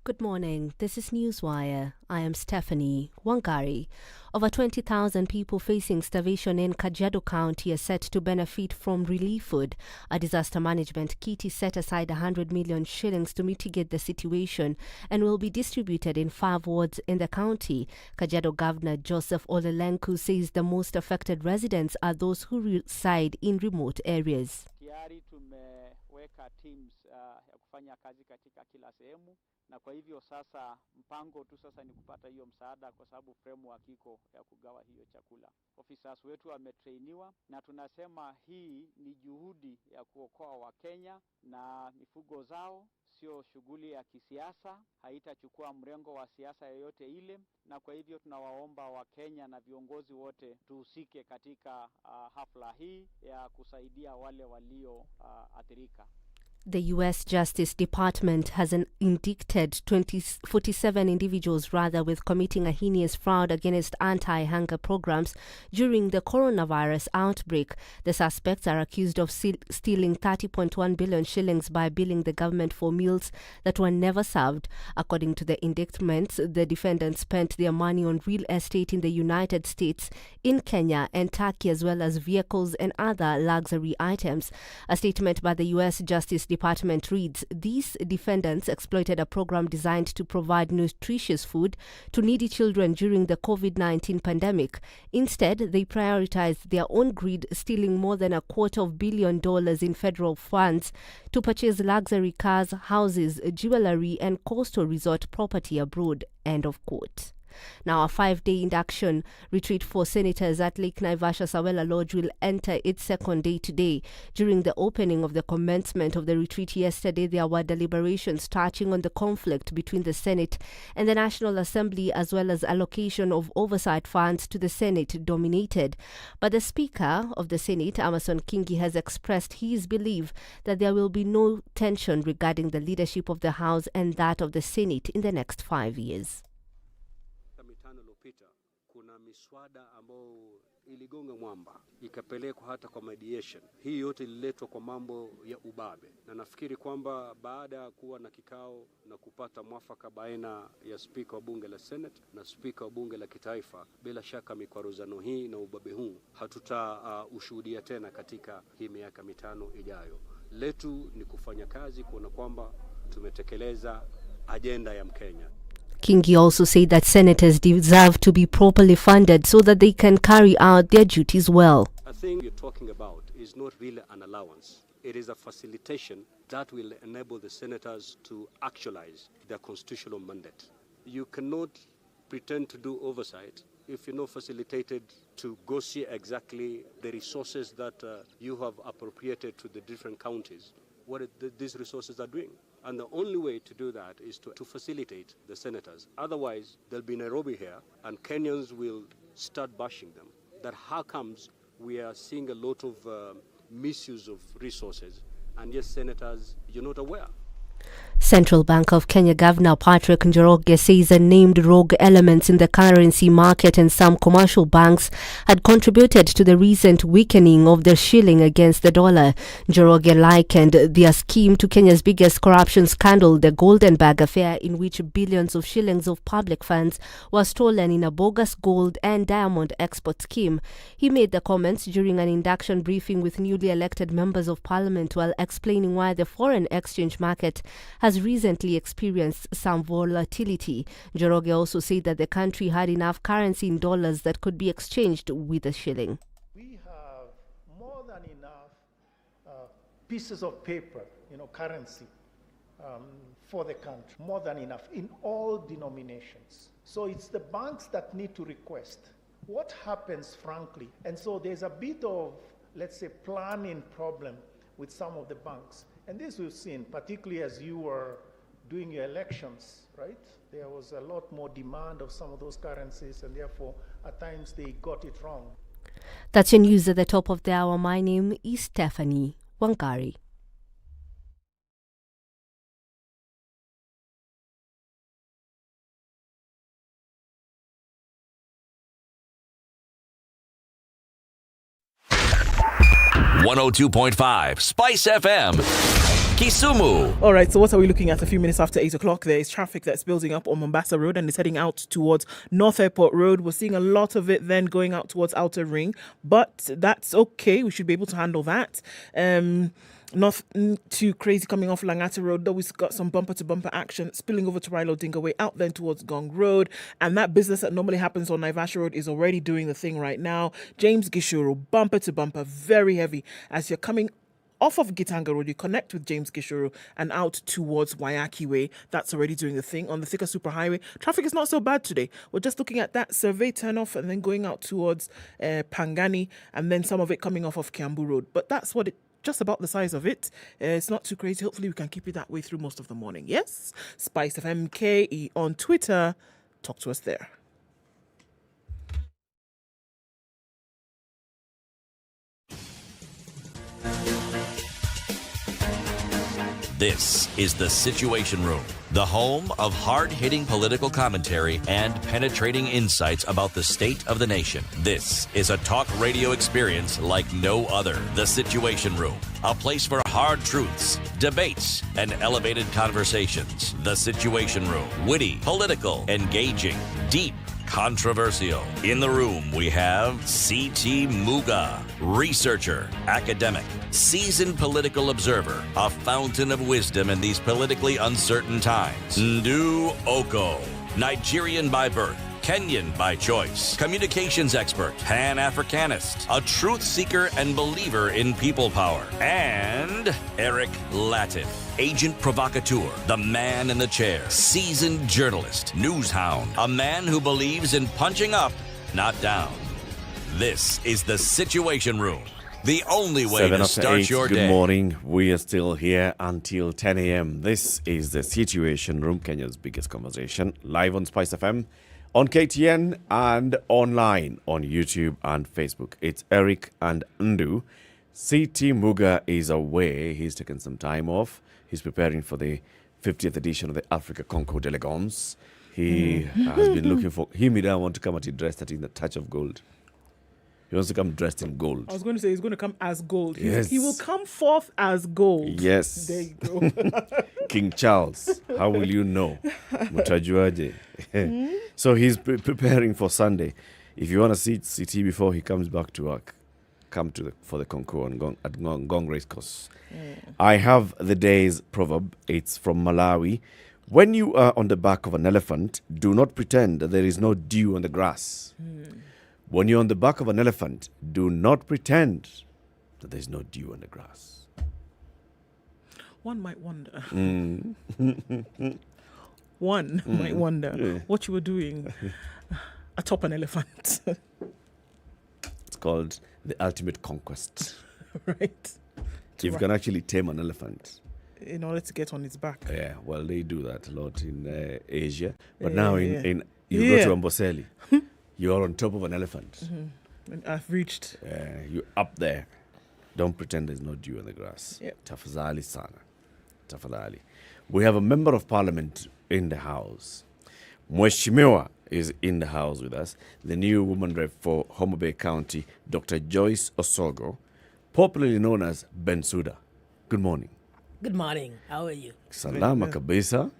Good morning. This is Newswire. I am Stephanie Wangari. Over 20,000 people facing starvation in Kajiado County are set to benefit from relief food. A disaster management kit is set aside 100 million shillings to mitigate the situation and will be distributed in 5 wards in the county. Kajiado Governor Joseph Olelenku says the most affected residents are those who reside in remote areas. Tayari tumeweka teams ya kufanya kazi katika kila sehemu, na kwa hivyo sasa mpango tu sasa ni kupata hiyo msaada, kwa sababu framework iko ya kugawa hiyo chakula. Officers wetu wametrainiwa, na tunasema hii ni juhudi ya kuokoa Wakenya na mifugo zao, sio shughuli ya kisiasa, haitachukua mrengo wa siasa yoyote ile, na kwa hivyo tunawaomba Wakenya na viongozi wote tuhusike katika hafla hii ya kusaidia wale walio athirika. The U.S. Justice Department has indicted 47 individuals with committing a heinous fraud against anti-hunger programs during the coronavirus outbreak. The suspects are accused of stealing 30.1 billion shillings by billing the government for meals that were never served. According to the indictments, the defendants spent their money on real estate in the United States, in Kenya and Turkey, as well as vehicles and other luxury items. A statement by the U.S. Justice Department reads, these defendants exploited a program designed to provide nutritious food to needy children during the COVID-19 pandemic. Instead, they prioritized their own greed, stealing more than $250 million in federal funds to purchase luxury cars, houses, jewelry, and coastal resort property abroad. End of quote. Now, a 5-day induction retreat for senators at Lake Naivasha Sawela Lodge will enter its second day today. During the opening of the commencement of the retreat yesterday, there were deliberations touching on the conflict between the Senate and the National Assembly, as well as allocation of oversight funds to the Senate dominated. But the Speaker of the Senate, Amason Kingi, has expressed his belief that there will be no tension regarding the leadership of the House and that of the Senate in the next 5 years. Kuna miswada ambao iligonga mwamba ikapelekwa hata kwa mediation. Hii yote ililetwa kwa mambo ya ubabe, na nafikiri kwamba baada ya kuwa na kikao na kupata mwafaka baina ya spika wa bunge la Senate na spika wa bunge la kitaifa, bila shaka mikwaruzano hii na ubabe huu ushuhudia tena katika hii miaka 5 ijayo. Letu ni kufanya kazi kuona kwamba tumetekeleza ajenda ya Mkenya. Kingi also said that senators deserve to be properly funded so that they can carry out their duties well. I think you're talking about is not really an allowance. It is a facilitation that will enable the senators to actualize their constitutional mandate. You cannot pretend to do oversight if you're not facilitated to go see exactly the resources that you have appropriated to the different counties, what these resources are doing. And the only way to do that is to facilitate the senators. Otherwise, they'll be Nairobi here, and Kenyans will start bashing them. That how comes we are seeing a lot of misuse of resources, and yes, senators, you're not aware. Central Bank of Kenya Governor Patrick Njoroge says named rogue elements in the currency market and some commercial banks had contributed to the recent weakening of the shilling against the dollar. Njoroge likened their scheme to Kenya's biggest corruption scandal, the Golden Bag affair, in which billions of shillings of public funds were stolen in a bogus gold and diamond export scheme. He made the comments during an induction briefing with newly elected members of parliament while explaining why the foreign exchange market has recently experienced some volatility. Njoroge also said that the country had enough currency in dollars that could be exchanged with a shilling. We have more than enough pieces of paper, currency for the country, more than enough in all denominations. So it's the banks that need to request. What happens, frankly, and so there's a bit of, let's say, planning problem with some of the banks. And this we've seen, particularly as you were doing your elections, right? There was a lot more demand of some of those currencies, and therefore, at times, they got it wrong. That's your news at the top of the hour. My name is Stephanie Wangari. .5 Spice FM, Kisumu. All right, so what are we looking at a few minutes after 8 o'clock? There is traffic that's building up on Mombasa Road and is heading out towards North Airport Road. We're seeing a lot of it then going out towards Outer Ring, but that's okay. We should be able to handle that. Nothing too crazy coming off Langata Road, though we've got some bumper-to-bumper action spilling over to Rilo Dinga Way out then towards Gong Road. And that business that normally happens on Naivasha Road is already doing the thing right now. James Gishuru, bumper-to-bumper, very heavy. As you're coming off of Gitanga Road, you connect with James Gishuru and out towards Wayaki Way. That's already doing the thing. On the Thika Superhighway, traffic is not so bad today. We're just looking at that survey turn-off and then going out towards Pangani and then some of it coming off of Kiambu Road. But that's what it just about the size of it. It's not too crazy. Hopefully we can keep it that way through most of the morning. Yes? SpiceFM KE on Twitter. Talk to us there. This is The Situation Room, the home of hard-hitting political commentary and penetrating insights about the state of the nation. This is a talk radio experience like no other. The Situation Room, a place for hard truths, debates, and elevated conversations. The Situation Room, witty, political, engaging, deep, controversial. In the room, we have C.T. Muga, researcher, academic, seasoned political observer, a fountain of wisdom in these politically uncertain times. Ndu Oko, Nigerian by birth, Kenyan by choice, communications expert, Pan-Africanist, a truth seeker and believer in people power, and Eric Latin, agent provocateur, the man in the chair, seasoned journalist, news hound, a man who believes in punching up, not down. This is The Situation Room, the only way to start your day. Good morning. We are still here until 10 a.m. This is The Situation Room, Kenya's biggest conversation, live on Spice FM, on KTN, and online on YouTube and Facebook. It's Eric and Ndu. C.T. Muga is away. He's taken some time off. He's preparing for the 50th edition of the Africa Concours d'Elegance. He has been looking for... He may want to come at it dressed in the touch of gold. He wants to come dressed in gold. I was going to say he's going to come as gold. Yes. He will come forth as gold. Yes. There you go. King Charles. How will you know? Mutajuaje. So he's preparing for Sunday. If you want to see CT before he comes back to work, come to for the concours at Ngong Racecourse. I have the day's proverb. It's from Malawi. When you are on the back of an elephant, do not pretend that there is no dew on the grass. When you're on the back of an elephant, do not pretend that there's no dew on the grass. One might wonder. One might wonder what you were doing atop an elephant. It's called the ultimate conquest. Right. If you can actually tame an elephant. In order to get on its back. Yeah, well, they do that a lot in Asia. But now in you go to Amboseli, you're on top of an elephant. And I've reached. You're up there. Don't pretend there's no dew on the grass. Yep. Tafadhali sana. Tafadhali. We have a member of parliament in the house. Mheshimiwa is in the house with us. The new woman rep for Homa Bay County, Dr. Joyce Osogo, popularly known as Bensouda. Good morning. Good morning. How are you? Salama kabisa.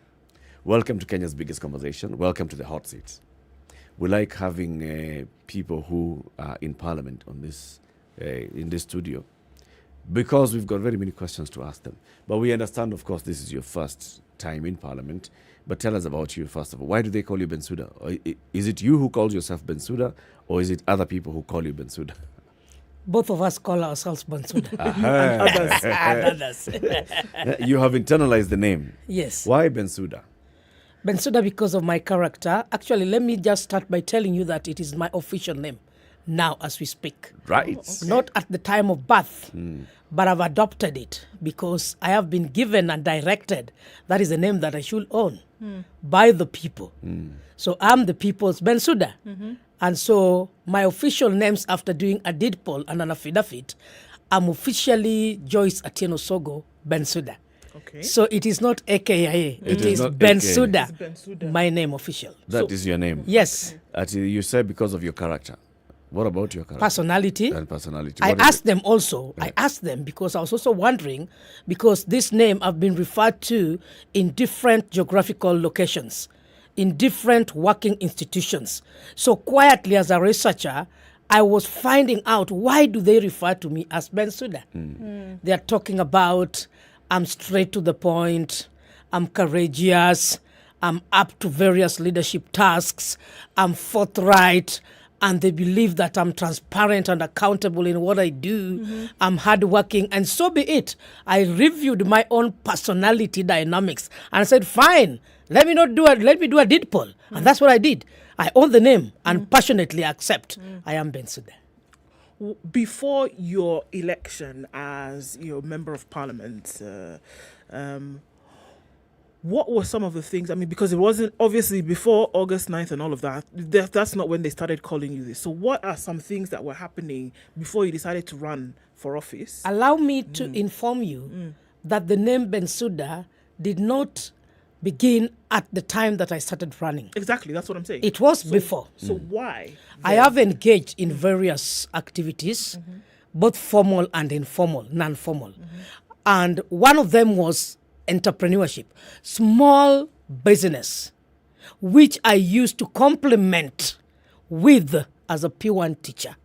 Welcome to Kenya's biggest conversation. Welcome to the hot seat. We like having people who are in parliament on this in this studio because we've got very many questions to ask them. But we understand, of course, this is your first time in parliament. But tell us about you, first of all. Why do they call you Bensouda? Is it you who calls yourself Bensouda, or is it other people who call you Bensouda? Both of us call ourselves Bensouda. And others. You have internalized the name. Yes. Why Bensouda? Bensouda because of my character. Actually, let me just start by telling you that it is my official name. now as we speak. Right. Not at the time of birth, but I've adopted it because I have been given and directed that is a name that I should own by the people. So I'm the people's Bensouda. And so my official names after doing a deed poll and an affidavit, I'm officially Joyce Atieno Sogo Bensouda. Okay. So it is not AKIA. It is not Bensouda, AKA. It's Bensouda. my name official. That is your name? Yes. You said because of your character. What about your character? Personality. And personality. I What is asked them also. I asked them because I was also wondering, because this name I've been referred to in different geographical locations, in different working institutions. So quietly as a researcher, I was finding out why do they refer to me as Bensouda. They are talking about I'm straight to the point, I'm courageous, I'm up to various leadership tasks, I'm forthright, and they believe that I'm transparent and accountable in what I do. I'm hardworking, and so be it. I reviewed my own personality dynamics and I said, fine, let me do a deed poll. And that's what I did. I own the name and passionately accept I am Bensouda. Before your election as your member of parliament, what were some of the things? I mean, because it wasn't obviously before August 9th and all of that. That's not when they started calling you this. So what are some things that were happening before you decided to run for office? Allow me to inform you that the name Bensouda did not begin at the time that I started running. Exactly, that's what I'm saying. It was before. So why? I have engaged in various activities, both formal and informal, non-formal. And one of them was entrepreneurship, small business, which I used to complement with as a P1 teacher.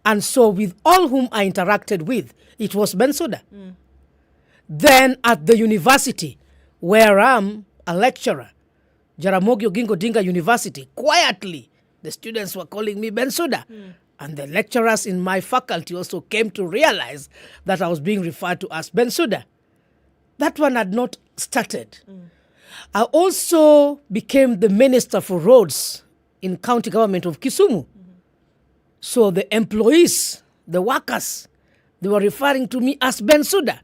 And so with all whom I interacted with, it was Bensouda. Then at the university, where I'm a lecturer, Jaramogi Oginga Odinga University, quietly, the students were calling me Bensouda. And the lecturers in my faculty also came to realize that I was being referred to as Bensouda. That one had not started. I also became the Minister for Roads in county government of Kisumu. So the employees, the workers, they were referring to me as Bensouda.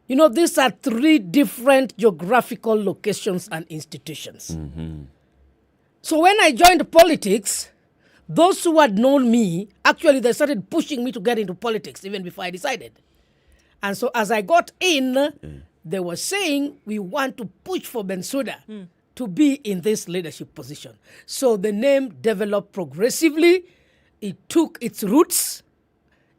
You know, these are three different geographical locations and institutions. So when I joined politics, those who had known me, actually they started pushing me to get into politics even before I decided. And so as I got in, they were saying, we want to push for Bensouda to be in this leadership position. So the name developed progressively. It took its roots.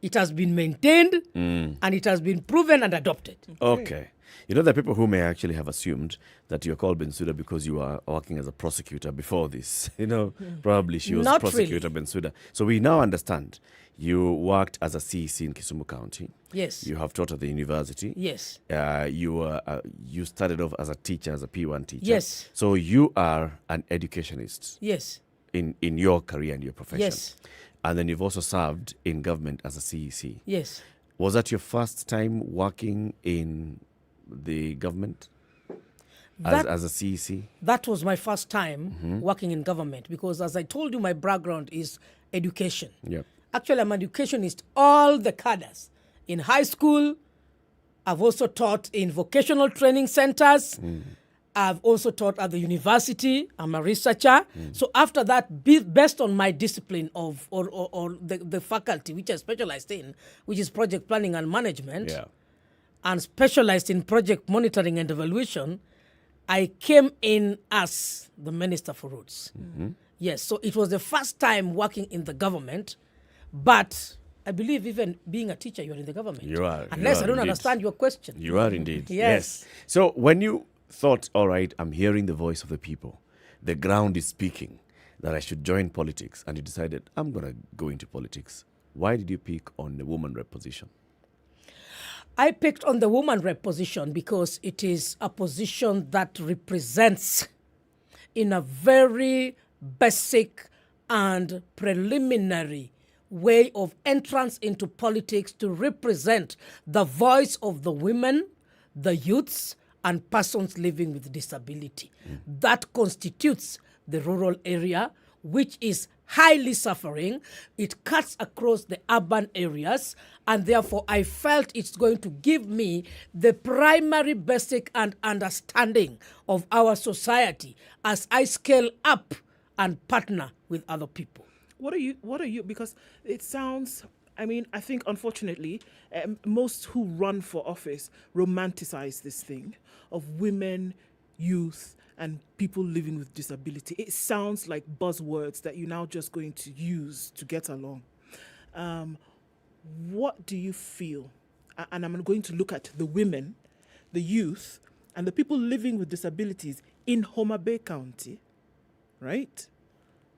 It has been maintained, and it has been proven and adopted. Okay. You know, there are people who may actually have assumed that you're called Bensouda because you are working as a prosecutor before this. You know, probably she was Not prosecutor really. Bensouda. So we now understand you worked as a CEC in Kisumu County. Yes. You have taught at the university. Yes. You started off as a teacher, as a P1 teacher. Yes. So you are an educationist. Yes. In your career and your profession. Yes. And then you've also served in government as a CEC. Yes. Was that your first time working in the government as a CEC? That was my first time working in government because, as I told you, my background is education. Yep. Actually, I'm an educationist, all the cadres. In high school, I've also taught in vocational training centers. I've also taught at the university. I'm a researcher. So after that, based on my discipline of or the faculty which I specialized in, which is project planning and management, and specialized in project monitoring and evaluation, I came in as the Minister for Roads. Yes, so it was the first time working in the government, but I believe even being a teacher, you're in the government. You are. Unless I don't understand your question. You are indeed. Yes. So when you thought, all right, I'm hearing the voice of the people, the ground is speaking, that I should join politics, and you decided, I'm going to go into politics, why did you pick on the woman rep position? I picked on the woman rep position because it is a position that represents, in a very basic and preliminary way of entrance into politics, to represent the voice of the women, the youths, and persons living with disability. That constitutes the rural area, which is highly suffering. It cuts across the urban areas, and therefore I felt it's going to give me the primary basic and understanding of our society as I scale up and partner with other people. What are you, because it sounds, I mean, I think unfortunately, most who run for office romanticize this thing of women, youth, and people living with disability. It sounds like buzzwords that you're now just going to use to get along. What do you feel? And I'm going to look at the women, the youth, and the people living with disabilities in Homa Bay County, right?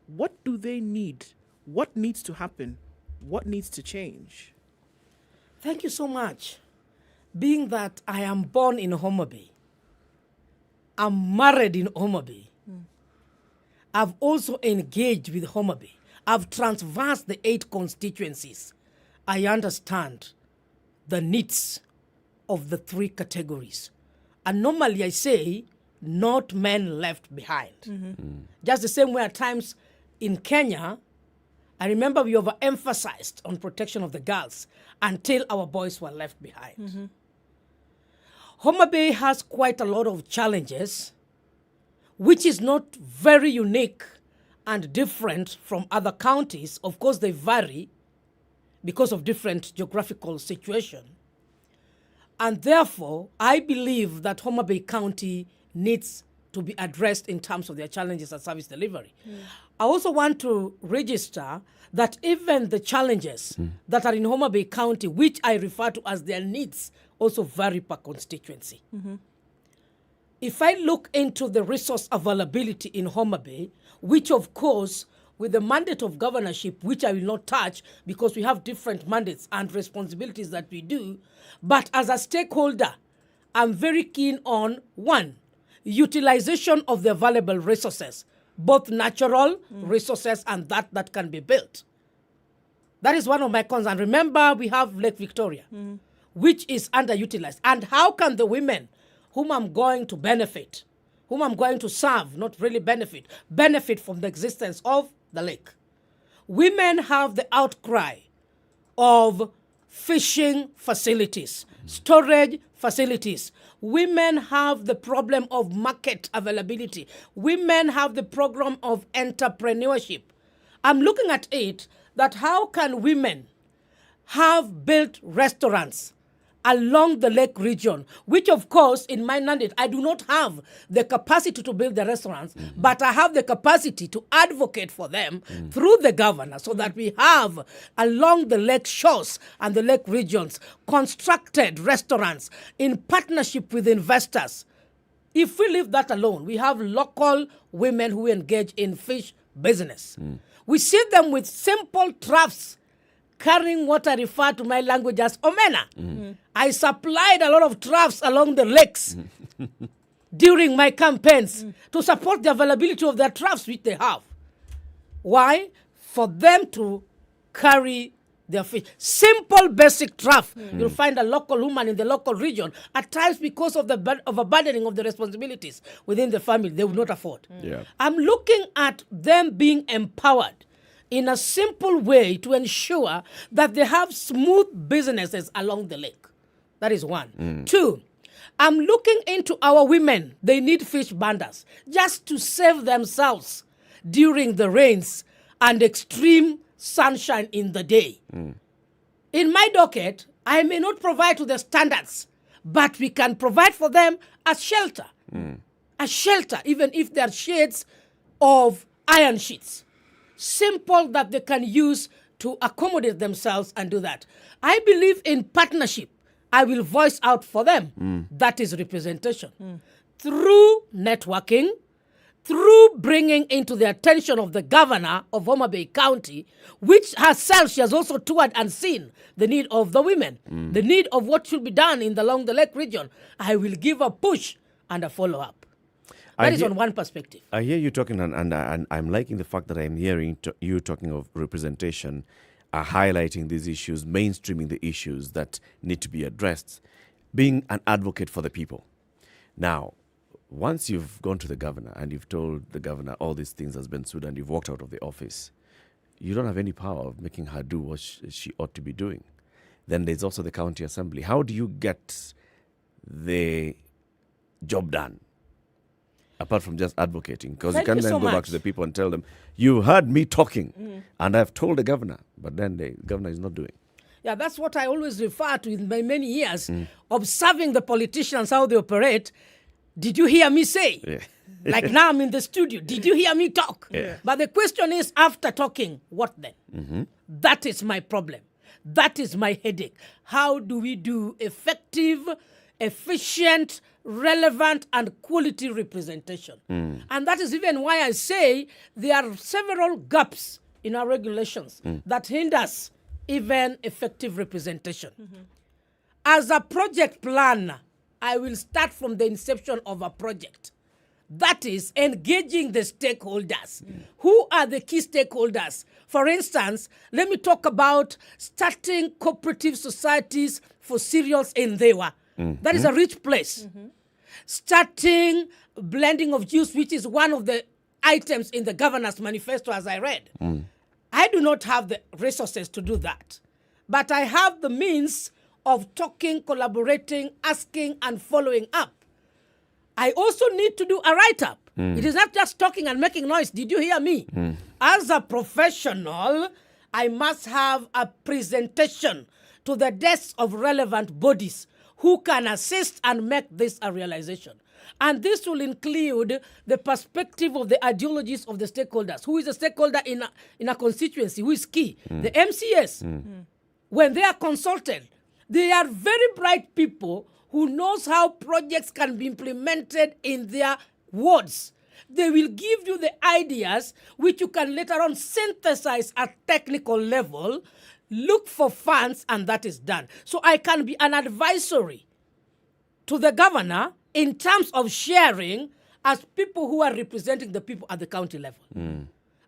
What do they need? What needs to happen? What needs to change? Thank you so much. Being that I am born in Homa Bay, I'm married in Homa Bay. I've also engaged with Homa Bay. I've transversed the 8 constituencies. I understand the needs of the 3 categories. And normally I say, not men left behind. Just the same way at times in Kenya, I remember we overemphasized on protection of the girls until our boys were left behind. Homa Bay has quite a lot of challenges, which is not very unique and different from other counties. Of course, they vary because of different geographical situation. And therefore, I believe that Homa Bay County needs to be addressed in terms of their challenges and service delivery. I also want to register that even the challenges that are in Homa Bay County, which I refer to as their needs, also vary per constituency. If I look into the resource availability in Homa Bay, which of course, with the mandate of governorship, which I will not touch because we have different mandates and responsibilities that we do, but as a stakeholder, I'm very keen on, 1, utilization of the available resources, both natural resources and that can be built. That is one of my concerns. Remember, we have Lake Victoria, which is underutilized. And how can the women whom I'm going to benefit, whom I'm going to serve, not really benefit from the existence of the lake? Women have the outcry of fishing facilities, storage facilities. Women have the problem of market availability. Women have the problem of entrepreneurship. I'm looking at it that how can women have built restaurants along the lake region, which of course in my mandate, I do not have the capacity to build the restaurants, but I have the capacity to advocate for them through the governor so that we have along the lake shores and the lake regions constructed restaurants in partnership with investors. If we leave that alone, we have local women who engage in fish business. We see them with simple troughs carrying what I refer to my language as omena. I supplied a lot of troughs along the lakes during my campaigns to support the availability of their troughs which they have. Why? For them to carry their fish. Simple, basic trough. You'll find a local woman in the local region, at times because of the abandoning of the responsibilities within the family, they would not afford. I'm looking at them being empowered in a simple way to ensure that they have smooth businesses along the lake. That is 1. 2, I'm looking into our women. They need fish banders just to save themselves during the rains and extreme sunshine in the day. In my docket, I may not provide to the standards, but we can provide for them a shelter. A shelter, even if they are shades of iron sheets. Simple that they can use to accommodate themselves and do that. I believe in partnership. I will voice out for them. That is representation. Through networking, through bringing into the attention of the governor of Homa Bay County, which herself, she has also toured and seen the need of the women, the need of what should be done along the lake region. I will give a push and a follow-up. That is on one perspective. I hear you talking, and I'm liking the fact that I'm hearing you talking of representation, highlighting these issues, mainstreaming the issues that need to be addressed, being an advocate for the people. Now, once you've gone to the governor and you've told the governor all these things has been sued and you've walked out of the office, you don't have any power of making her do what she ought to be doing. Then there's also the county assembly. How do you get the job done? Apart from just advocating, because you can't then go back to the people and tell them, you heard me talking and I've told the governor, but then the governor is not doing. Yeah, that's what I always refer to in my many years, observing the politicians, how they operate. Did you hear me say? Yeah. Like now I'm in the studio. Did you hear me talk? Yeah. But the question is, after talking, what then? That is my problem. That is my headache. How do we do effective, efficient, relevant, and quality representation? And that is even why I say there are several gaps in our regulations that hinders even effective representation. As a project planner, I will start from the inception of a project. That is engaging the stakeholders. Who are the key stakeholders? For instance, let me talk about starting cooperative societies for cereals in Dewa. That is a rich place. Starting blending of juice, which is one of the items in the governor's manifesto, as I read. I do not have the resources to do that. But I have the means of talking, collaborating, asking, and following up. I also need to do a write-up. It is not just talking and making noise. Did you hear me? As a professional, I must have a presentation to the desks of relevant bodies who can assist and make this a realization. And this will include the perspective of the ideologies of the stakeholders. Who is a stakeholder in a constituency? Who is key? The MCS. When they are consulted, they are very bright people who knows how projects can be implemented in their wards. They will give you the ideas which you can later on synthesize at technical level, look for funds, and that is done. So I can be an advisory to the governor in terms of sharing as people who are representing the people at the county level.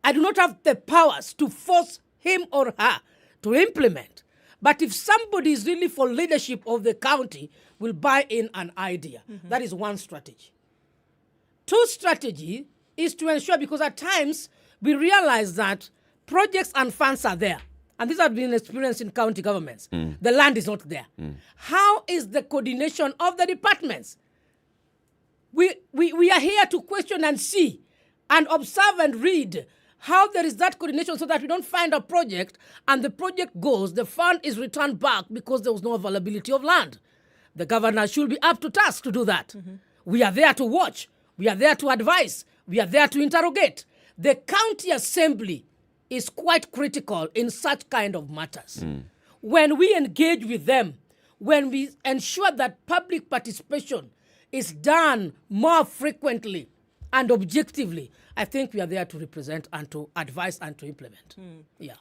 I do not have the powers to force him or her to implement. But if somebody is really for leadership of the county, will buy in an idea. That is one strategy. Two strategy is to ensure, because at times we realize that projects and funds are there. And these have been experienced in county governments. The land is not there. How is the coordination of the departments? We are here to question and see and observe and read how there is that coordination so that we don't find a project and the project goes, the fund is returned back because there was no availability of land. The governor should be up to task to do that. We are there to watch. We are there to advise. We are there to interrogate. The county assembly is quite critical in such kind of matters. When we engage with them, when we ensure that public participation is done more frequently and objectively, I think we are there to represent and to advise and to implement. Yeah.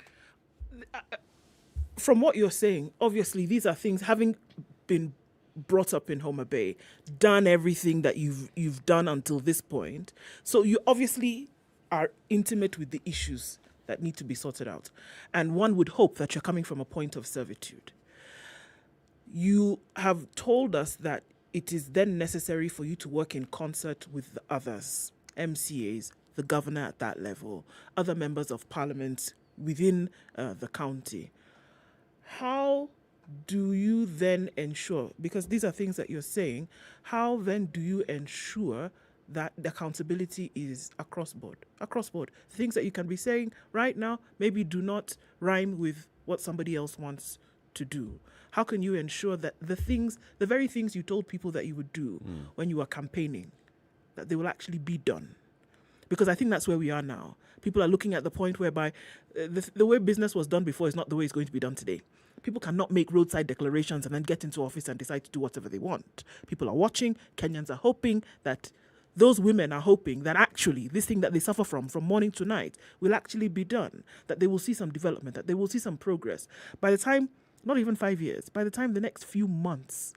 From what you're saying, obviously these are things, having been brought up in Homa Bay, done everything that you've done until this point. So you obviously are intimate with the issues that need to be sorted out. And one would hope that you're coming from a point of servitude. You have told us that it is then necessary for you to work in concert with the others, MCAs, the governor at that level, other members of parliament within the county. How do you then ensure, because these are things that you're saying, how then do you ensure that the accountability is across board? Things that you can be saying right now maybe do not rhyme with what somebody else wants to do. How can you ensure that the very things you told people that you would do when you were campaigning, that they will actually be done? Because I think that's where we are now. People are looking at the point whereby the way business was done before is not the way it's going to be done today. People cannot make roadside declarations and then get into office and decide to do whatever they want. People are watching. Kenyans are hoping that those women are hoping that actually this thing that they suffer from morning to night will actually be done, that they will see some development, that they will see some progress. By the time, not even 5 years, by the time the next few months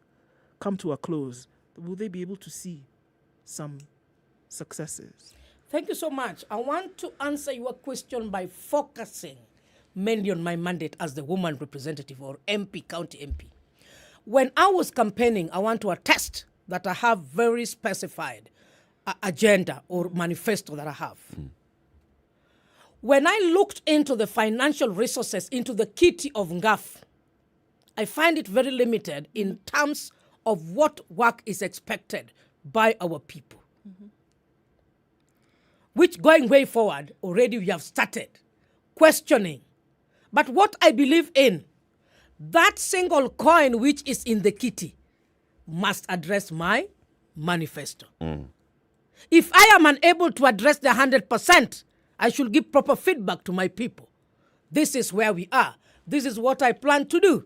come to a close, will they be able to see some successes? Thank you so much. I want to answer your question by focusing mainly on my mandate as the woman representative or MP, county MP. When I was campaigning, I want to attest that I have very specified agenda or manifesto that I have. When I looked into the financial resources into the kitty of Ngaf, I find it very limited in terms of what work is expected by our people. Which going way forward, already we have started questioning. But what I believe in, that single coin which is in the kitty must address my manifesto. If I am unable to address the 100%, I should give proper feedback to my people. This is where we are. This is what I plan to do.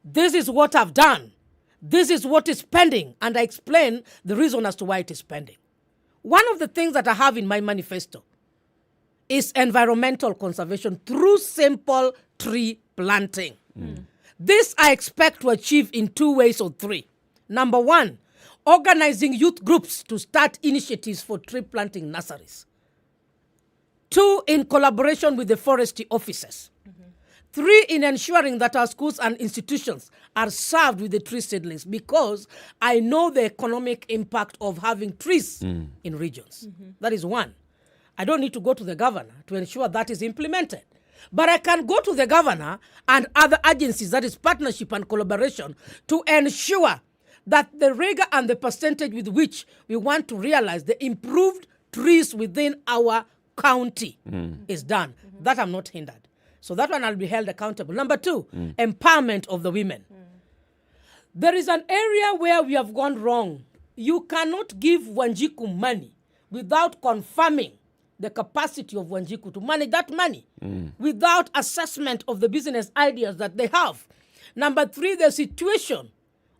This is what I've done. This is what is pending. And I explain the reason as to why it is pending. One of the things that I have in my manifesto is environmental conservation through simple tree planting. This I expect to achieve in 2 ways or 3. Number 1, organizing youth groups to start initiatives for tree planting nurseries. 2, in collaboration with the forestry officers. 3, in ensuring that our schools and institutions are served with the tree seedlings, because I know the economic impact of having trees in regions. That is 1. I don't need to go to the governor to ensure that is implemented. But I can go to the governor and other agencies, that is partnership and collaboration, to ensure that the rigor and the percentage with which we want to realize the improved trees within our county is done. That I'm not hindered. So that one I'll be held accountable. Number 2, empowerment of the women. There is an area where we have gone wrong. You cannot give Wanjiku money without confirming the capacity of Wanjiku to manage that money, without assessment of the business ideas that they have. Number 3, the situation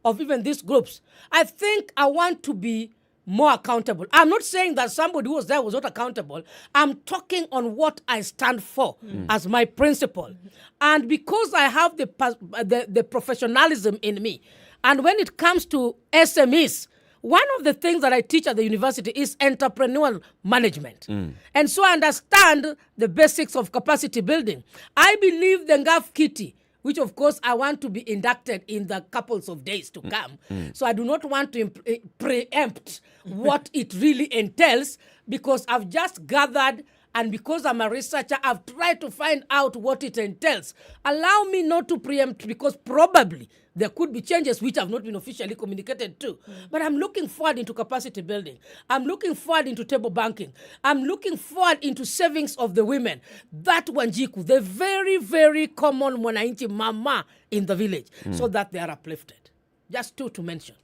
of even these groups. I think I want to be more accountable. I'm not saying that somebody who was there was not accountable. I'm talking on what I stand for as my principle. And because I have the professionalism in me, and when it comes to SMEs, one of the things that I teach at the university is entrepreneurial management. And so I understand the basics of capacity building. I believe the Ngaf Kitty, which of course I want to be inducted in the couples of days to come. So I do not want to preempt what it really entails, because I've just gathered, and because I'm a researcher, I've tried to find out what it entails. Allow me not to preempt, because probably there could be changes which have not been officially communicated to. But I'm looking forward into capacity building. I'm looking forward into table banking. I'm looking forward into savings of the women. That Wanjiku, the very, very common Mwananchi mama in the village, so that they are uplifted. Just 2 to mention.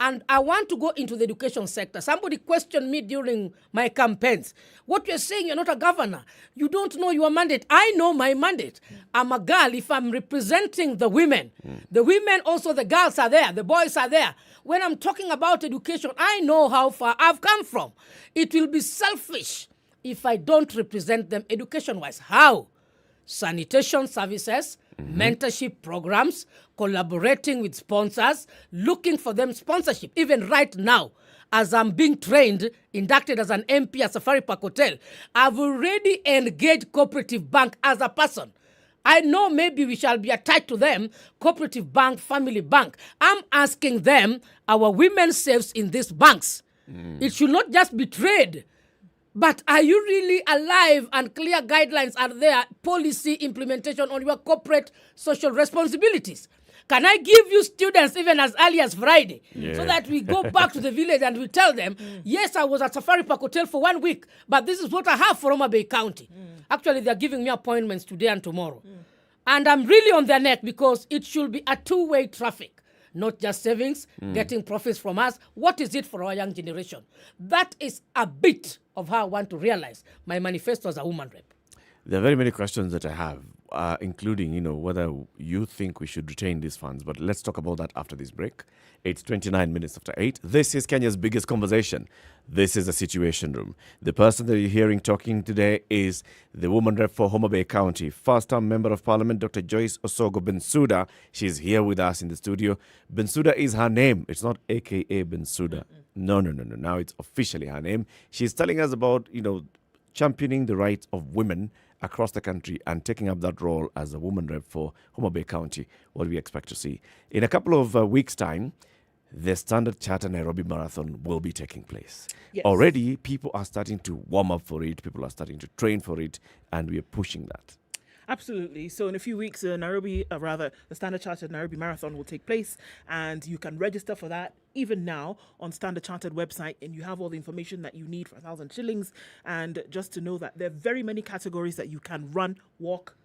And I want to go into the education sector. Somebody questioned me during my campaigns. What you're saying, you're not a governor. You don't know your mandate. I know my mandate. I'm a girl. If I'm representing the women also, the girls are there, the boys are there. When I'm talking about education, I know how far I've come from. It will be selfish if I don't represent them education-wise. How? Sanitation services, mentorship programs, collaborating with sponsors, looking for them sponsorship. Even right now, as I'm being trained, inducted as an MP at Safari Park Hotel, I've already engaged Cooperative Bank as a person. I know maybe we shall be attached to them, Cooperative Bank, Family Bank. I'm asking them, our women saves in these banks. It should not just be trade. But are you really alive, and clear guidelines are there, policy implementation on your corporate social responsibilities? Can I give you students even as early as Friday so that we go back to the village and we tell them, yes, I was at Safari Park Hotel for 1 week, but this is what I have for Homa Bay County. Actually, they're giving me appointments today and tomorrow. And I'm really on their neck, because it should be a 2-way traffic. Not just savings, getting profits from us. What is it for our young generation? That is a bit of how I want to realize my manifesto as a woman rep. There are very many questions that I have, including, whether you think we should retain these funds. But let's talk about that after this break. It's 29 minutes after 8. This is Kenya's biggest conversation. This is a Situation Room. The person that you're hearing talking today is the woman rep for Homa Bay County, first-time Member of Parliament, Dr. Joyce Osogo Bensouda. She's here with us in the studio. Bensouda is her name. It's not AKA Bensouda. No. Now it's officially her name. She's telling us about, championing the rights of women across the country and taking up that role as a woman rep for Homa Bay County. What do we expect to see? In a couple of weeks' time, the Standard Chartered Nairobi Marathon will be taking place. Yes. Already, people are starting to warm up for it, people are starting to train for it, and we are pushing that. Absolutely. So in a few weeks, the Standard Chartered Nairobi Marathon will take place, and you can register for that even now on Standard Chartered website, and you have all the information that you need for 1,000 shillings. And just to know that there are very many categories that you can run, walk,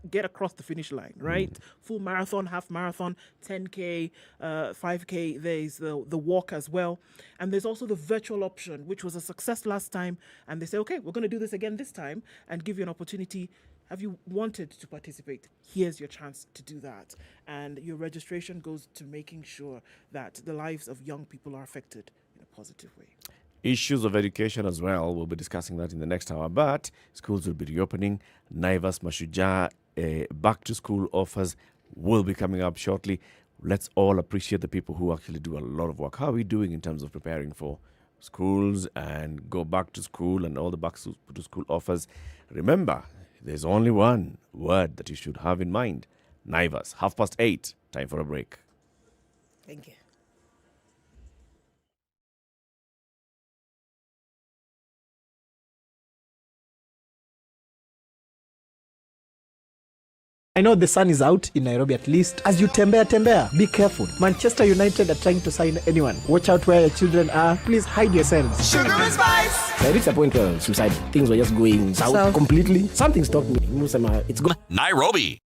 get across the finish line, right? Full marathon, half marathon, 10K, 5K. There's the walk as well. And there's also the virtual option, which was a success last time. And they say, okay, we're going to do this again this time and give you an opportunity. Have you wanted to participate? Here's your chance to do that. And your registration goes to making sure that the lives of young people are affected in a positive way. Issues of education as well. We'll be discussing that in the next hour. But schools will be reopening. Naivas Mashujaa back to school offers will be coming up shortly. Let's all appreciate the people who actually do a lot of work. How are we doing in terms of preparing for schools and go back to school and all the back to school offers? Remember, there's only one word that you should have in mind. Naivas, 8:30. Time for a break. Thank you. I know the sun is out in Nairobi at least. As you tembea, be careful. Manchester United are trying to sign anyone. Watch out where your children are. Please hide yourselves. Sugar and spice. I reached a point where suicide things were just going south completely. Something stopped me. It's gone. Nairobi.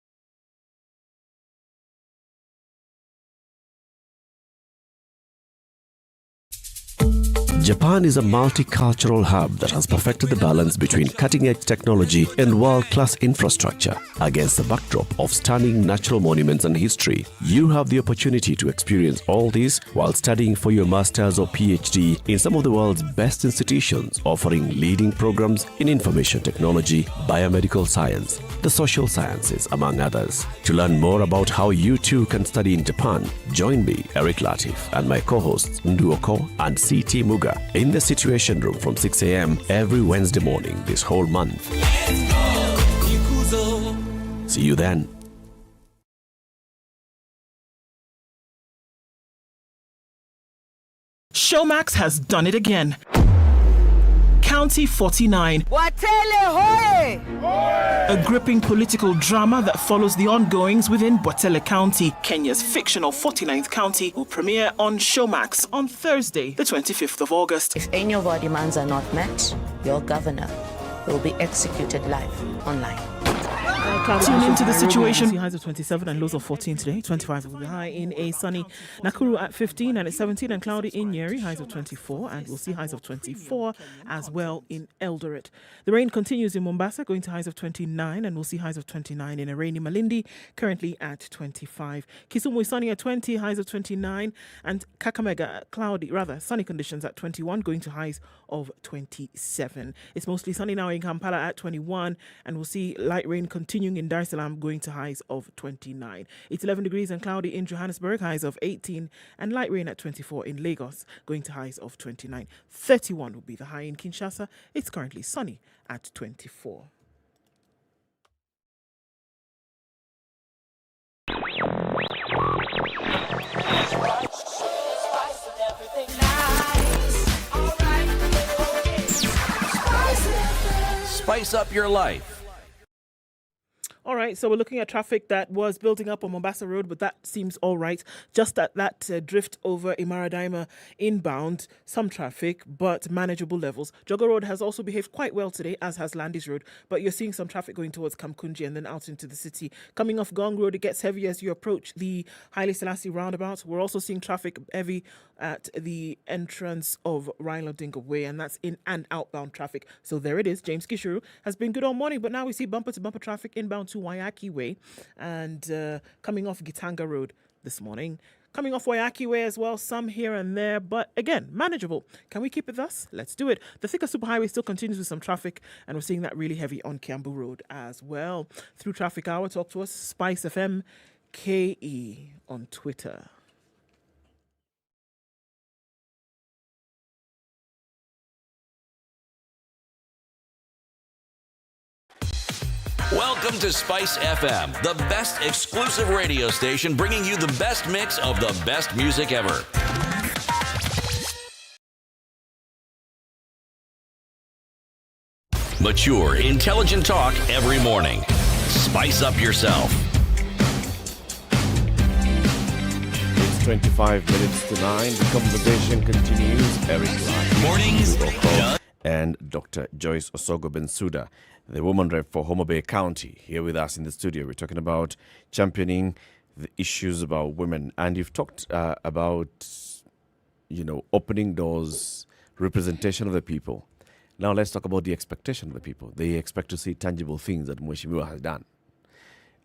Japan is a multicultural hub that has perfected the balance between cutting-edge technology and world-class infrastructure. Against the backdrop of stunning natural monuments and history, you have the opportunity to experience all this while studying for your master's or PhD in some of the world's best institutions, offering leading programs in information technology, biomedical science, the social sciences, among others. To learn more about how you too can study in Japan, join me, Eric Latif, and my co-hosts Nduoko and CT Muga in the Situation Room from 6 a.m. every Wednesday morning this whole month. See you then. Showmax has done it again. County 49. A gripping political drama that follows the ongoings within Botele County, Kenya's fictional 49th county, will premiere on Showmax on Thursday, the 25th of August. If any of our demands are not met, your governor will be executed live online. Tune into the situation. Highs of 27 and lows of 14 today. 25 will be high in a sunny Nakuru at 15 and at 17 and cloudy in Nyeri. Highs of 24 and we'll see highs of 24 as well in Eldoret. The rain continues in Mombasa, going to highs of 29 and we'll see highs of 29 in a rainy Malindi, currently at 25. Kisumu is sunny at 20, highs of 29, and Kakamega sunny conditions at 21, going to highs of 27. It's mostly sunny now in Kampala at 21 and we'll see light rain continuing in Dar es Salaam, going to highs of 29. It's 11 degrees and cloudy in Johannesburg, highs of 18, and light rain at 24 in Lagos, going to highs of 29. 31 will be the high in Kinshasa. It's currently sunny at 24. Spice up your life. All right, so we're looking at traffic that was building up on Mombasa Road, but that seems all right. Just at that drift over Imaradaima inbound, some traffic, but manageable levels. Jogger Road has also behaved quite well today, as has Landis Road, but you're seeing some traffic going towards Kamkunji and then out into the city. Coming off Gong Road, it gets heavy as you approach the Haile Selassie roundabout. We're also seeing traffic heavy at the entrance of Ryland Dingle Way, and that's in and outbound traffic. So there it is. James Kishiru has been good all morning, but now we see bumper-to-bumper traffic inbound to Wayaki Way and coming off Gitanga Road this morning. Coming off Wayaki Way as well, some here and there, but again, manageable. Can we keep it thus? Let's do it. The Thika Superhighway still continues with some traffic, and we're seeing that really heavy on Kiambu Road as well. Through Traffic Hour, talk to us, SpiceFM KE on Twitter. Welcome to Spice FM, the best exclusive radio station bringing you the best mix of the best music ever. Mature, intelligent talk every morning. Spice up yourself. It's 25 minutes to 9. The conversation continues. Eric Clark, Mornings and Dr. Joyce Osogo Bensouda, the woman rep for Homa Bay County, here with us in the studio. We're talking about championing the issues about women. And you've talked about, opening doors, representation of the people. Now let's talk about the expectation of the people. They expect to see tangible things that Mheshimiwa has done.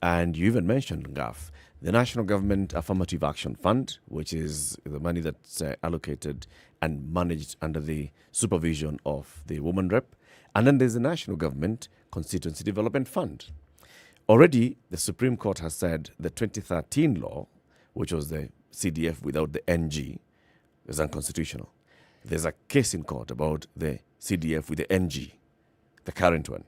And you even mentioned, Ngaf, the National Government Affirmative Action Fund, which is the money that's allocated and managed under the supervision of the woman rep. And then there's the National Government Constituency Development Fund. Already, the Supreme Court has said the 2013 law, which was the CDF without the NG, is unconstitutional. There's a case in court about the CDF with the NG, the current one.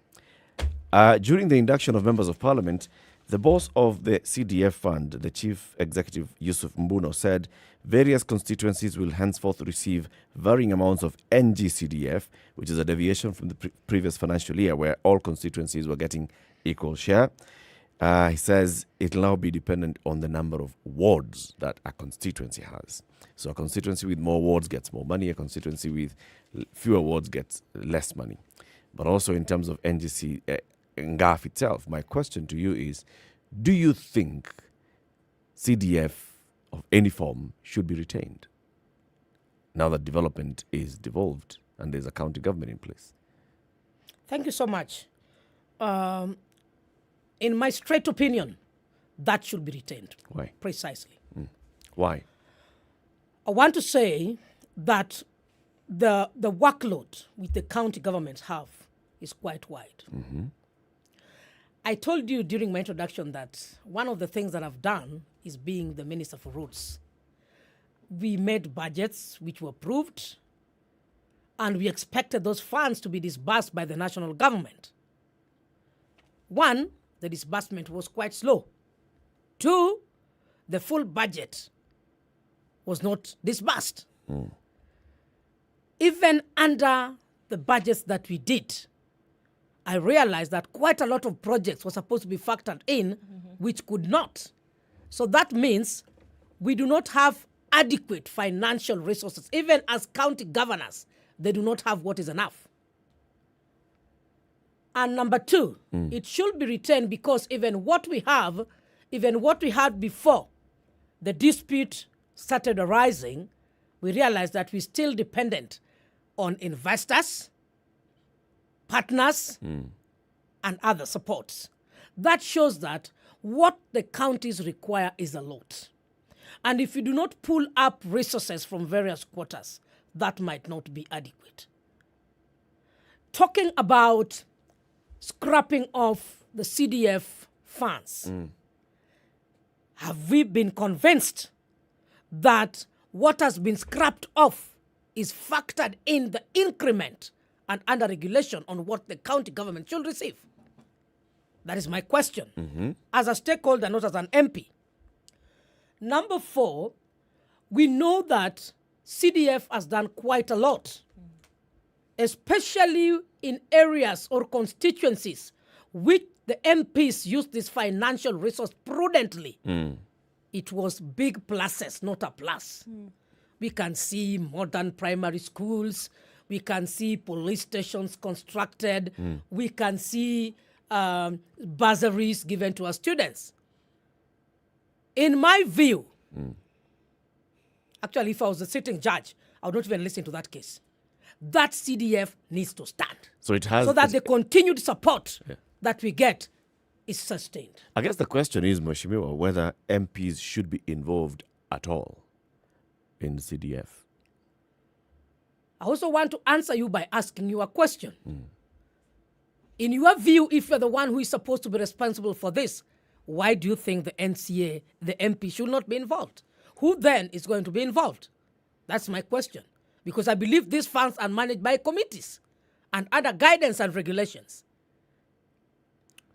During the induction of members of parliament, the boss of the CDF fund, the chief executive Yusuf Mbuno, said various constituencies will henceforth receive varying amounts of NG CDF, which is a deviation from the previous financial year where all constituencies were getting equal share. He says it will now be dependent on the number of wards that a constituency has. So a constituency with more wards gets more money, a constituency with fewer wards gets less money. But also in terms of NGC, NGAF itself, my question to you is, do you think CDF of any form should be retained now that development is devolved and there's a county government in place? Thank you so much. In my straight opinion, that should be retained. Why? Precisely. Why? I want to say that the workload which the county governments have is quite wide. Mm-hmm. I told you during my introduction that one of the things that I've done is being the Minister for Roads. We made budgets which were approved, and we expected those funds to be disbursed by the national government. One, the disbursement was quite slow. Two, the full budget was not disbursed. Even under the budgets that we did, I realized that quite a lot of projects were supposed to be factored in, which could not. So that means we do not have adequate financial resources. Even as county governors, they do not have what is enough. And number two, it should be retained because even what we had before the dispute started arising, we realized that we're still dependent on investors, partners, and other supports. That shows that what the counties require is a lot. And if you do not pull up resources from various quarters, that might not be adequate. Talking about scrapping off the CDF funds, have we been convinced that what has been scrapped off is factored in the increment and under regulation on what the county government should receive? That is my question. As a stakeholder, not as an MP. Number four, we know that CDF has done quite a lot, especially in areas or constituencies which the MPs used this financial resource prudently. It was big pluses, not a plus. We can see modern primary schools. We can see police stations constructed. We can see bursaries given to our students. In my view, actually, if I was a sitting judge, I would not even listen to that case. That CDF needs to stand. So it has, so that the continued support that we get is sustained. I guess the question is, Mheshimiwa, whether MPs should be involved at all in the CDF. I also want to answer you by asking you a question. In your view, if you're the one who is supposed to be responsible for this, why do you think the NCA, the MP, should not be involved? Who then is going to be involved? That's my question. Because I believe these funds are managed by committees and under guidance and regulations.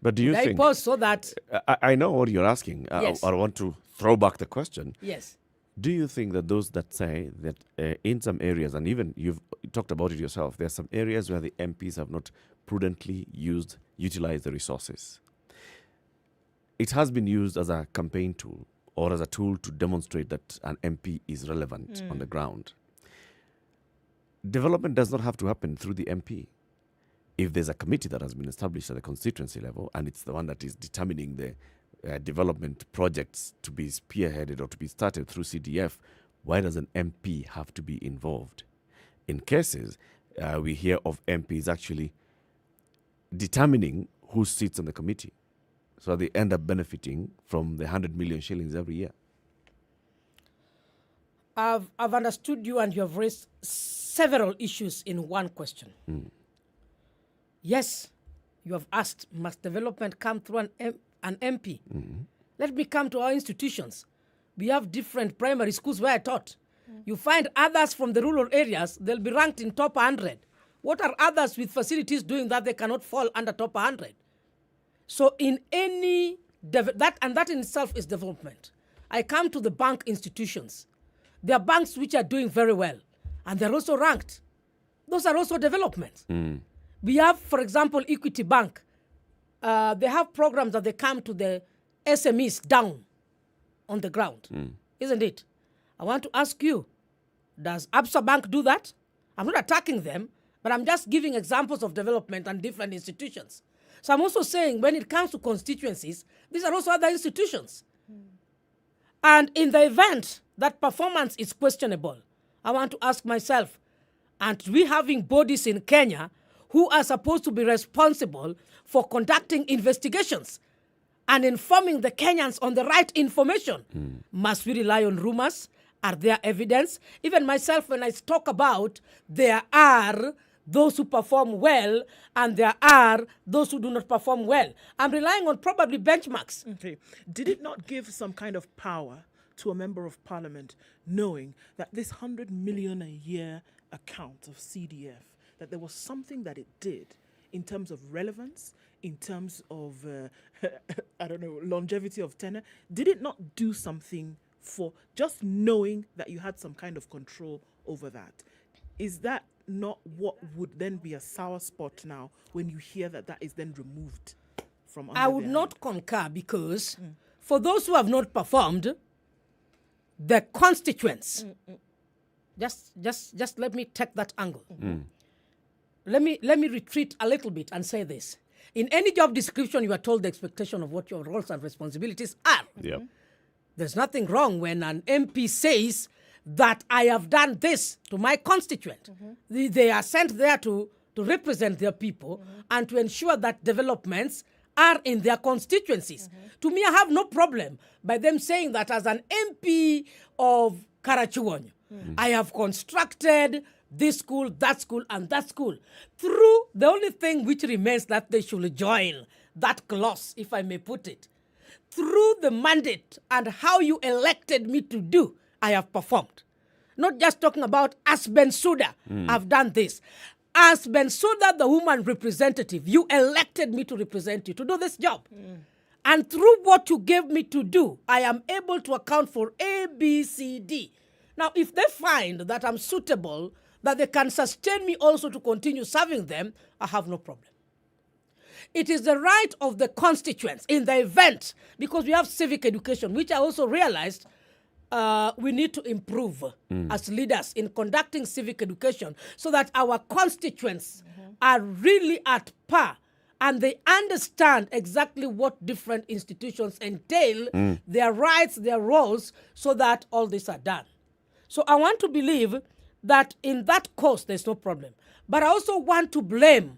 But do you I think... pause so that... I know what you're asking. Yes. I want to throw back the question. Yes. Do you think that those that say that in some areas, and even you've talked about it yourself, there are some areas where the MPs have not prudently utilized the resources? It has been used as a campaign tool or as a tool to demonstrate that an MP is relevant on the ground. Development does not have to happen through the MP. If there's a committee that has been established at the constituency level and it's the one that is determining the development projects to be spearheaded or to be started through CDF, why does an MP have to be involved? In cases, we hear of MPs actually determining who sits on the committee. So they end up benefiting from the 100 million shillings every year. I've understood you, and you have raised several issues in one question. Yes, you have asked, must development come through an MP? Let me come to our institutions. We have different primary schools where I taught. You find others from the rural areas, they'll be ranked in top 100. What are others with facilities doing that they cannot fall under top 100? So in any, that in itself is development. I come to the bank institutions. There are banks which are doing very well, and they're also ranked. Those are also developments. We have, for example, Equity Bank. They have programs that they come to the SMEs down on the ground, isn't it? I want to ask you, does Absa Bank do that? I'm not attacking them, but I'm just giving examples of development and different institutions. So I'm also saying when it comes to constituencies, these are also other institutions. And in the event that performance is questionable, I want to ask myself, aren't we having bodies in Kenya who are supposed to be responsible for conducting investigations and informing the Kenyans on the right information? Must we rely on rumors? Are there evidence? Even myself, when I talk about there are those who perform well and there are those who do not perform well, I'm relying on probably benchmarks. Okay. Did it not give some kind of power to a member of parliament knowing that this 100 million a year account of CDF, that there was something that it did in terms of relevance, in terms of, longevity of tenure? Did it not do something for just knowing that you had some kind of control over that? Is that not what would then be a sour spot now when you hear that that is then removed from under I would not concur, because for those who have not performed, the constituents, just let me take that angle. Let me retreat a little bit and say this. In any job description, you are told the expectation of what your roles and responsibilities are. There's nothing wrong when an MP says that I have done this to my constituent. They are sent there to represent their people and to ensure that developments are in their constituencies. To me, I have no problem by them saying that as an MP of Karachuonyo, I have constructed this school, that school, and that school. Through the only thing which remains that they should join that clause, if I may put it, through the mandate and how you elected me to do, I have performed. Not just talking about as Bensouda, I've done this. As Bensouda, the woman representative, you elected me to represent you, to do this job. And through what you gave me to do, I am able to account for A, B, C, D. Now, if they find that I'm suitable, that they can sustain me also to continue serving them, I have no problem. It is the right of the constituents in the event, because we have civic education, which I also realized we need to improve as leaders in conducting civic education so that our constituents are really at par and they understand exactly what different institutions entail, their rights, their roles, so that all these are done. So I want to believe that in that course, there's no problem. But I also want to blame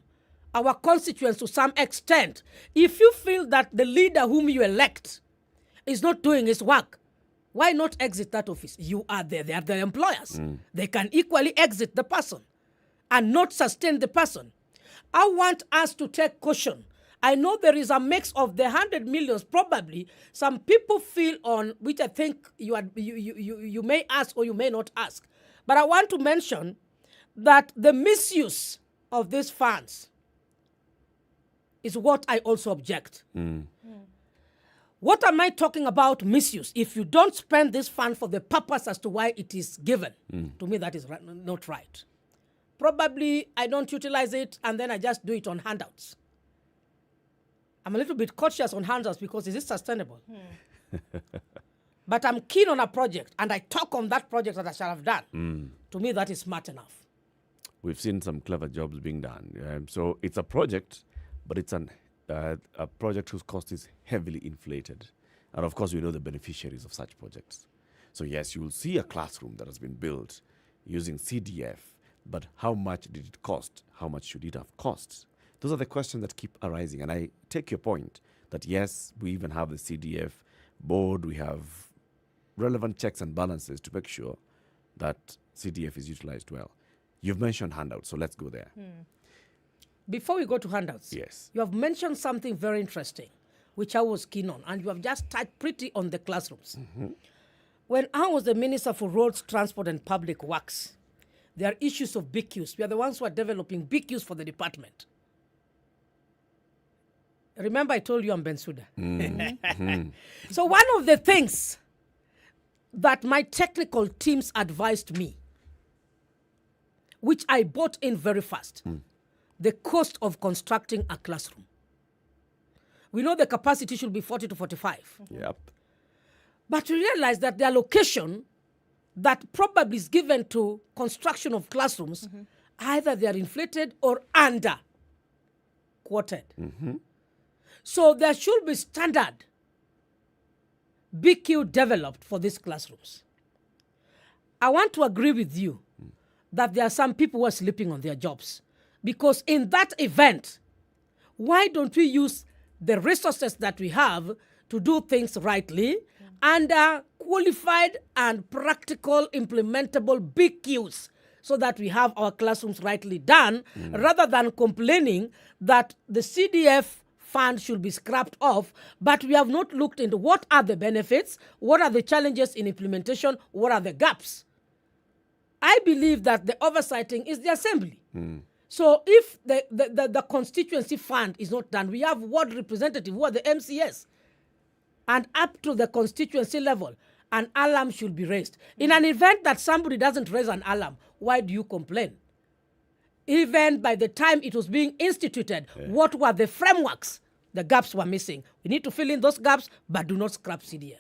our constituents to some extent. If you feel that the leader whom you elect is not doing his work, why not exit that office? You are there. They are the employers. They can equally exit the person and not sustain the person. I want us to take caution. I know there is a mix of the 100 millions. Probably some people feel on, which I think you may ask or you may not ask. But I want to mention that the misuse of these funds is what I also object. What am I talking about? Misuse. If you don't spend this fund for the purpose as to why it is given, to me that is not right. Probably I don't utilize it and then I just do it on handouts. I'm a little bit cautious on handouts because is it sustainable? But I'm keen on a project and I talk on that project that I shall have done. To me that is smart enough. We've seen some clever jobs being done. So it's a project, but it's a project whose cost is heavily inflated. And of course, we know the beneficiaries of such projects. So yes, you will see a classroom that has been built using CDF, but how much did it cost? How much should it have cost? Those are the questions that keep arising. And I take your point that yes, we even have the CDF board, we have relevant checks and balances to make sure that CDF is utilized well. You've mentioned handouts, so let's go there. Before we go to handouts, yes, you have mentioned something very interesting, which I was keen on, and you have just touched pretty on the classrooms. When I was the Minister for Roads, Transport and Public Works, there are issues of BQs. We are the ones who are developing BQs for the department. Remember I told you I'm Bensouda. So one of the things that my technical teams advised me, which I bought in very fast, the cost of constructing a classroom. We know the capacity should be 40 to 45. Yep. But we realize that the allocation that probably is given to construction of classrooms, either they are inflated or under quoted. So there should be standard BQ developed for these classrooms. I want to agree with you that there are some people who are sleeping on their jobs. Because in that event, why don't we use the resources that we have to do things rightly under qualified and practical implementable BQs so that we have our classrooms rightly done rather than complaining that the CDF fund should be scrapped off, but we have not looked into what are the benefits, what are the challenges in implementation, what are the gaps. I believe that the oversighting is the assembly. So if the constituency fund is not done, we have ward representative who are the MCS. And up to the constituency level, an alarm should be raised. In an event that somebody doesn't raise an alarm, why do you complain? Even by the time it was being instituted, what were the frameworks? The gaps were missing. We need to fill in those gaps, but do not scrap CDF.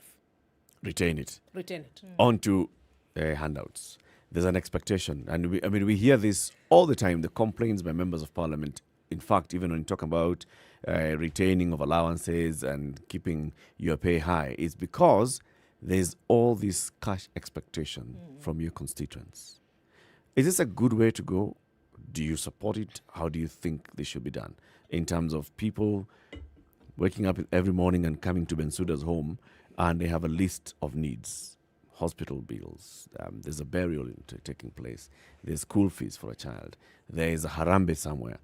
Retain it. Retain it. On to handouts. There's an expectation, and we hear this all the time, the complaints by members of parliament. In fact, even when you talk about retaining of allowances and keeping your pay high, it's because there's all this cash expectation from your constituents. Is this a good way to go? Do you support it? How do you think this should be done? In terms of people waking up every morning and coming to Bensouda's home and they have a list of needs. Hospital bills, there's a burial taking place, there's school fees for a child, there is a harambe somewhere.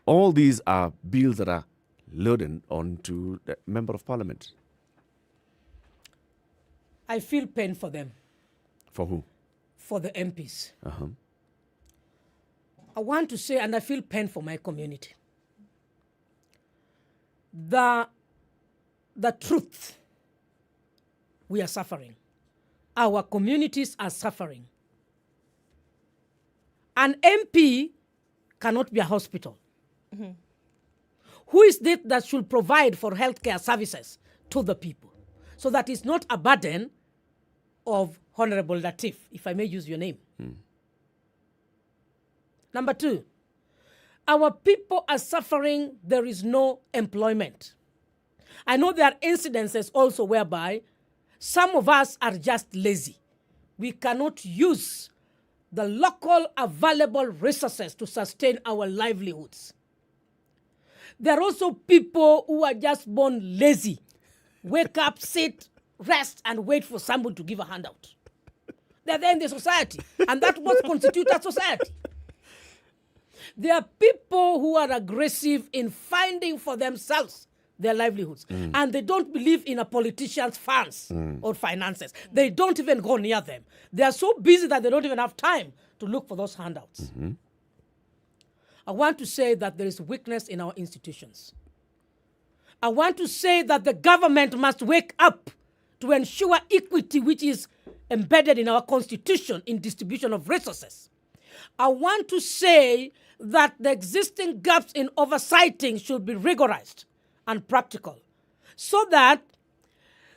All these are bills that are loaded onto the member of parliament. I feel pain for them. For who? For the MPs. I want to say, and I feel pain for my community. The truth, we are suffering. Our communities are suffering. An MP cannot be a hospital. Who is it that should provide for healthcare services to the people? So that it's not a burden of Honorable Latif, if I may use your name. Number two, our people are suffering, there is no employment. I know there are incidences also whereby some of us are just lazy. We cannot use the local available resources to sustain our livelihoods. There are also people who are just born lazy. Wake up, sit, rest, and wait for someone to give a handout. They're there in the society, and that's what constitutes a society. There are people who are aggressive in finding for themselves their livelihoods, and they don't believe in a politician's funds or finances. They don't even go near them. They are so busy that they don't even have time to look for those handouts. I want to say that there is weakness in our institutions. I want to say that the government must wake up to ensure equity, which is embedded in our constitution in distribution of resources. I want to say that the existing gaps in oversighting should be rigorized and practical, so that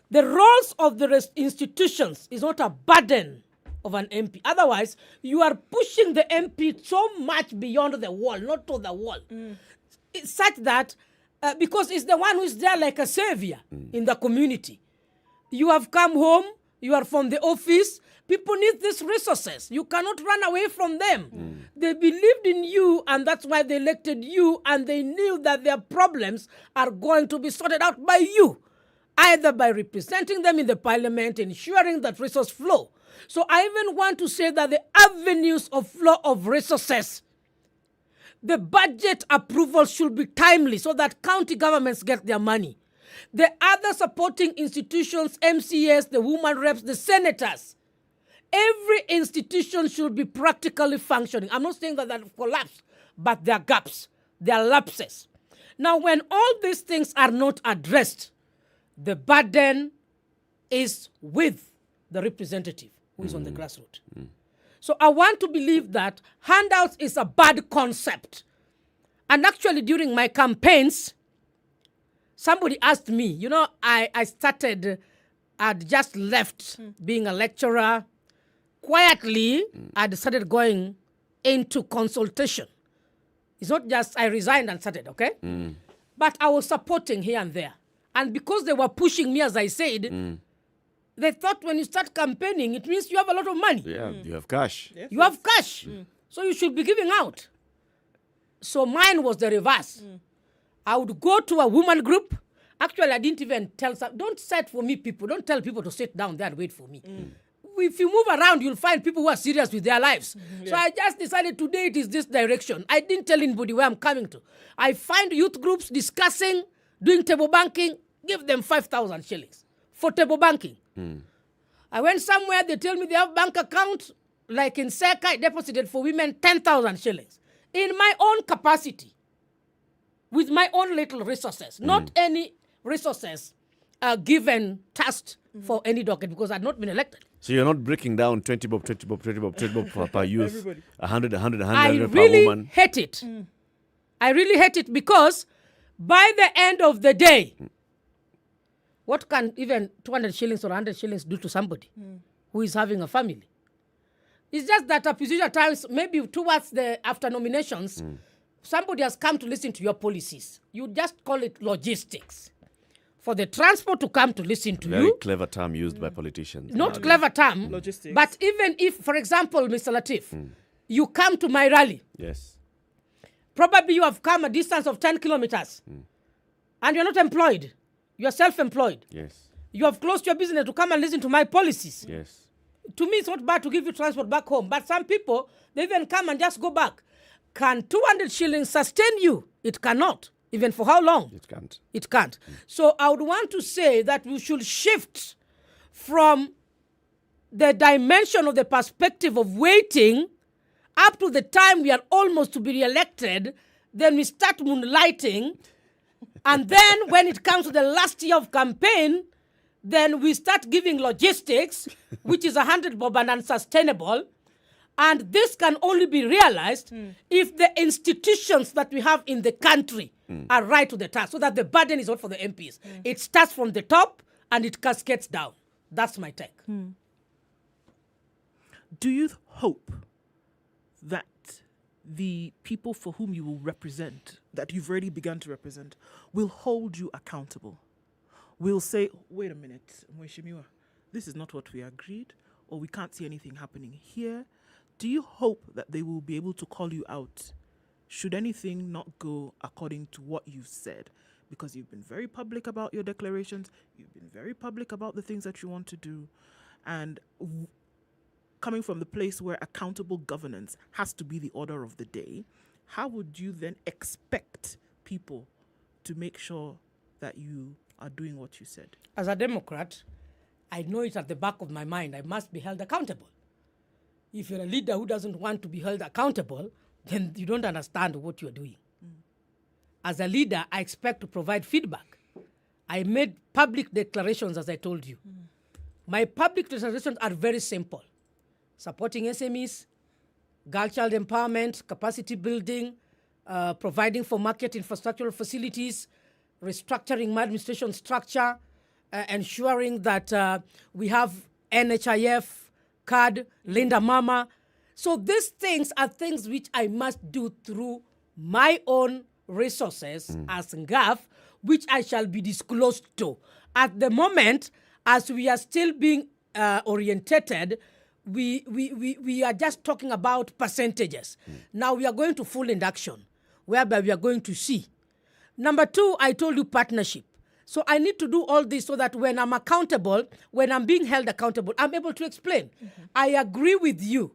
the roles of the institutions is not a burden of an MP. Otherwise, you are pushing the MP so much beyond the wall, not to the wall. It's such that, because it's the one who is there like a savior in the community. You have come home, you are from the office, people need these resources. You cannot run away from them. They believed in you, and that's why they elected you, and they knew that their problems are going to be sorted out by you, either by representing them in the parliament, ensuring that resource flow. So I even want to say that the avenues of flow of resources, the budget approval should be timely so that county governments get their money. The other supporting institutions, MCAs, the women reps, the senators, every institution should be practically functioning. I'm not saying that they've collapsed, but there are gaps, there are lapses. Now, when all these things are not addressed, the burden is with the representative who is on the grassroots. So I want to believe that handouts is a bad concept. And actually, during my campaigns, somebody asked me, you know, I'd just left being a lecturer. Quietly, I'd started going into consultation. It's not just I resigned and started, okay? But I was supporting here and there. And because they were pushing me, as I said, they thought when you start campaigning, it means you have a lot of money. Yeah, you have cash. You have cash. So you should be giving out. So mine was the reverse. I would go to a woman group. Actually, I didn't even tell some, don't sit for me, people. Don't tell people to sit down there and wait for me. If you move around, you'll find people who are serious with their lives. So I just decided today it is this direction. I didn't tell anybody where I'm coming to. I find youth groups discussing, doing table banking, give them 5,000 shillings for table banking. I went somewhere, they tell me they have bank account, like in SECA, I deposited for women 10,000 shillings. In my own capacity, with my own little resources, not any resources given tasked for any docket, because I'd not been elected. So you're not breaking down 20 bob, 20 bob, 20 bob, 20 bob per youth, 100 I per really woman. hate it. I really hate it because by the end of the day, what can even 200 shillings or 100 shillings do to somebody who is having a family? It's just that at times, maybe towards the after nominations, somebody has come to listen to your policies. You just call it logistics. For the transport to come to listen to Very you. clever term used by politicians. Not clever term. Logistics. But even if, for example, Mr. Latif, you come to my rally. Yes. Probably you have come a distance of 10 kilometers. And you're not employed. You're self-employed. Yes. You have closed your business to come and listen to my policies. Yes. To me, it's not bad to give you transport back home. But some people, they even come and just go back. Can 200 shillings sustain you? It cannot. Even for how long? It can't. It can't. So I would want to say that we should shift from the dimension of the perspective of waiting up to the time we are almost to be re-elected. Then we start moonlighting. And then when it comes to the last year of campaign, then we start giving logistics, which is 100 bob and unsustainable. And this can only be realized if the institutions that we have in the country are right to the task, so that the burden is not for the MPs. It starts from the top and it cascades down. That's my take. Do you hope that the people for whom you will represent, that you've already begun to represent, will hold you accountable? Will say, wait a minute, Mheshimiwa, this is not what we agreed, or we can't see anything happening here. Do you hope that they will be able to call you out should anything not go according to what you've said? Because you've been very public about your declarations, you've been very public about the things that you want to do, and coming from the place where accountable governance has to be the order of the day, how would you then expect people to make sure that you are doing what you said? As a Democrat, I know it at the back of my mind. I must be held accountable. If you're a leader who doesn't want to be held accountable, then you don't understand what you're doing. As a leader, I expect to provide feedback. I made public declarations, as I told you. My public declarations are very simple. Supporting SMEs, girl child empowerment, capacity building, providing for market infrastructural facilities, restructuring my administration structure, ensuring that we have NHIF card, Linda Mama. So these things are things which I must do through my own resources as Ngaf, which I shall be disclosed to. At the moment, as we are still being orientated, we are just talking about percentages. Now we are going to full induction, whereby we are going to see. Number 2, I told you partnership. So I need to do all this so that when I'm accountable, when I'm being held accountable, I'm able to explain. I agree with you.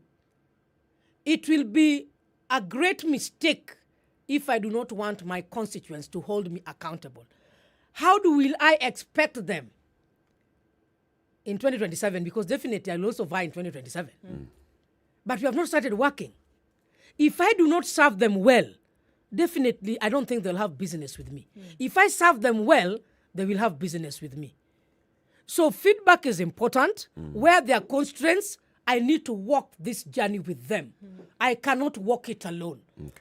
It will be a great mistake if I do not want my constituents to hold me accountable. How will I expect them in 2027? Because definitely I'll also vie in 2027. But we have not started working. If I do not serve them well, definitely I don't think they'll have business with me. If I serve them well, they will have business with me. So feedback is important. Where there are constraints, I need to walk this journey with them. I cannot walk it alone.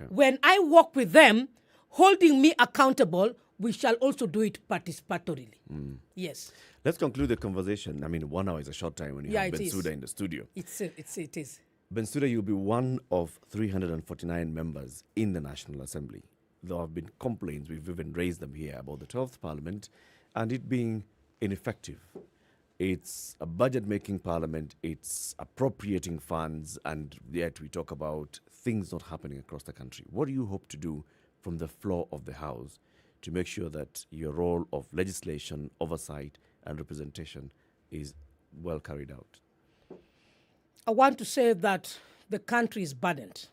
When I walk with them, holding me accountable, we shall also do it participatorily. Yes. Let's conclude the conversation. I mean, 1 hour is a short time when you have Bensouda in the studio. It is. Bensouda, you'll be one of 349 members in the National Assembly. There have been complaints, we've even raised them here, about the 12th Parliament and it being ineffective. It's a budget-making parliament, it's appropriating funds, and yet we talk about things not happening across the country. What do you hope to do from the floor of the House to make sure that your role of legislation, oversight, and representation is well carried out? I want to say that the country is burdened.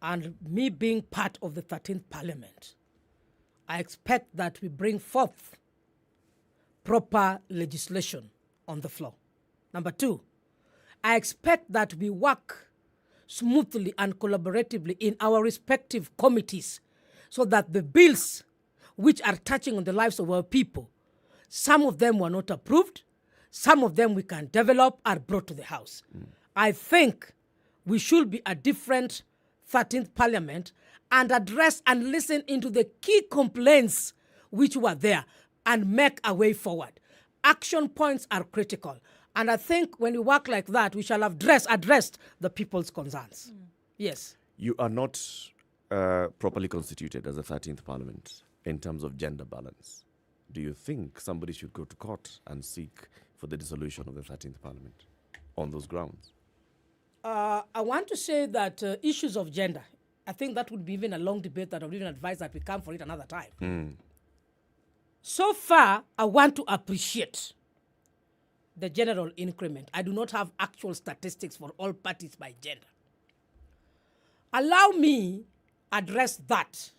And me being part of the 13th Parliament, I expect that we bring forth proper legislation on the floor. Number 2, I expect that we work smoothly and collaboratively in our respective committees so that the bills which are touching on the lives of our people, some of them were not approved, some of them we can develop, are brought to the House. I think we should be a different 13th Parliament and address and listen into the key complaints which were there and make a way forward. Action points are critical. And I think when we work like that, we shall have addressed the people's concerns. Yes. You are not properly constituted as a 13th Parliament in terms of gender balance. Do you think somebody should go to court and seek for the dissolution of the 13th Parliament on those grounds? I want to say that issues of gender, I think that would be even a long debate that I would even advise that we come for it another time. So far, I want to appreciate the general increment. I do not have actual statistics for all parties by gender. Allow me address that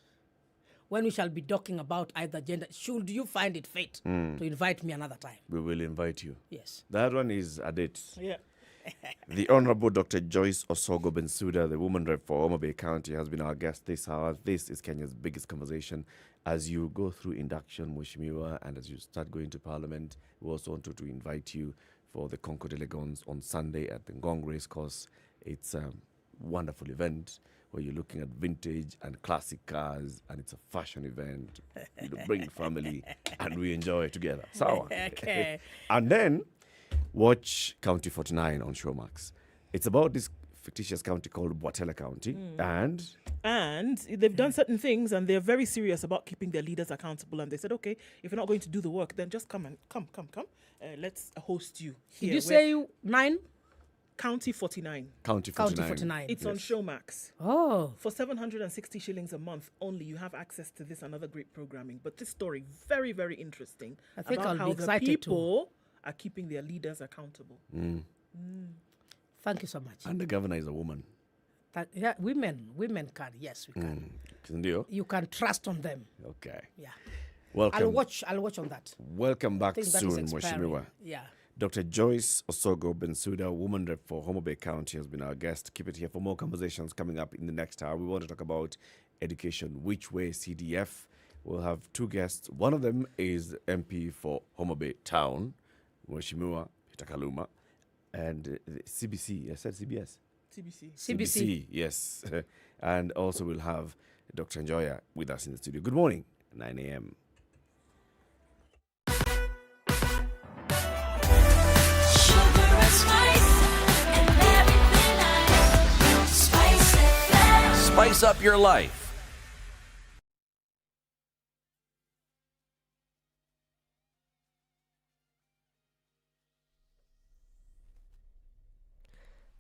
when we shall be talking about either gender. Should you find it fit to invite me another time? We will invite you. Yes. That one is a date. Yeah. The Honorable Dr. Joyce Osogo Bensouda, the woman rep for Homa Bay County, has been our guest this hour. This is Kenya's biggest conversation. As you go through induction, Mheshimiwa, and as you start going to Parliament, we also want to invite you for the Concord Elegance on Sunday at the Ngong Racecourse. It's a wonderful event where you're looking at vintage and classic cars, and it's a fashion event. You know, bring family, and we enjoy it together. Sawa. Okay. And then watch County 49 on Showmax. It's about this fictitious county called Bwatela County, and they've done certain things, and they're very serious about keeping their leaders accountable. And they said, okay, if you're not going to do the work, then just come. Let's host you here. Did you say 9? County 49. County 49. It's on Showmax. Oh. For 760 shillings a month only, you have access to this and other great programming. But this story, very, very interesting. I think about I'll how be excited the people are keeping their leaders accountable. Thank you so much. And the governor is a woman. Yeah, women can. Yes, we can. You can trust on them. Okay. Yeah. Welcome. I'll watch on that. Welcome back I think that soon, is expiring. Mheshimiwa. Yeah. Dr. Joyce Osogo Bensouda, woman rep for Homa Bay County, has been our guest. Keep it here for more conversations coming up in the next hour. We want to talk about education, which way CDF we'll have two guests. One of them is MP for Homa Bay Town, Mheshimiwa Kaluma, and CBC. I said CBS. CBC, yes. And also we'll have Dr. Njoya with us in the studio. Good morning, 9 a.m. Spice up your life.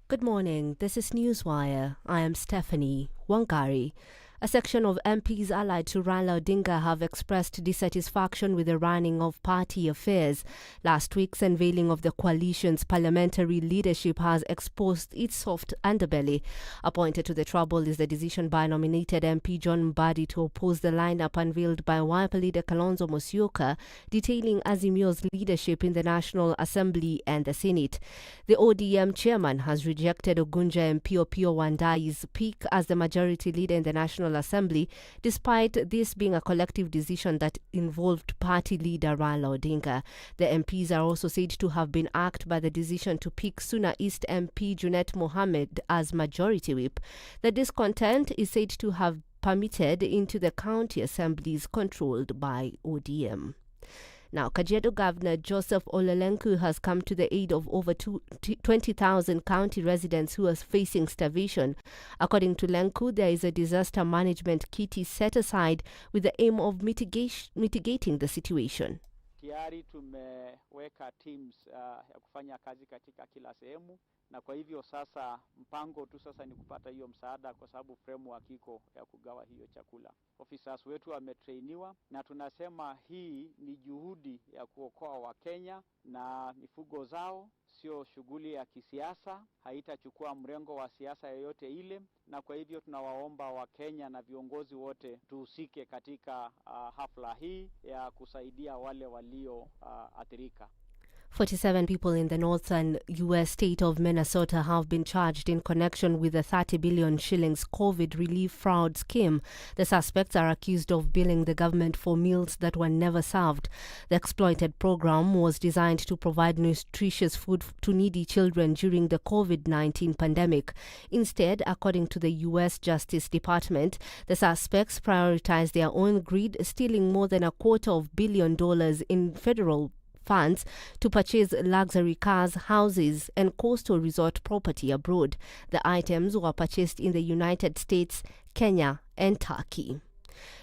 Good morning, this is Newswire. I am Stephanie Wangari. A section of MPs allied to Raila Odinga have expressed dissatisfaction with the running of party affairs. Last week's unveiling of the coalition's parliamentary leadership has exposed its soft underbelly. Appointed to the trouble is the decision by nominated MP John Mbadi to oppose the lineup unveiled by Wiper leader Kalonzo Musyoka, detailing Azimio's leadership in the National Assembly and the Senate. The ODM chairman has rejected Ogunja MP Opio Wandai's pick as the majority leader in the National Assembly, despite this being a collective decision that involved party leader Raila Odinga. The MPs are also said to have been irked by the decision to pick Suna East MP Junet Mohammed as majority whip. The discontent is said to have permitted into the county assemblies controlled by ODM. Now, Kajiado Governor Joseph Olelenku has come to the aid of over 20,000 county residents who are facing starvation. According to Lenku, there is a disaster management kit set aside with the aim of mitigating the situation. Tayari tumeweka teams ya kufanya kazi katika kila sehemu, na kwa hivyo sasa mpango tu sasa ni kupata hiyo msaada, kwa sababu framework iko ya kugawa hiyo chakula. Officers wetu wametrainiwa, na tunasema hii ni juhudi ya kuokoa Wakenya na mifugo zao, sio shughuli ya kisiasa, haitachukua mrengo wa siasa yoyote ile, na kwa hivyo tunawaomba Wakenya na viongozi wote tuhusike katika hafla hii ya kusaidia wale walio athirika. 47 people in the northern U.S. state of Minnesota have been charged in connection with the 30 billion shillings COVID relief fraud scheme. The suspects are accused of billing the government for meals that were never served. The exploited program was designed to provide nutritious food to needy children during the COVID-19 pandemic. Instead, according to the U.S. Justice Department, the suspects prioritized their own greed, stealing more than $250 million in federal funds to purchase luxury cars, houses, and coastal resort property abroad. The items were purchased in the United States, Kenya, and Turkey.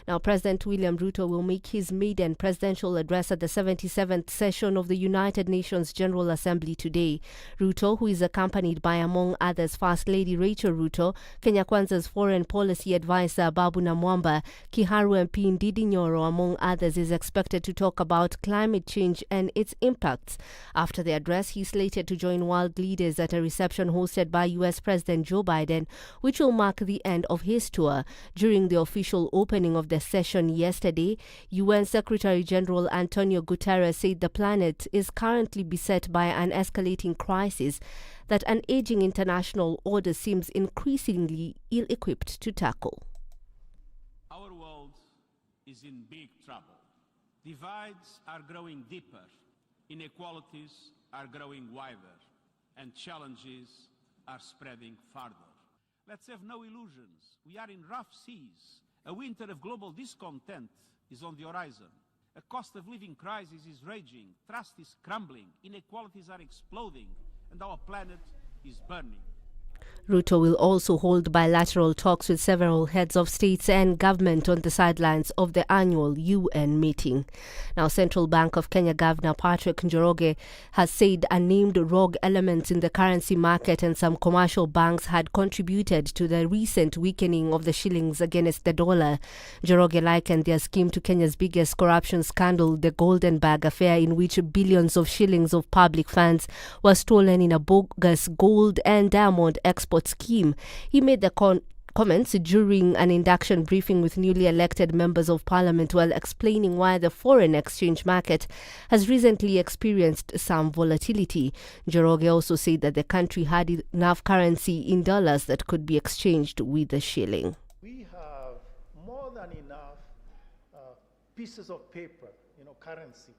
Now, President William Ruto will make his maiden presidential address at the 77th session of the United Nations General Assembly today. Ruto, who is accompanied by, among others, First Lady Rachel Ruto, Kenya Kwanza's foreign policy advisor Babu Namwamba, Kiharu MP Ndidi Nyoro, among others, is expected to talk about climate change and its impacts. After the address, he is slated to join world leaders at a reception hosted by U.S. President Joe Biden, which will mark the end of his tour. During the official opening of the session yesterday, UN Secretary General Antonio Guterres said the planet is currently beset by an escalating crisis that an aging international order seems increasingly ill-equipped to tackle. Our world is in big trouble. Divides are growing deeper, inequalities are growing wider, and challenges are spreading farther. Let's have no illusions. We are in rough seas. A winter of global discontent is on the horizon. A cost of living crisis is raging, trust is crumbling, inequalities are exploding, and our planet is burning. Ruto will also hold bilateral talks with several heads of states and government on the sidelines of the annual UN meeting. Now, Central Bank of Kenya Governor Patrick Njoroge has said unnamed rogue elements in the currency market and some commercial banks had contributed to the recent weakening of the shillings against the dollar. Njoroge likened their scheme to Kenya's biggest corruption scandal, the Golden Bag affair, in which billions of shillings of public funds were stolen in a bogus gold and diamond export scheme. He made the comments during an induction briefing with newly elected members of parliament while explaining why the foreign exchange market has recently experienced some volatility. Njoroge also said that the country had enough currency in dollars that could be exchanged with the shilling. We have more than enough pieces of paper, currency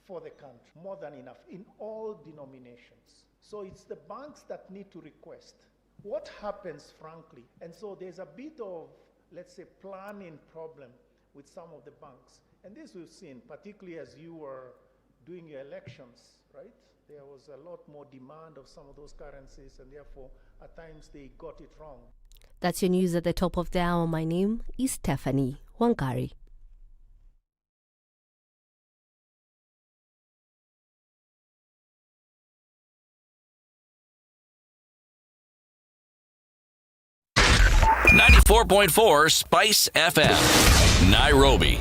for the country, more than enough in all denominations. So it's the banks that need to request. What happens, frankly, and so there's a bit of, let's say, planning problem with some of the banks. And this we've seen, particularly as you were doing your elections, right? There was a lot more demand of some of those currencies, and therefore, at times, they got it wrong. That's your news at the top of the hour. My name is Stephanie Wangari. .4 Spice FM, Nairobi.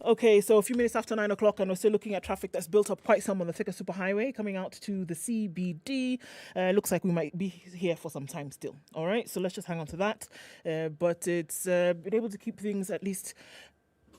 Okay, so a few minutes after 9 o'clock, and we're still looking at traffic that's built up quite some on the Thika Superhighway coming out to the CBD. Looks like we might be here for some time still. All right, so let's just hang on to that. But it's been able to keep things at least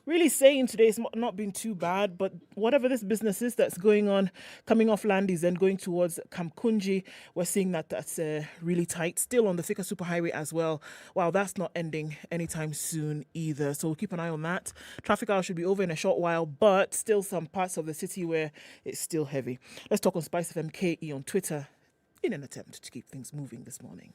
really sane today. It's not been too bad, but whatever this business is that's going on, coming off Landis and going towards Kamkunji, we're seeing that's really tight. Still on the Thika Superhighway as well. Wow, that's not ending anytime soon either. So we'll keep an eye on that. Traffic hour should be over in a short while, but still some parts of the city where it's still heavy. Let's talk on SpiceFM KE on Twitter in an attempt to keep things moving this morning.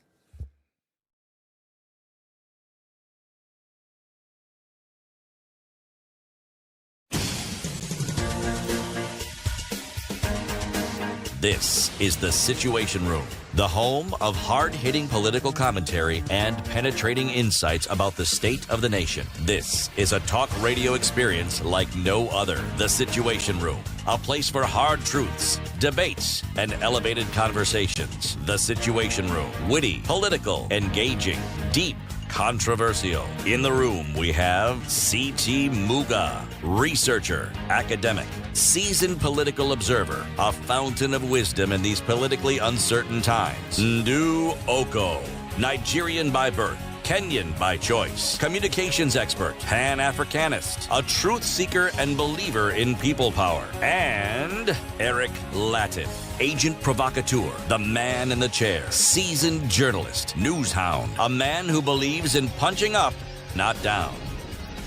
This is The Situation Room, the home of hard-hitting political commentary and penetrating insights about the state of the nation. This is a talk radio experience like no other. The Situation Room, a place for hard truths, debates, and elevated conversations. The Situation Room, witty, political, engaging, deep, controversial. In the room, we have C.T. Muga, researcher, academic, seasoned political observer, a fountain of wisdom in these politically uncertain times. Ndu Oko, Nigerian by birth, Kenyan by choice, communications expert, Pan-Africanist, a truth seeker and believer in people power, and Eric Latif, agent provocateur, the man in the chair, seasoned journalist, news hound, a man who believes in punching up, not down.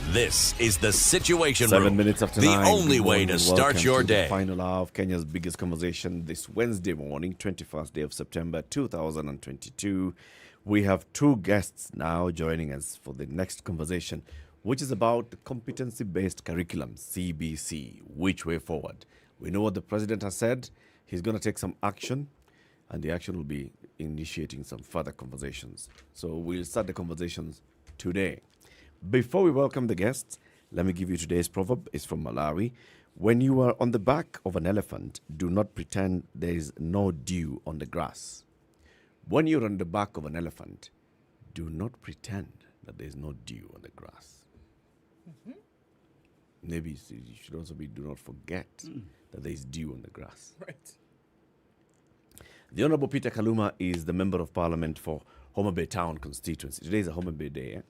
This is The Situation Room. 7 minutes after the 9. only way to start your day. The final hour of Kenya's biggest conversation this Wednesday morning, 21st day of September 2022. We have two guests now joining us for the next conversation, which is about the competency-based curriculum, CBC, which way forward. We know what the president has said. He's going to take some action, and the action will be initiating some further conversations. So we'll start the conversations today. Before we welcome the guests, let me give you today's proverb. It's from Malawi. When you are on the back of an elephant, do not pretend there is no dew on the grass. When you're on the back of an elephant, do not pretend that there is no dew on the grass. Mm-hmm. Maybe it should also be, do not forget that there is dew on the grass. Right. The Honorable Peter Kaluma is the Member of Parliament for Homa Bay Town constituency. Today is a Homa Bay Day.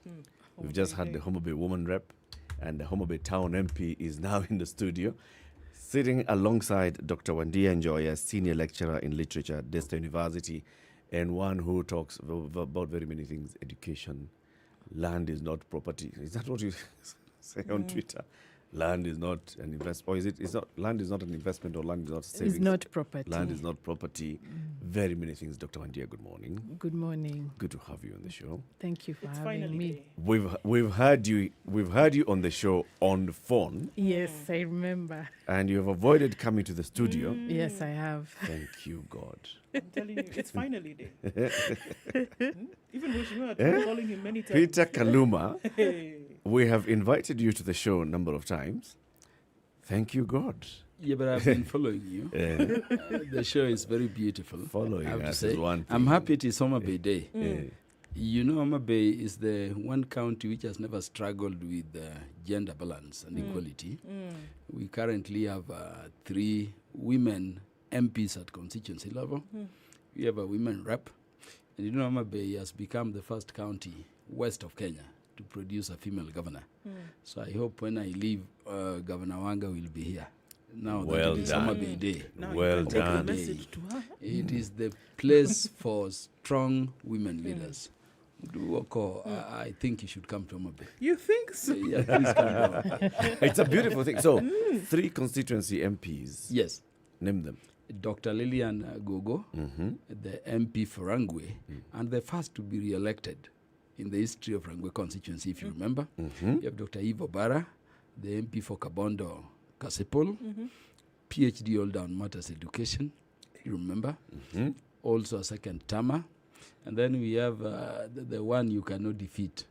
We've just had the Homa Bay Woman Rep, and the Homa Bay Town MP is now in the studio, sitting alongside Dr. Wandia Njoya, Senior Lecturer in Literature at Desta University, and one who talks about very many things: education, land is not property. Is that what you say on Twitter? Land is not an investment, or is it? It's not. Land is not an investment, or land is not savings. It's not property. Land is not property. Very many things. Dr. Wandia, good morning. Good morning. Good to have you on the show. Thank you for having me. We've heard you on the show on the phone. Yes, I remember. And you have avoided coming to the studio. Yes, I have. Thank you, God. I'm telling you, it's finally day. Even Mheshimiwa calling him many times. Peter Kaluma, we have invited you to the show a number of times. Thank you, God. Yeah, but I've been following you. The show is very beautiful. Following us is one thing. I'm happy it is Homa Bay Day. You know, Homa Bay is the one county which has never struggled with gender balance and equality. We currently have 3 women MPs at constituency level. We have a women rep. And you know, Homa Bay has become the first county west of Kenya to produce a female governor. So I hope when I leave, Governor Wanga will be here. Now well that it is done. Homa Bay Day. Well done. It is the place for strong women leaders. Duoko, I think you should come to Omabe. You think so? Yeah, please come down. It's a beautiful thing. So, 3 constituency MPs. Yes. Name them. Dr. Lillian Gogo, the MP for Rangwe, and the first to be re-elected in the history of Rangwe constituency, if you remember. You have Dr. Ivo Bara, the MP for Kabondo Kasipul, PhD holder on matters education, you remember. Also a second termer. And then we have the one you cannot defeat,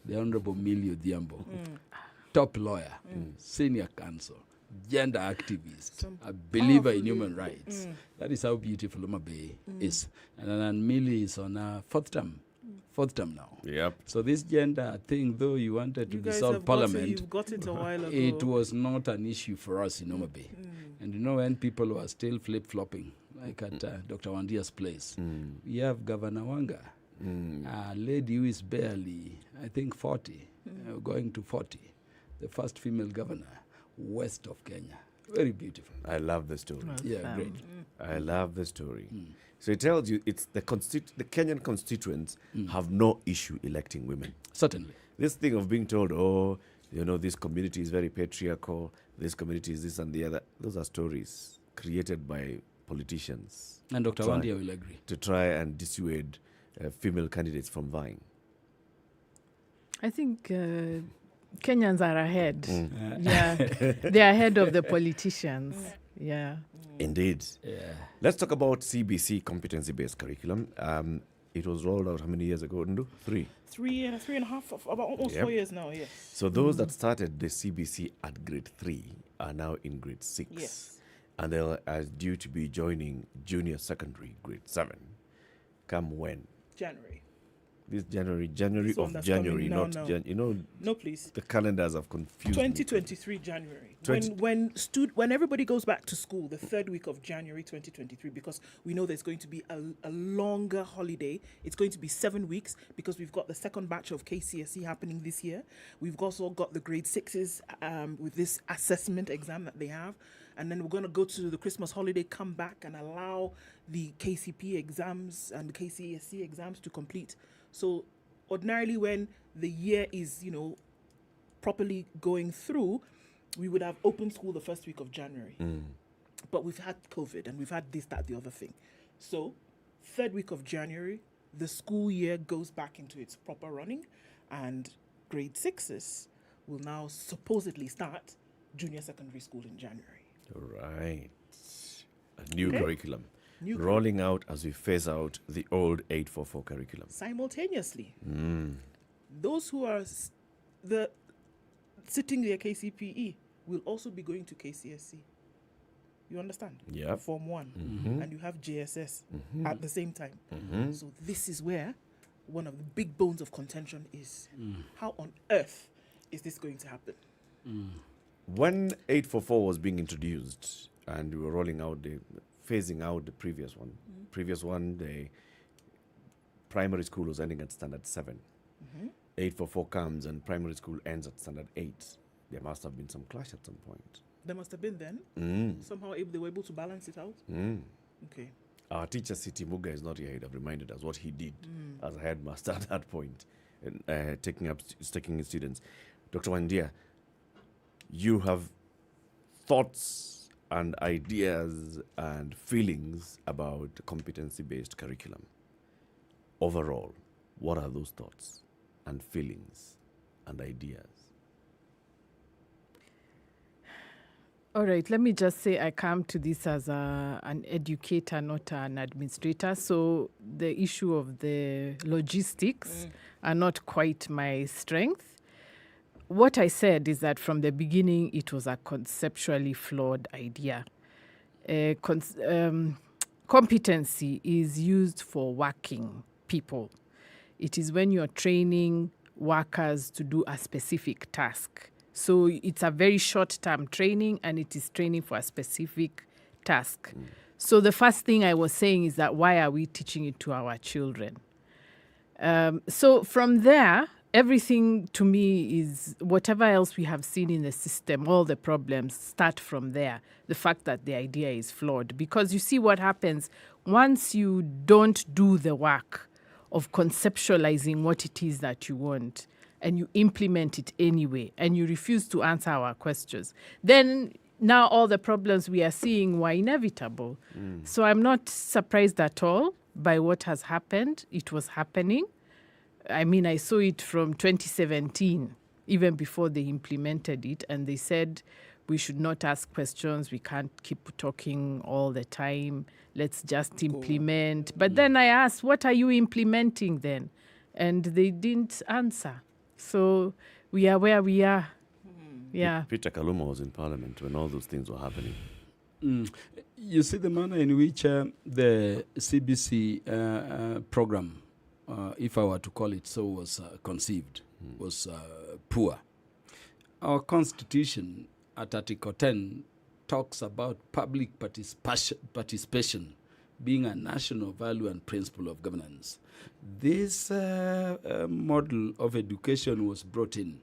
the Honorable Millie Odhiambo, top lawyer, senior counsel, gender activist, a believer in human rights. That is how beautiful Omabe is. And then Millie is on a 4th term now. Yep. So this gender thing, though you wanted to dissolve parliament, you've got it a while ago. it was not an issue for us in Omabe. And you know, when people were still flip-flopping, like at Dr. Wandia's place, we have Governor Wanga, a lady who is barely, I think, 40, going to 40, the first female governor west of Kenya. Very beautiful. I love the story. Yeah, great. I love the story. So it tells you it's the Kenyan constituents have no issue electing women. Certainly. This thing of being told, oh, you know, this community is very patriarchal, this community is this and the other, those are stories created by politicians. And Dr. Wandia will agree. To try and dissuade female candidates from vying. I think Kenyans are ahead. Yeah, they're ahead of the politicians. Yeah. Indeed. Yeah. Let's talk about CBC, competency-based curriculum. It was rolled out how many years ago, Ndu? 3? 3 and a half, about almost 4 years now, yes. So those that started the CBC at grade 3 are now in grade 6. Yes. And they are due to be joining junior secondary, grade 7. Come when? January. This January of January, No, please. The calendars have confused 2023 January. When everybody goes back to school, the 3rd week of January 2023, because we know there's going to be a longer holiday. It's going to be 7 weeks because we've got the second batch of KCSE happening this year. We've also got the grade 6s with this assessment exam that they have. And then we're going to go to the Christmas holiday, come back and allow the KCP exams and the KCSE exams to complete. So ordinarily when the year is, properly going through, we would have open school the 1st week of January. But we've had COVID and we've had this, that, the other thing. So 3rd week of January, the school year goes back into its proper running and grade 6s will now supposedly start junior secondary school in January. Right. A new curriculum. Rolling out as we phase out the old 844 curriculum. Simultaneously. Those who are sitting their KCPE will also be going to KCSE. You understand? Yeah. Form 1. And you have JSS at the same time. So this is where one of the big bones of contention is. How on earth is this going to happen? When 844 was being introduced and we were rolling out phasing out the previous one, the primary school was ending at standard 7. 844 comes and primary school ends at standard 8. There must have been some clash at some point. There must have been then. Somehow they were able to balance it out. Okay. Our teacher, Siti Muga, is not here. He'd have reminded us what he did as a headmaster at that point, taking his students. Dr. Wandia, you have thoughts and ideas and feelings about competency-based curriculum. Overall, what are those thoughts and feelings and ideas? All right, let me just say I come to this as an educator, not an administrator. So the issue of the logistics are not quite my strength. What I said is that from the beginning, it was a conceptually flawed idea. Competency is used for working people. It is when you're training workers to do a specific task. So it's a very short-term training, and it is training for a specific task. So the first thing I was saying is that why are we teaching it to our children? So from there, everything to me is whatever else we have seen in the system, all the problems start from there. The fact that the idea is flawed. Because you see what happens once you don't do the work of conceptualizing what it is that you want, and you implement it anyway, and you refuse to answer our questions, then now all the problems we are seeing were inevitable. So I'm not surprised at all by what has happened. It was happening. I mean, I saw it from 2017, even before they implemented it, and they said we should not ask questions, we can't keep talking all the time, let's just implement. But then I asked, what are you implementing then? And they didn't answer. So we are where we are. Yeah. Peter Kaluma was in Parliament when all those things were happening. You see the manner in which the CBC program, if I were to call it so, was conceived, was poor. Our constitution at Article 10 talks about public participation being a national value and principle of governance. This model of education was brought in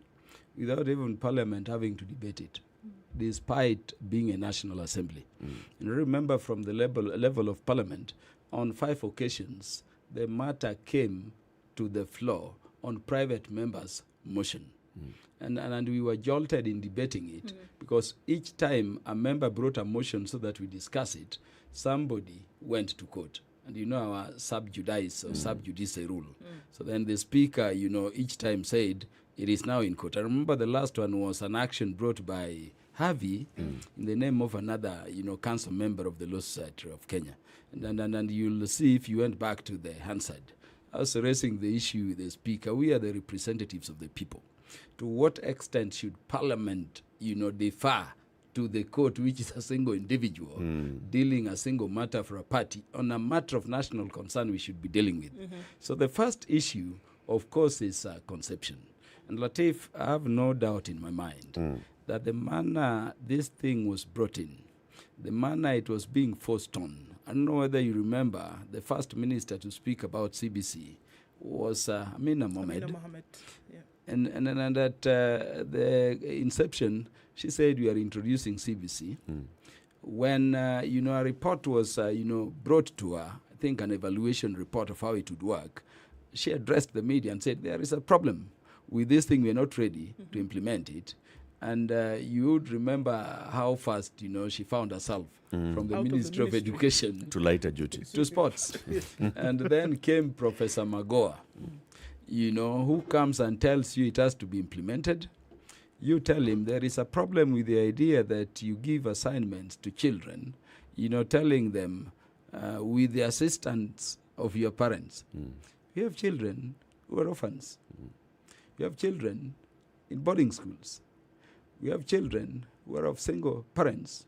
without even Parliament having to debate it, despite being a National Assembly. And remember, from the level of Parliament, on 5 occasions, the matter came to the floor on private members' motion. And we were jolted in debating it because each time a member brought a motion so that we discuss it, somebody went to court. And you know our sub judice or sub judice rule. So then the speaker, each time said, it is now in court. I remember the last one was an action brought by Harvey in the name of another, council member of the Law Society of Kenya. And you'll see if you went back to the Hansard. I was raising the issue with the speaker. We are the representatives of the people. To what extent should Parliament, defer to the court, which is a single individual, dealing a single matter for a party, on a matter of national concern we should be dealing with? So the first issue, of course, is conception. And Latif, I have no doubt in my mind that the manner this thing was brought in, the manner it was being forced on, I don't know whether you remember, the first minister to speak about CBC was Amina Mohamed. Yeah. And at the inception, she said we are introducing CBC. When, a report was, brought to her, I think an evaluation report of how it would work, she addressed the media and said, there is a problem with this thing, we're not ready to implement it. And you would remember how fast, she found herself from the Ministry of Education to lighter duties, to sports. And then came Professor Magoa, who comes and tells you it has to be implemented. You tell him there is a problem with the idea that you give assignments to children, telling them with the assistance of your parents. You have children who are orphans. You have children in boarding schools. We have children who are of single parents.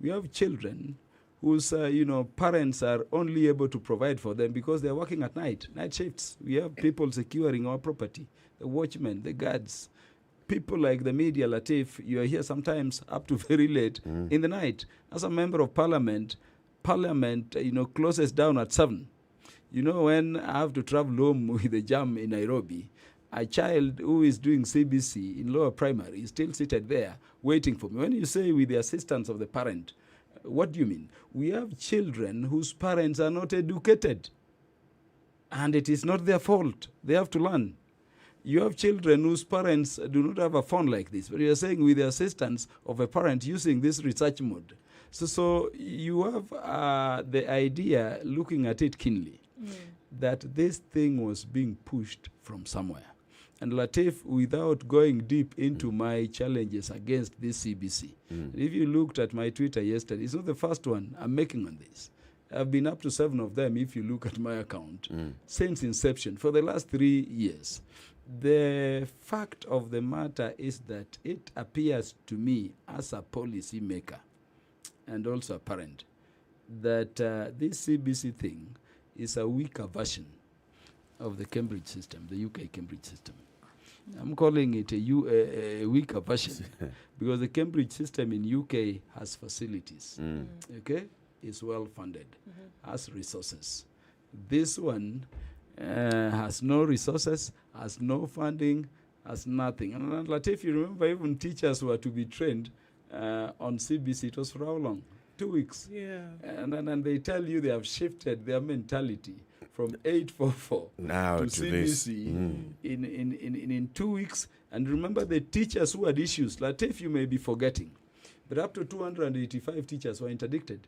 We have children whose parents are only able to provide for them because they're working at night shifts. We have people securing our property, the watchmen, the guards, people like the media, Latif. You are here sometimes up to very late in the night. As a member of Parliament, closes down at 7. When I have to travel home with the jam in Nairobi, a child who is doing CBC in lower primary is still seated there waiting for me. When you say with the assistance of the parent, what do you mean? We have children whose parents are not educated, and it is not their fault. They have to learn. You have children whose parents do not have a phone like this, but you are saying with the assistance of a parent using this research mode. So you have the idea, looking at it keenly, that this thing was being pushed from somewhere. And Latif, without going deep into my challenges against this CBC, if you looked at my Twitter yesterday, it's not the first one I'm making on this. I've been up to 7 of them, if you look at my account, since inception, for the last 3 years. The fact of the matter is that it appears to me as a policy maker and also a parent that this CBC thing is a weaker version of the Cambridge system, the UK Cambridge system. I'm calling it a weaker version because the Cambridge system in UK has facilities, okay? It's well funded, has resources. This one has no resources, has no funding, has nothing. And Latif, you remember even teachers were to be trained on CBC. It was for how long? 2 weeks. Yeah. And they tell you they have shifted their mentality from 844 now to to this. CBC in 2 weeks. And remember the teachers who had issues. Latif, you may be forgetting, but up to 285 teachers were interdicted.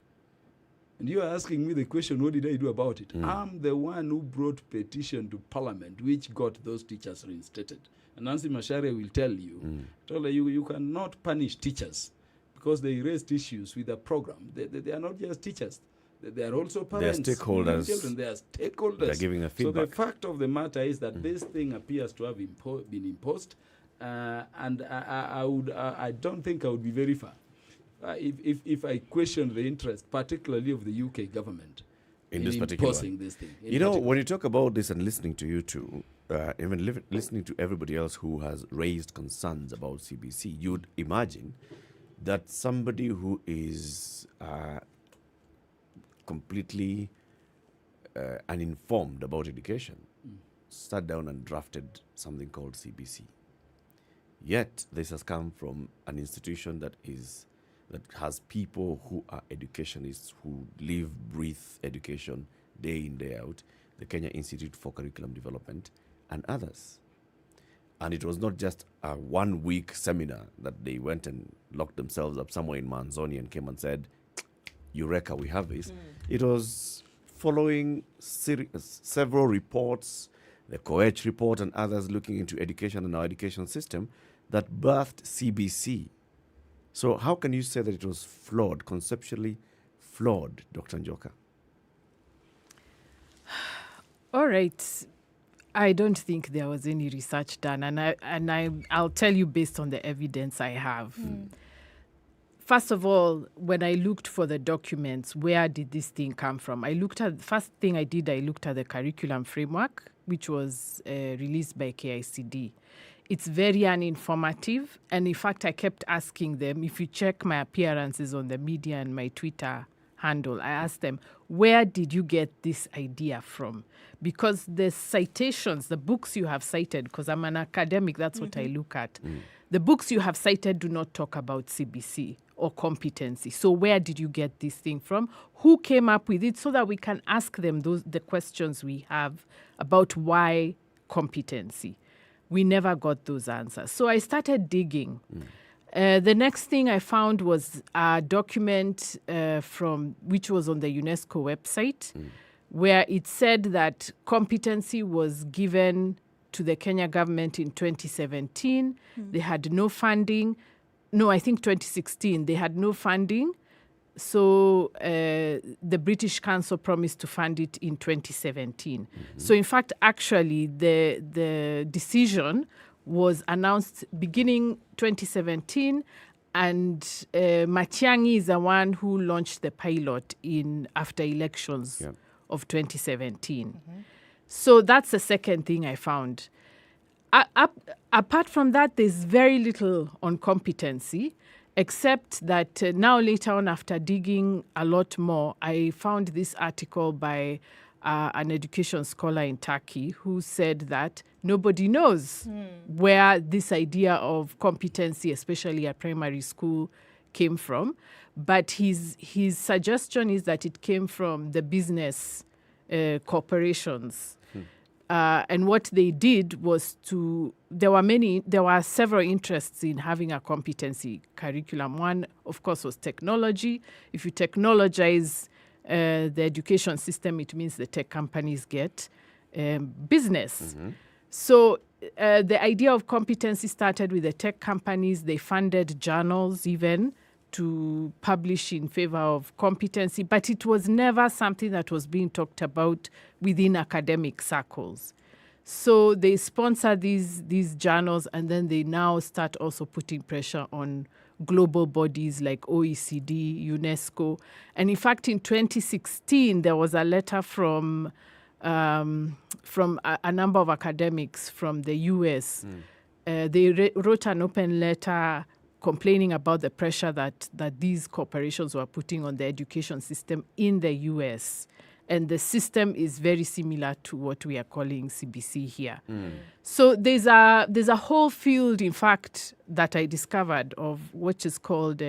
And you are asking me the question, what did I do about it? I'm the one who brought petition to Parliament, which got those teachers reinstated. And Nancy Macharia will tell you, you cannot punish teachers because they raised issues with the program. They are not just teachers. They are also parents. They are stakeholders. Children. They are stakeholders. They are giving a feedback. So the fact of the matter is that this thing appears to have been imposed, and I don't think I would be very far if I question the interest, particularly of the UK government, in this particular imposing this thing. You know, when you talk about this and listening to you two, even listening to everybody else who has raised concerns about CBC, you'd imagine that somebody who is completely uninformed about education sat down and drafted something called CBC. Yet this has come from an institution that has people who are educationists, who live, breathe education day in, day out, the Kenya Institute for Curriculum Development, and others. And it was not just a 1 week seminar that they went and locked themselves up somewhere in Manzoni and came and said, Eureka, we have this. It was following several reports, the COECH report and others looking into education and our education system that birthed CBC. So how can you say that it was flawed, conceptually flawed, Dr. Njoka? All right. I don't think there was any research done, and I'll tell you based on the evidence I have. First of all, when I looked for the documents, where did this thing come from? First thing I did, I looked at the curriculum framework, which was released by KICD. It's very uninformative, and in fact, I kept asking them, if you check my appearances on the media and my Twitter handle, I asked them, where did you get this idea from? Because the citations, the books you have cited, because I'm an academic, that's what I look at. The books you have cited do not talk about CBC or competency. So where did you get this thing from? Who came up with it, so that we can ask them the questions we have about why competency? We never got those answers. So I started digging. The next thing I found was a document which was on the UNESCO website, where it said that competency was given to the Kenya government in 2017. They had no funding. No, I think 2016. They had no funding. So the British Council promised to fund it in 2017. So in fact, actually, the decision was announced beginning 2017, and Matiang'i is the one who launched the pilot after elections of 2017. So that's the second thing I found. Apart from that, there's very little on competency, except that now later on, after digging a lot more, I found this article by an education scholar in Turkey who said that nobody knows where this idea of competency, especially at primary school, came from. But his suggestion is that it came from the business corporations. And what they did was there were several interests in having a competency curriculum. One, of course, was technology. If you technologize the education system, it means the tech companies get business. So the idea of competency started with the tech companies. They funded journals even to publish in favor of competency, but it was never something that was being talked about within academic circles. So they sponsor these journals, and then they now start also putting pressure on global bodies like OECD, UNESCO. And in fact, in 2016, there was a letter from a number of academics from the US. They wrote an open letter complaining about the pressure that these corporations were putting on the education system in the US. And the system is very similar to what we are calling CBC here. So there's a whole field, in fact, that I discovered of what is called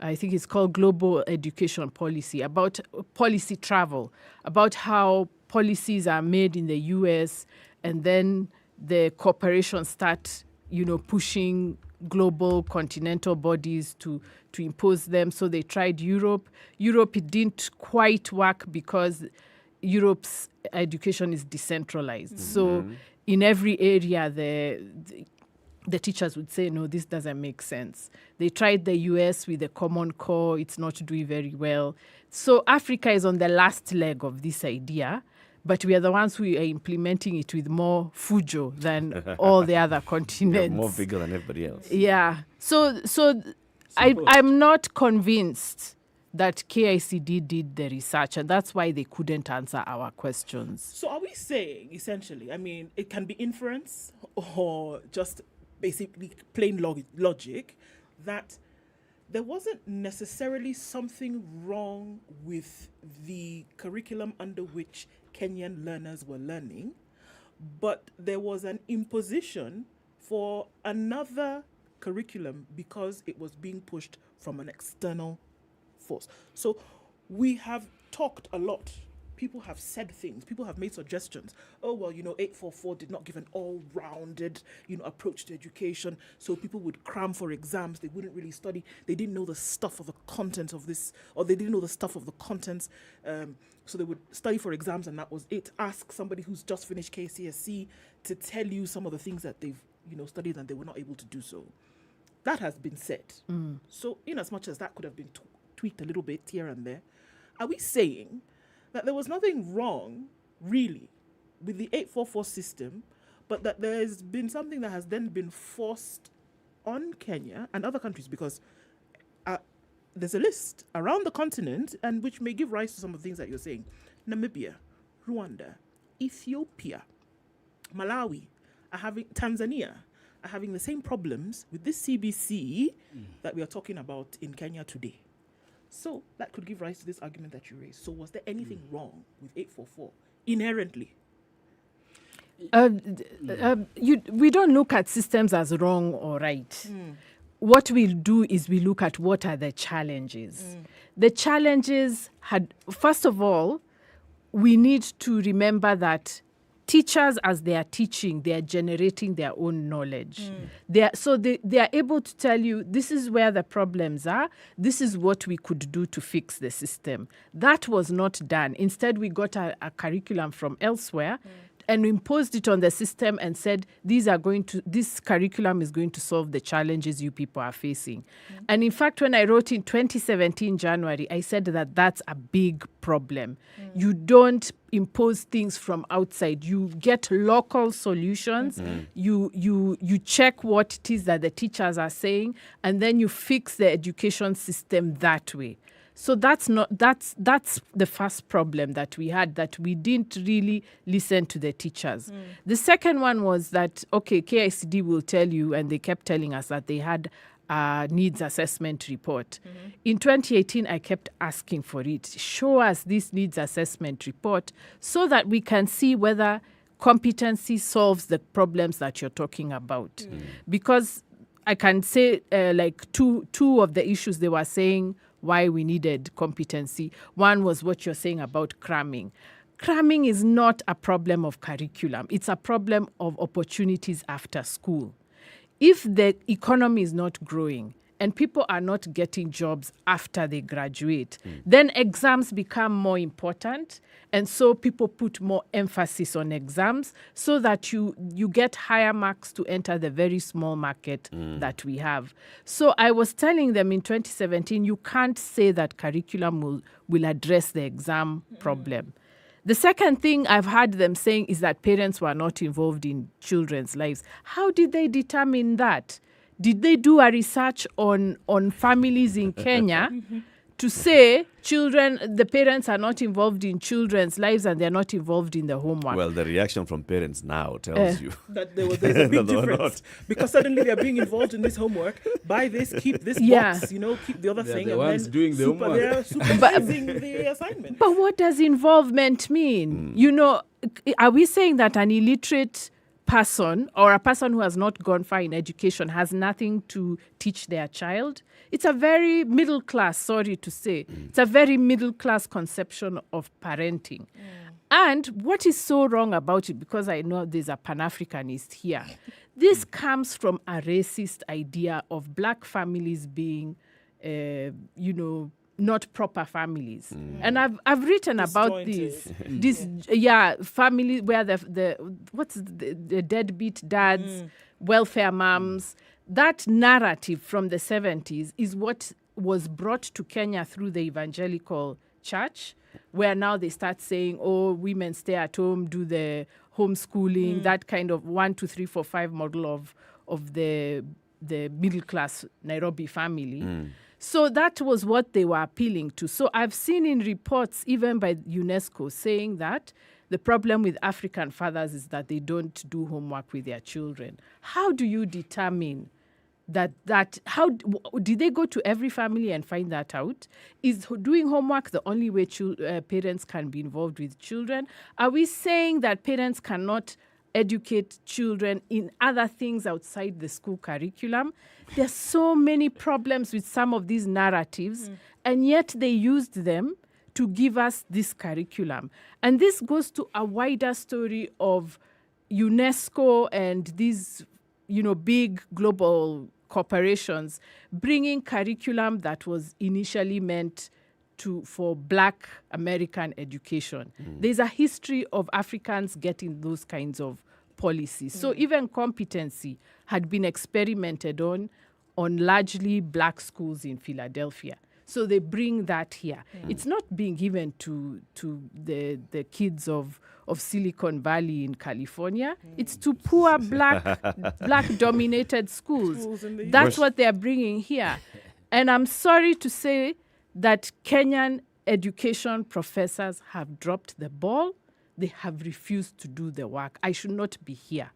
I think it's called Global Education Policy, about policy travel, about how policies are made in the US and then the corporations start, pushing global continental bodies to impose them. So they tried Europe. Europe, it didn't quite work because Europe's education is decentralized. So in every area, the teachers would say, no, this doesn't make sense. They tried the US with the Common Core. It's not doing very well. So Africa is on the last leg of this idea, but we are the ones who are implementing it with more fujo than all the other continents. More vigor than everybody else. Yeah. So I'm not convinced that KICD did the research, and that's why they couldn't answer our questions. So are we saying, essentially, it can be inference or just basically plain logic, that there wasn't necessarily something wrong with the curriculum under which Kenyan learners were learning, but there was an imposition for another curriculum because it was being pushed from an external force. So we have talked a lot. People have said things. People have made suggestions. Oh, well, 844 did not give an all-rounded, approach to education. So people would cram for exams. They wouldn't really study. They didn't know the stuff of the content of this, or they didn't know the stuff of the contents. So they would study for exams, and that was it. Ask somebody who's just finished KCSE to tell you some of the things that they've, studied, and they were not able to do so. That has been said. So in as much as that could have been tweaked a little bit here and there, are we saying that there was nothing wrong, really, with the 844 system, but that there's been something that has then been forced on Kenya and other countries? Because there's a list around the continent, and which may give rise to some of the things that you're saying. Namibia, Rwanda, Ethiopia, Malawi, Tanzania are having the same problems with this CBC that we are talking about in Kenya today. So that could give rise to this argument that you raised. So was there anything wrong with 844 inherently? We don't look at systems as wrong or right. What we do is we look at what are the challenges. The challenges first of all, we need to remember that teachers, as they are teaching, they are generating their own knowledge. They are able to tell you, this is where the problems are, this is what we could do to fix the system. That was not done. Instead, we got a curriculum from elsewhere and imposed it on the system and said, this curriculum is going to solve the challenges you people are facing. And in fact, when I wrote in 2017, January, I said that that's a big problem. You don't impose things from outside. You get local solutions. You check what it is that the teachers are saying, and then you fix the education system that way. So that's the first problem that we had, that we didn't really listen to the teachers. The second one was that, KICD will tell you, and they kept telling us that they had a needs assessment report. In 2018, I kept asking for it. Show us this needs assessment report so that we can see whether competency solves the problems that you're talking about. Because I can say two of the issues they were saying why we needed competency. One was what you're saying about cramming. Cramming is not a problem of curriculum. It's a problem of opportunities after school. If the economy is not growing and people are not getting jobs after they graduate, then exams become more important. And so people put more emphasis on exams so that you get higher marks to enter the very small market that we have. So I was telling them in 2017, you can't say that curriculum will address the exam problem. The second thing I've heard them saying is that parents were not involved in children's lives. How did they determine that? Did they do a research on families in Kenya to say the parents are not involved in children's lives and they're not involved in the homework? Well, the reaction from parents now tells you that there's a big difference. Because suddenly they're being involved in this homework. Buy this, keep this box, keep the other thing. The ones doing the homework. They're supervising the assignment. But what does involvement mean? Are we saying that an illiterate person or a person who has not gone far in education has nothing to teach their child. It's a very middle class, sorry to say, it's a very middle class conception of parenting. And what is so wrong about it, because I know there's a Pan-Africanist here, this comes from a racist idea of black families being, not proper families. And I've written about this family where the deadbeat dads, welfare moms, that narrative from the 70s is what was brought to Kenya through the evangelical church, where now they start saying, oh, women stay at home, do the homeschooling, that kind of 1, 2, 3, 4, 5 model of the middle class Nairobi family. So that was what they were appealing to. So I've seen in reports, even by UNESCO, saying that the problem with African fathers is that they don't do homework with their children. How do you determine how did they go to every family and find that out? Is doing homework the only way parents can be involved with children? Are we saying that parents cannot educate children in other things outside the school curriculum? There's so many problems with some of these narratives, and yet they used them to give us this curriculum. And this goes to a wider story of UNESCO and these, big global corporations bringing curriculum that was initially meant for Black American education. There's a history of Africans getting those kinds of policies. So even competency had been experimented on largely Black schools in Philadelphia. So they bring that here. It's not being given to the kids of Silicon Valley in California. It's to poor black-dominated schools. That's what they're bringing here. And I'm sorry to say that Kenyan education professors have dropped the ball. They have refused to do the work. I should not be here.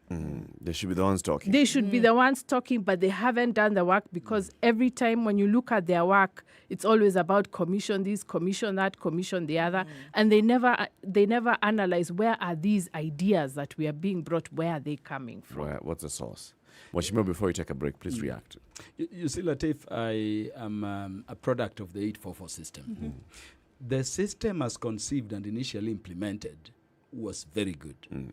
They should be the ones talking. They should be the ones talking, but they haven't done the work, because every time when you look at their work, it's always about commission this, commission that, commission the other, and they never analyze where are these ideas that we are being brought, where are they coming from? What's the source? Washimo, before you take a break, please react. You see, Latif, I am a product of the 844 system. The system as conceived and initially implemented was very good.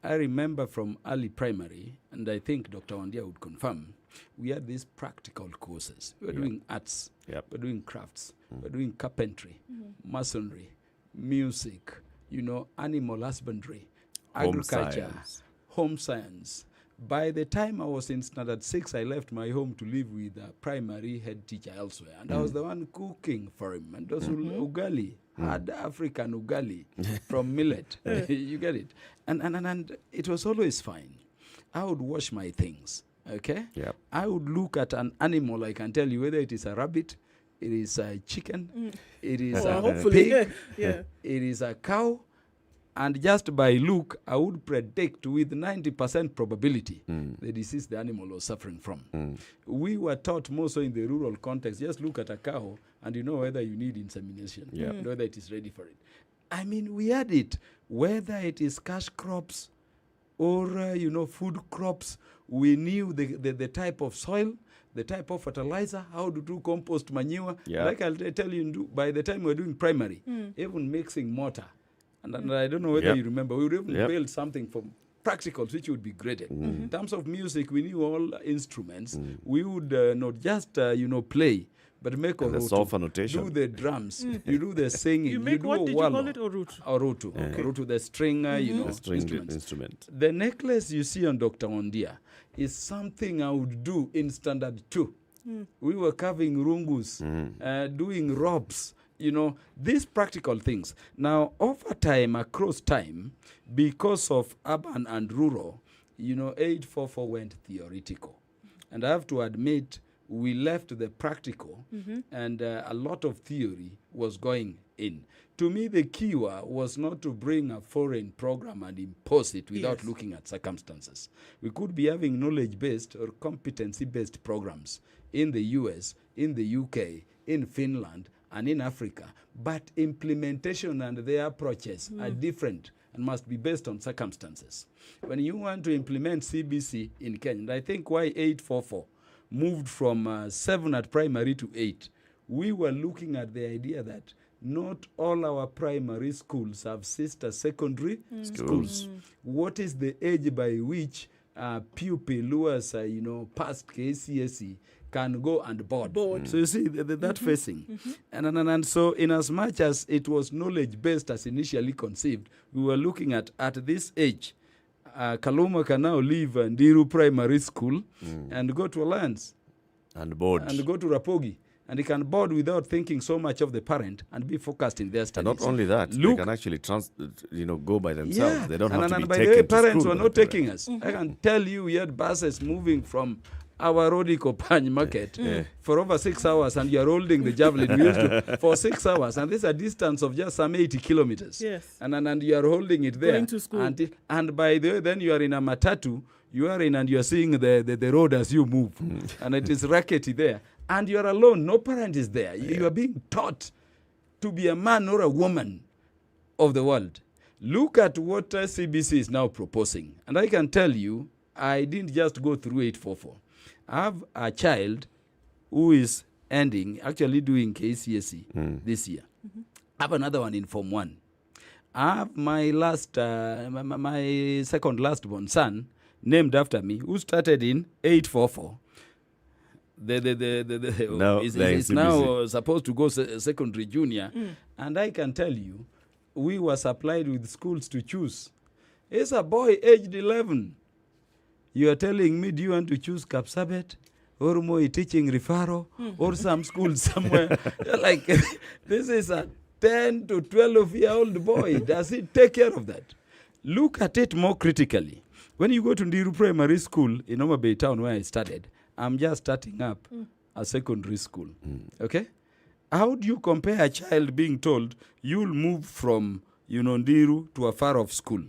I remember from early primary, and I think Dr. Wandia would confirm, we had these practical courses. We were doing arts, we were doing crafts, we were doing carpentry, masonry, music, animal husbandry, agriculture, home science. By the time I was in Standard 6, I left my home to live with a primary head teacher elsewhere. And I was the one cooking for him. And those ugali, hard African ugali from millet. You get it? And it was always fine. I would wash my things, okay? I would look at an animal. I can tell you whether it is a rabbit, it is a chicken, it is a pig, it is a cow. And just by look, I would predict with 90% probability the disease the animal was suffering from. We were taught more so in the rural context, just look at a cow and you know whether you need insemination, whether it is ready for it. I mean, we had it, whether it is cash crops or, food crops. We knew the type of soil, the type of fertilizer, how to do compost manure. Like I'll tell you, by the time we were doing primary, even mixing mortar. And I don't know whether you remember, we would even build something from practicals which would be graded. In terms of music, we knew all instruments. We would not just, play, but make a notation. Do the drums, you do the singing. You make what? Did you call it orutu? Orutu. Orutu, the string, the string instrument. The necklace you see on Dr. Wandia is something I would do in Standard 2. We were carving rungus, doing ropes. These practical things. Now, over time, across time, because of urban and rural, 844 went theoretical. And I have to admit, we left the practical, and a lot of theory was going in. To me, the key was not to bring a foreign program and impose it without looking at circumstances. We could be having knowledge-based or competency-based programs in the US, in the UK, in Finland, and in Africa, but implementation and their approaches are different and must be based on circumstances. When you want to implement CBC in Kenya, and I think why 844 moved from 7 at primary to 8, we were looking at the idea that not all our primary schools have sister secondary schools. What is the age by which pupil who has, passed KCSE can go and board? So you see that facing. And so in as much as it was knowledge-based as initially conceived, we were looking at this age, Kaluma can now leave Ndiru Primary School and go to Alliance. And board. And go to Rapogi. And they can board without thinking so much of the parent and be focused in their studies. And not only that, they can actually go by themselves. Yeah. They don't have to be by taken the way, to parents school were not taking us. I can tell you, we had buses moving from our Rodiko Pany market for over 6 hours, and you are holding the javelin. We used to, for 6 hours, and this is a distance of just some 80 kilometers. Yes. And you are holding it there. Going to school. And by the way, then you are in a matatu, you are in and you are seeing the road as you move. And it is rackety there. And you are alone. No parent is there. You are being taught to be a man or a woman of the world. Look at what CBC is now proposing. And I can tell you, I didn't just go through 844. I have a child who is actually doing KCSE this year. I have another one in Form 1. I have my my second last born son, named after me, who started in 844. Is now supposed to go secondary junior. And I can tell you, we were supplied with schools to choose. It's a boy aged 11. You are telling me, do you want to choose Kapsabet or Moi teaching Rifaro or some school somewhere? Like, this is a 10 to 12-year-old boy. Does he take care of that? Look at it more critically. When you go to Ndiru Primary School in Homa Bay Town, where I studied, I'm just starting up a secondary school. Okay? How do you compare a child being told you'll move from Ndiru to a far-off school?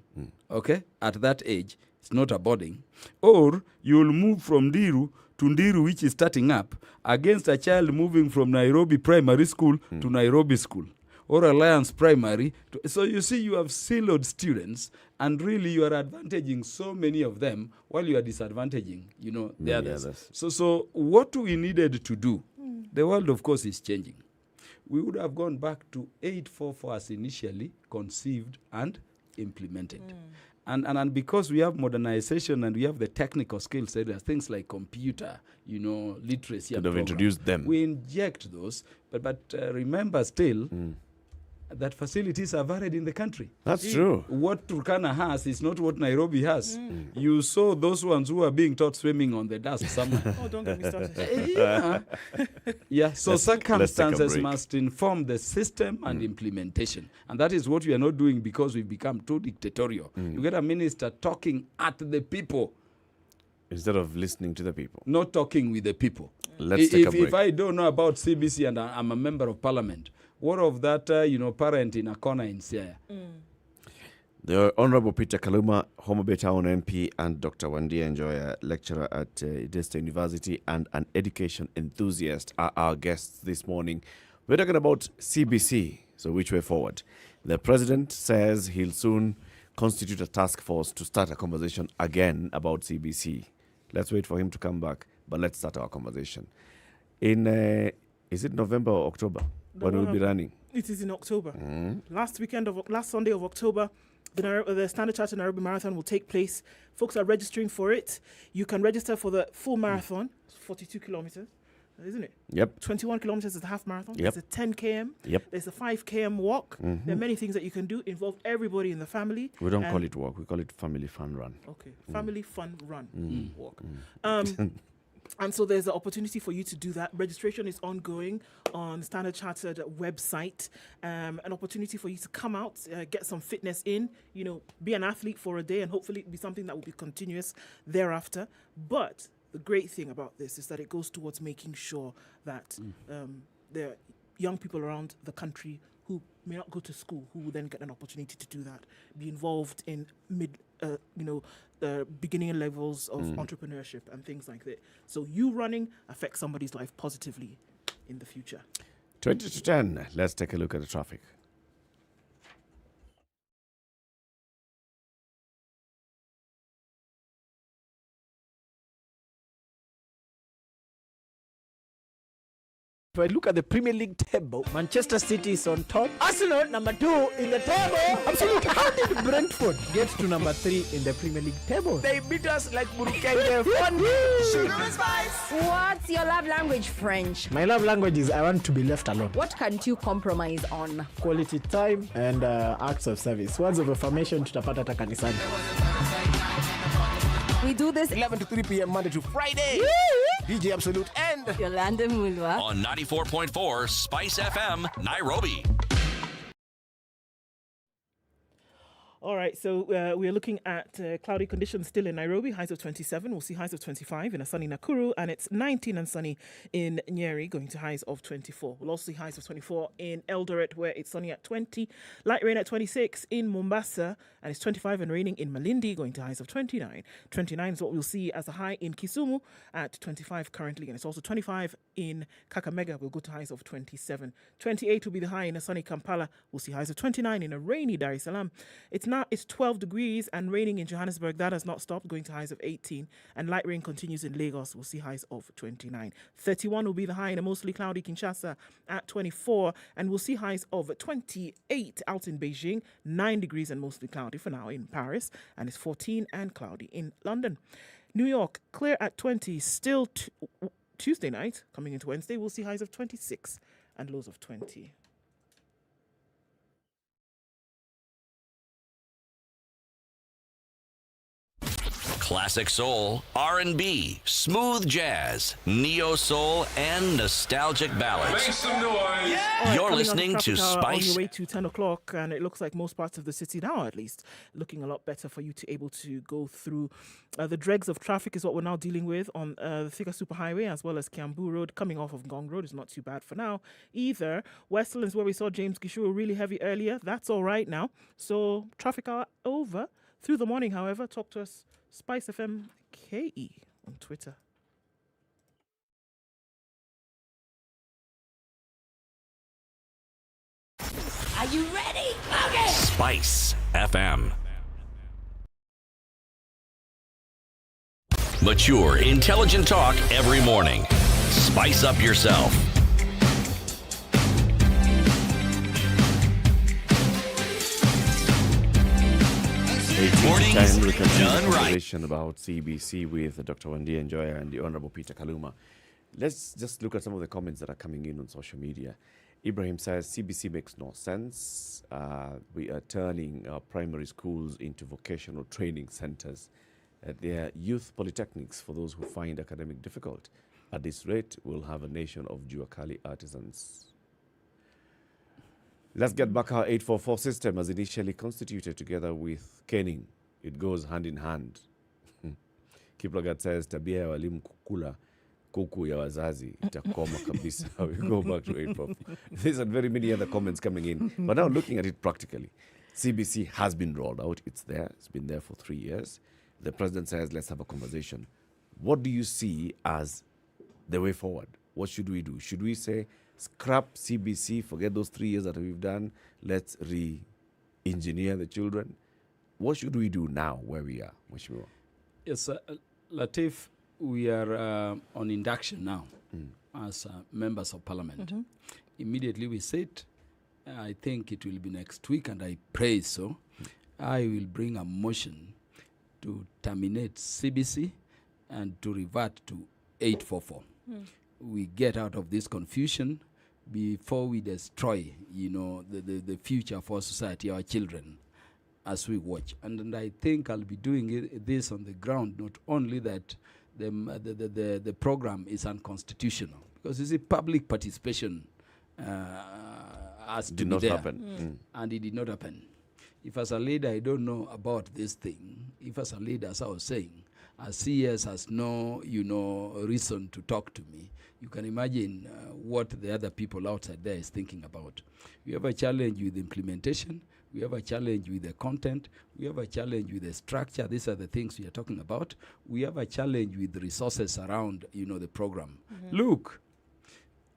Okay? At that age, it's not a boarding. Or you'll move from Ndiru to Ndiru, which is starting up, against a child moving from Nairobi Primary School to Nairobi School, or Alliance Primary. So you see, you have siloed students, and really you are advantaging so many of them while you are disadvantaging, the others. So what we needed to do, the world, of course, is changing. We would have gone back to 844 as initially conceived and implemented. And because we have modernization and we have the technical skills, there's things like computer, literacy. Could have introduced them. We inject those, but remember still that facilities are varied in the country. That's true. What Turkana has is not what Nairobi has. You saw those ones who are being taught swimming on the dust somewhere. Oh, don't get me started. Yeah. So circumstances must inform the system and implementation. And that is what we are not doing because we've become too dictatorial. You get a minister talking at the people instead of listening to the people. Not talking with the people. Let's take a break. If I don't know about CBC and I'm a member of parliament, what of that, parent in a corner in Siaya? The Honorable Peter Kaluma, Homa Bay Town MP, and Dr. Wandia Njoya, lecturer at Edesta University and an education enthusiast, are our guests this morning. We're talking about CBC, so which way forward? The president says he'll soon constitute a task force to start a conversation again about CBC. Let's wait for him to come back, but let's start our conversation. Is it November or October? When we'll be running? It is in October. Last Sunday of October, the Standard Chartered Nairobi Marathon will take place. Folks are registering for it. You can register for the full marathon, 42 kilometers, isn't it? Yep. 21 kilometers is the half marathon. Yep. There's a 10 km. Yep. There's a 5 km walk. There are many things that you can do. Involve everybody in the family. We don't call it walk. We call it family fun run. Okay. Family fun run walk. And so there's an opportunity for you to do that. Registration is ongoing on Standard Chartered website. An opportunity for you to come out, get some fitness in, be an athlete for a day, and hopefully it'll be something that will be continuous thereafter. But the great thing about this is that it goes towards making sure that there are young people around the country who may not go to school, who will then get an opportunity to do that, be involved in beginning levels of entrepreneurship and things like that. So you running affects somebody's life positively in the future. 20 to 10. Let's take a look at the traffic. If I look at the Premier League table, Manchester City is on top. Arsenal, number 2 in the table. Absolutely. How did Brentford get to number 3 in the Premier League table? They beat us like Burukenge. Sugar and spice. What's your love language, French? My love language is I want to be left alone. What can't you compromise on? Quality time and acts of service. Words of affirmation tutapata hata kanisani. We do this 11 to 3 p.m. Monday to Friday. DJ Absolute and Yolanda Mulwa on 94.4 Spice FM, Nairobi. All right, so we are looking at cloudy conditions still in Nairobi, highs of 27. We'll see highs of 25 in a sunny Nakuru, and it's 19 and sunny in Nyeri, going to highs of 24. We'll also see highs of 24 in Eldoret, where it's sunny at 20. Light rain at 26 in Mombasa, and it's 25 and raining in Malindi, going to highs of 29. 29 is what we'll see as a high in Kisumu at 25 currently, and it's also 25 in Kakamega. We'll go to highs of 27. 28 will be the high in a sunny Kampala. We'll see highs of 29 in a rainy Dar es Salaam. It's 12 degrees and raining in Johannesburg. That has not stopped, going to highs of 18. And light rain continues in Lagos. We'll see highs of 29. 31 will be the high in a mostly cloudy Kinshasa at 24. And we'll see highs of 28 out in Beijing, 9 degrees and mostly cloudy for now in Paris. And it's 14 and cloudy in London. New York, clear at 20. Still Tuesday night, coming into Wednesday, we'll see highs of 26 and lows of 20. Classic soul, R&B, smooth jazz, neo soul, and nostalgic ballads. Make some noise. Yeah. You're listening to Spice. On your way to 10 o'clock, and it looks like most parts of the city now, at least, looking a lot better for you to able to go through. The dregs of traffic is what we're now dealing with on the Thika Superhighway, as well as Kiambu Road. Coming off of Ngong Road is not too bad for now either. Westlands, where we saw James Gishuru really heavy earlier, that's all right now. So traffic are over. Through the morning, however, talk to us. SpiceFM KE on Twitter. Are you ready? Okay. Spice FM. Mature, intelligent talk every morning. Spice up yourself. Morning time we continue done the right. conversation about CBC with Dr. Wandia Njoya and the Honorable Peter Kaluma. Let's just look at some of the comments that are coming in on social media. Ibrahim says CBC makes no sense. We are turning our primary schools into vocational training centers. They are youth polytechnics for those who find academic difficult. At this rate, we'll have a nation of Juakali artisans. Let's get back our 844 system as initially constituted together with caning. It goes hand in hand. Kiplagat says, tabia ya walimu kukula kuku ya wazazi itakoma kabisa. We go back to 844. There's very many other comments coming in. But now looking at it practically, CBC has been rolled out. It's there. It's been there for 3 years. The president says, let's have a conversation. What do you see as the way forward? What should we do? Should we say, scrap CBC, forget those 3 years that we've done, let's re-engineer the children? What should we do now where we are? Mheshimiwa? Yes, Latif, we are on induction now as members of parliament. Mm-hmm. Immediately we sit. I think it will be next week, and I pray so. I will bring a motion to terminate CBC and to revert to 844. We get out of this confusion before we destroy, the future for society, our children, as we watch. And I think I'll be doing this on the ground, not only that the program is unconstitutional, because you see, public participation has to be there. And it did not happen. If as a leader I don't know about this thing, if as a leader, as I was saying, as CS has no, reason to talk to me, you can imagine what the other people outside there is thinking about. We have a challenge with implementation. We have a challenge with the content. We have a challenge with the structure. These are the things we are talking about. We have a challenge with the resources around, the program. Look,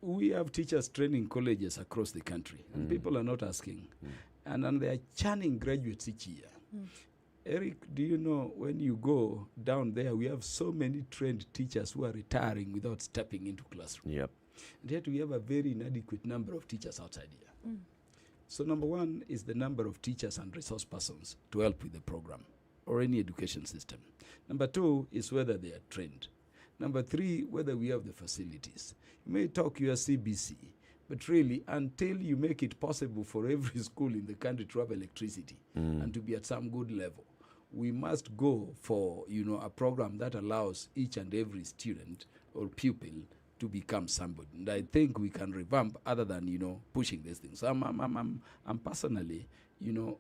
we have teachers training colleges across the country, and people are not asking. And they are churning graduates each year. Eric, do you know when you go down there, we have so many trained teachers who are retiring without stepping into classroom. Yep. And yet we have a very inadequate number of teachers outside here. So number one is the number of teachers and resource persons to help with the program or any education system. Number two is whether they are trained. Number three, whether we have the facilities. You may talk your CBC, but really until you make it possible for every school in the country to have electricity and to be at some good level, we must go for, a program that allows each and every student or pupil to become somebody. And I think we can revamp other than, pushing these things. So I'm personally,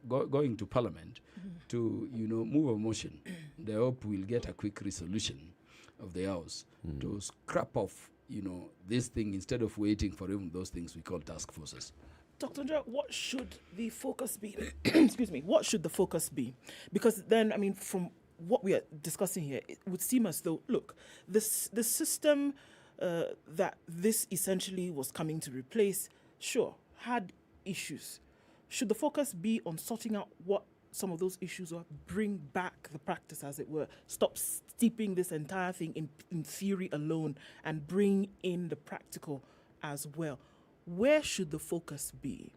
going to Parliament to, move a motion. I hope we'll get a quick resolution of the House to scrap off, this thing instead of waiting for even those things we call task forces. Dr. Andrea, what should the focus be? Excuse me. What should the focus be? Because then, from what we are discussing here, it would seem as though, look, the system that this essentially was coming to replace, sure, had issues. Should the focus be on sorting out what some of those issues are, bring back the practice, as it were, stop steeping this entire thing in theory alone and bring in the practical as well? Where should the focus be?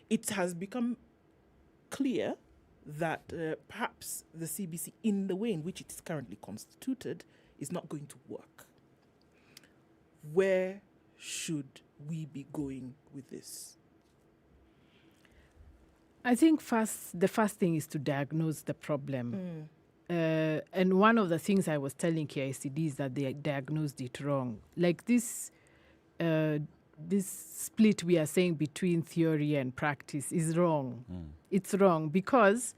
It has become clear that perhaps the CBC, in the way in which it is currently constituted, is not going to work. Where should we be going with this? I think the first thing is to diagnose the problem. And one of the things I was telling KICD is that they diagnosed it wrong. Like this split we are saying between theory and practice is wrong. It's wrong because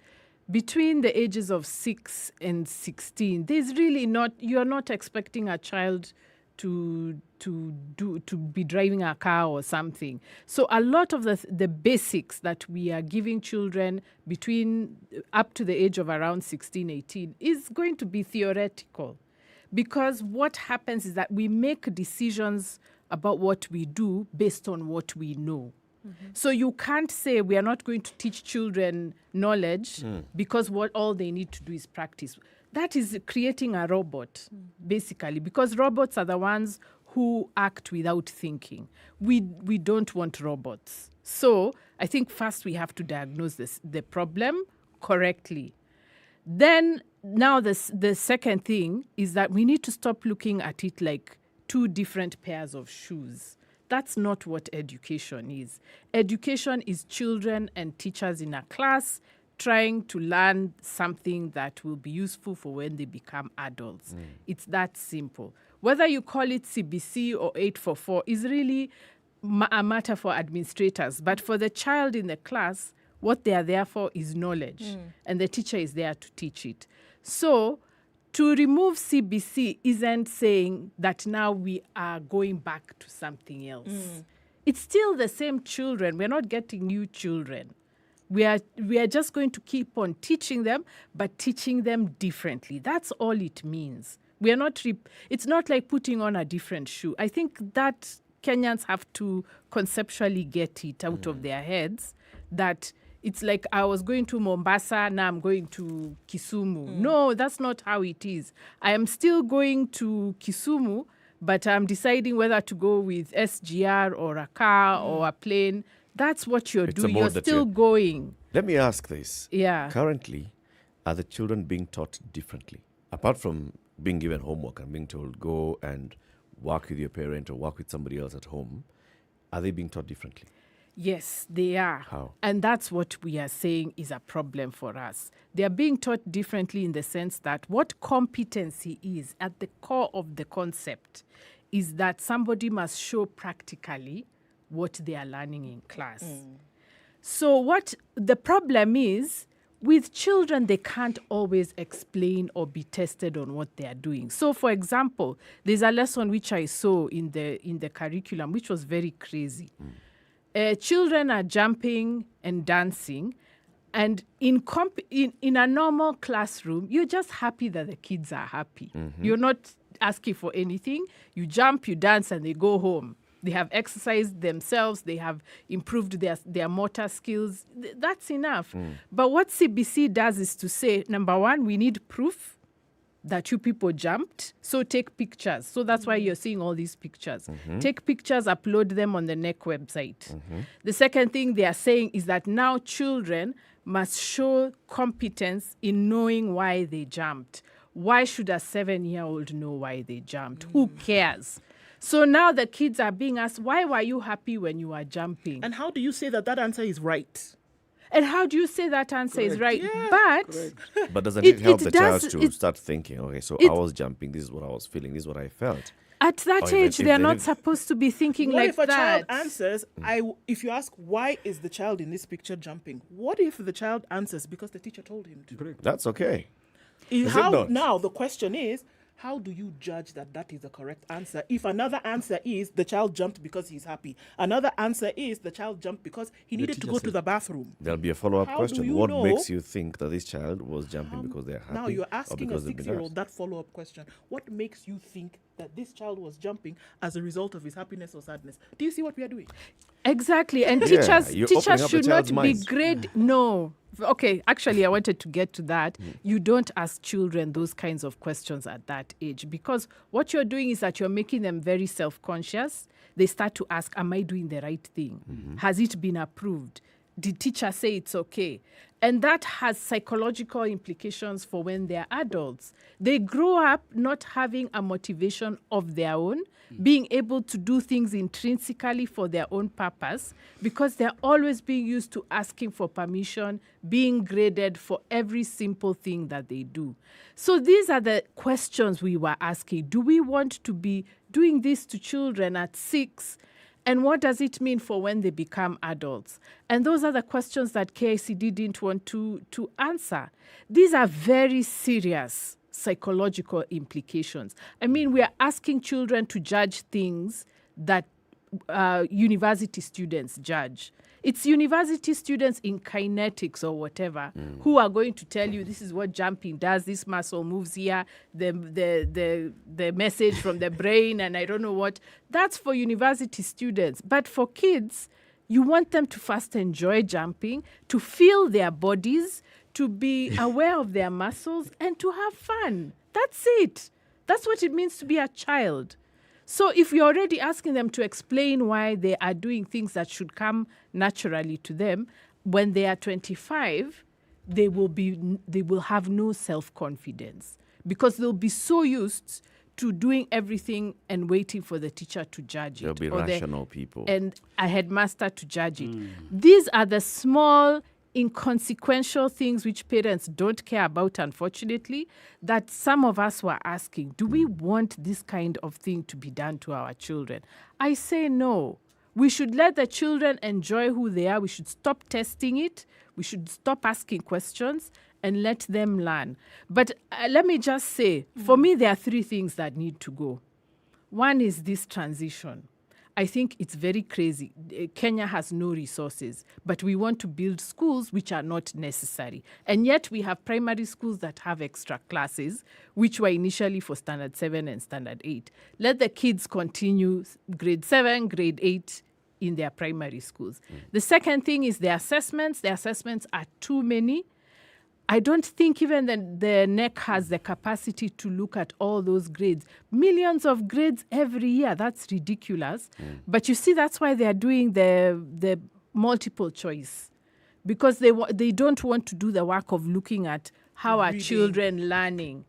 between the ages of 6 and 16, there's really you're not expecting a child to be driving a car or something. So a lot of the basics that we are giving children between up to the age of around 16, 18 is going to be theoretical. Because what happens is that we make decisions about what we do based on what we know. So you can't say we are not going to teach children knowledge because all they need to do is practice. That is creating a robot, basically, because robots are the ones who act without thinking. We don't want robots. So I think first we have to diagnose the problem correctly. Then now the second thing is that we need to stop looking at it like two different pairs of shoes. That's not what education is. Education is children and teachers in a class trying to learn something that will be useful for when they become adults. It's that simple. Whether you call it CBC or 844 is really a matter for administrators. But for the child in the class, what they are there for is knowledge. And the teacher is there to teach it. So to remove CBC isn't saying that now we are going back to something else. It's still the same children. We're not getting new children. We are just going to keep on teaching them, but teaching them differently. That's all it means. We are not. It's not like putting on a different shoe. I think that Kenyans have to conceptually get it out of their heads that it's like I was going to Mombasa, now I'm going to Kisumu. No, that's not how it is. I am still going to Kisumu, but I'm deciding whether to go with SGR or a car or a plane. That's what you're doing. You're still going. Let me ask this. Yeah. Currently, are the children being taught differently? Apart from being given homework and being told, go and work with your parent or work with somebody else at home, are they being taught differently? Yes, they are. How? And that's what we are saying is a problem for us. They are being taught differently in the sense that what competency is at the core of the concept is that somebody must show practically what they are learning in class. So what the problem is, with children, they can't always explain or be tested on what they are doing. So, for example, there's a lesson which I saw in the curriculum, which was very crazy. Children are jumping and dancing, and in a normal classroom, you're just happy that the kids are happy. You're not asking for anything. You jump, you dance, and they go home. They have exercised themselves. They have improved their motor skills. That's enough. But what CBC does is to say, number one, we need proof that you people jumped, so take pictures. So that's why you're seeing all these pictures. Take pictures, upload them on the NEC website. The second thing they are saying is that now children must show competence in knowing why they jumped. Why should a 7-year-old know why they jumped? Who cares? So now the kids are being asked, why were you happy when you were jumping? And how do you say that that answer is right? And how do you say that answer is right? But But doesn't it help the child does- to start thinking, okay, so I was jumping, this is what I was feeling, this is what I felt. at that Or age, if they're they not did- supposed to be thinking What like if a child that. answers, if you ask, why is the child in this picture jumping? What if the child answers, because the teacher told him to? That's okay. Is it How, not? now, the question is, how do you judge that that is the correct answer? If another answer is the child jumped because he's happy, another answer is the child jumped because he needed to teacher go to said- the bathroom. There'll be a follow-up How do question. you What know- makes you think that this child was jumping because they're happy Now you're or asking a because they've been 6-year-old hurt? that follow-up question. What makes you think that this child was jumping as a result of his happiness or sadness? Do you see what we are doing? Exactly. And Yeah, teachers you're opening teachers up the should not child's be minds. grade. No. Okay, actually, I wanted to get to that. You don't ask children those kinds of questions at that age, because what you're doing is that you're making them very self-conscious. They start to ask, am I doing the right thing? Has it been approved? Did teacher say it's okay? And that has psychological implications for when they're adults. They grow up not having a motivation of their own, being able to do things intrinsically for their own purpose, because they're always being used to asking for permission, being graded for every simple thing that they do. So these are the questions we were asking. Do we want to be doing this to children at 6? And what does it mean for when they become adults? And those are the questions that KICD didn't want to answer. These are very serious psychological implications. I mean, we are asking children to judge things that university students judge. It's university students in kinetics or whatever who are going to tell you this is what jumping does, this muscle moves here, the message from the brain, and I don't know what. That's for university students. But for kids, you want them to first enjoy jumping, to feel their bodies, to be aware of their muscles, and to have fun. That's it. That's what it means to be a child. So if you're already asking them to explain why they are doing things that should come naturally to them, when they are 25, they will have no self-confidence, because they'll be so used to doing everything and waiting for the teacher to judge it. They'll be or rational people. And a headmaster to judge it. These are the small, inconsequential things which parents don't care about, unfortunately, that some of us were asking. Do we want this kind of thing to be done to our children? I say no. We should let the children enjoy who they are. We should stop testing it. We should stop asking questions and let them learn. But let me just say, for me, there are 3 things that need to go. One is this transition. I think it's very crazy. Kenya has no resources, but we want to build schools which are not necessary. And yet we have primary schools that have extra classes, which were initially for Standard 7 and Standard 8. Let the kids continue grade 7, grade 8 in their primary schools. The second thing is the assessments. The assessments are too many. I don't think even the NEC has the capacity to look at all those grades. Millions of grades every year. That's ridiculous. But you see, that's why they are doing the multiple choice, because they don't want to do the work of looking at how are children learning.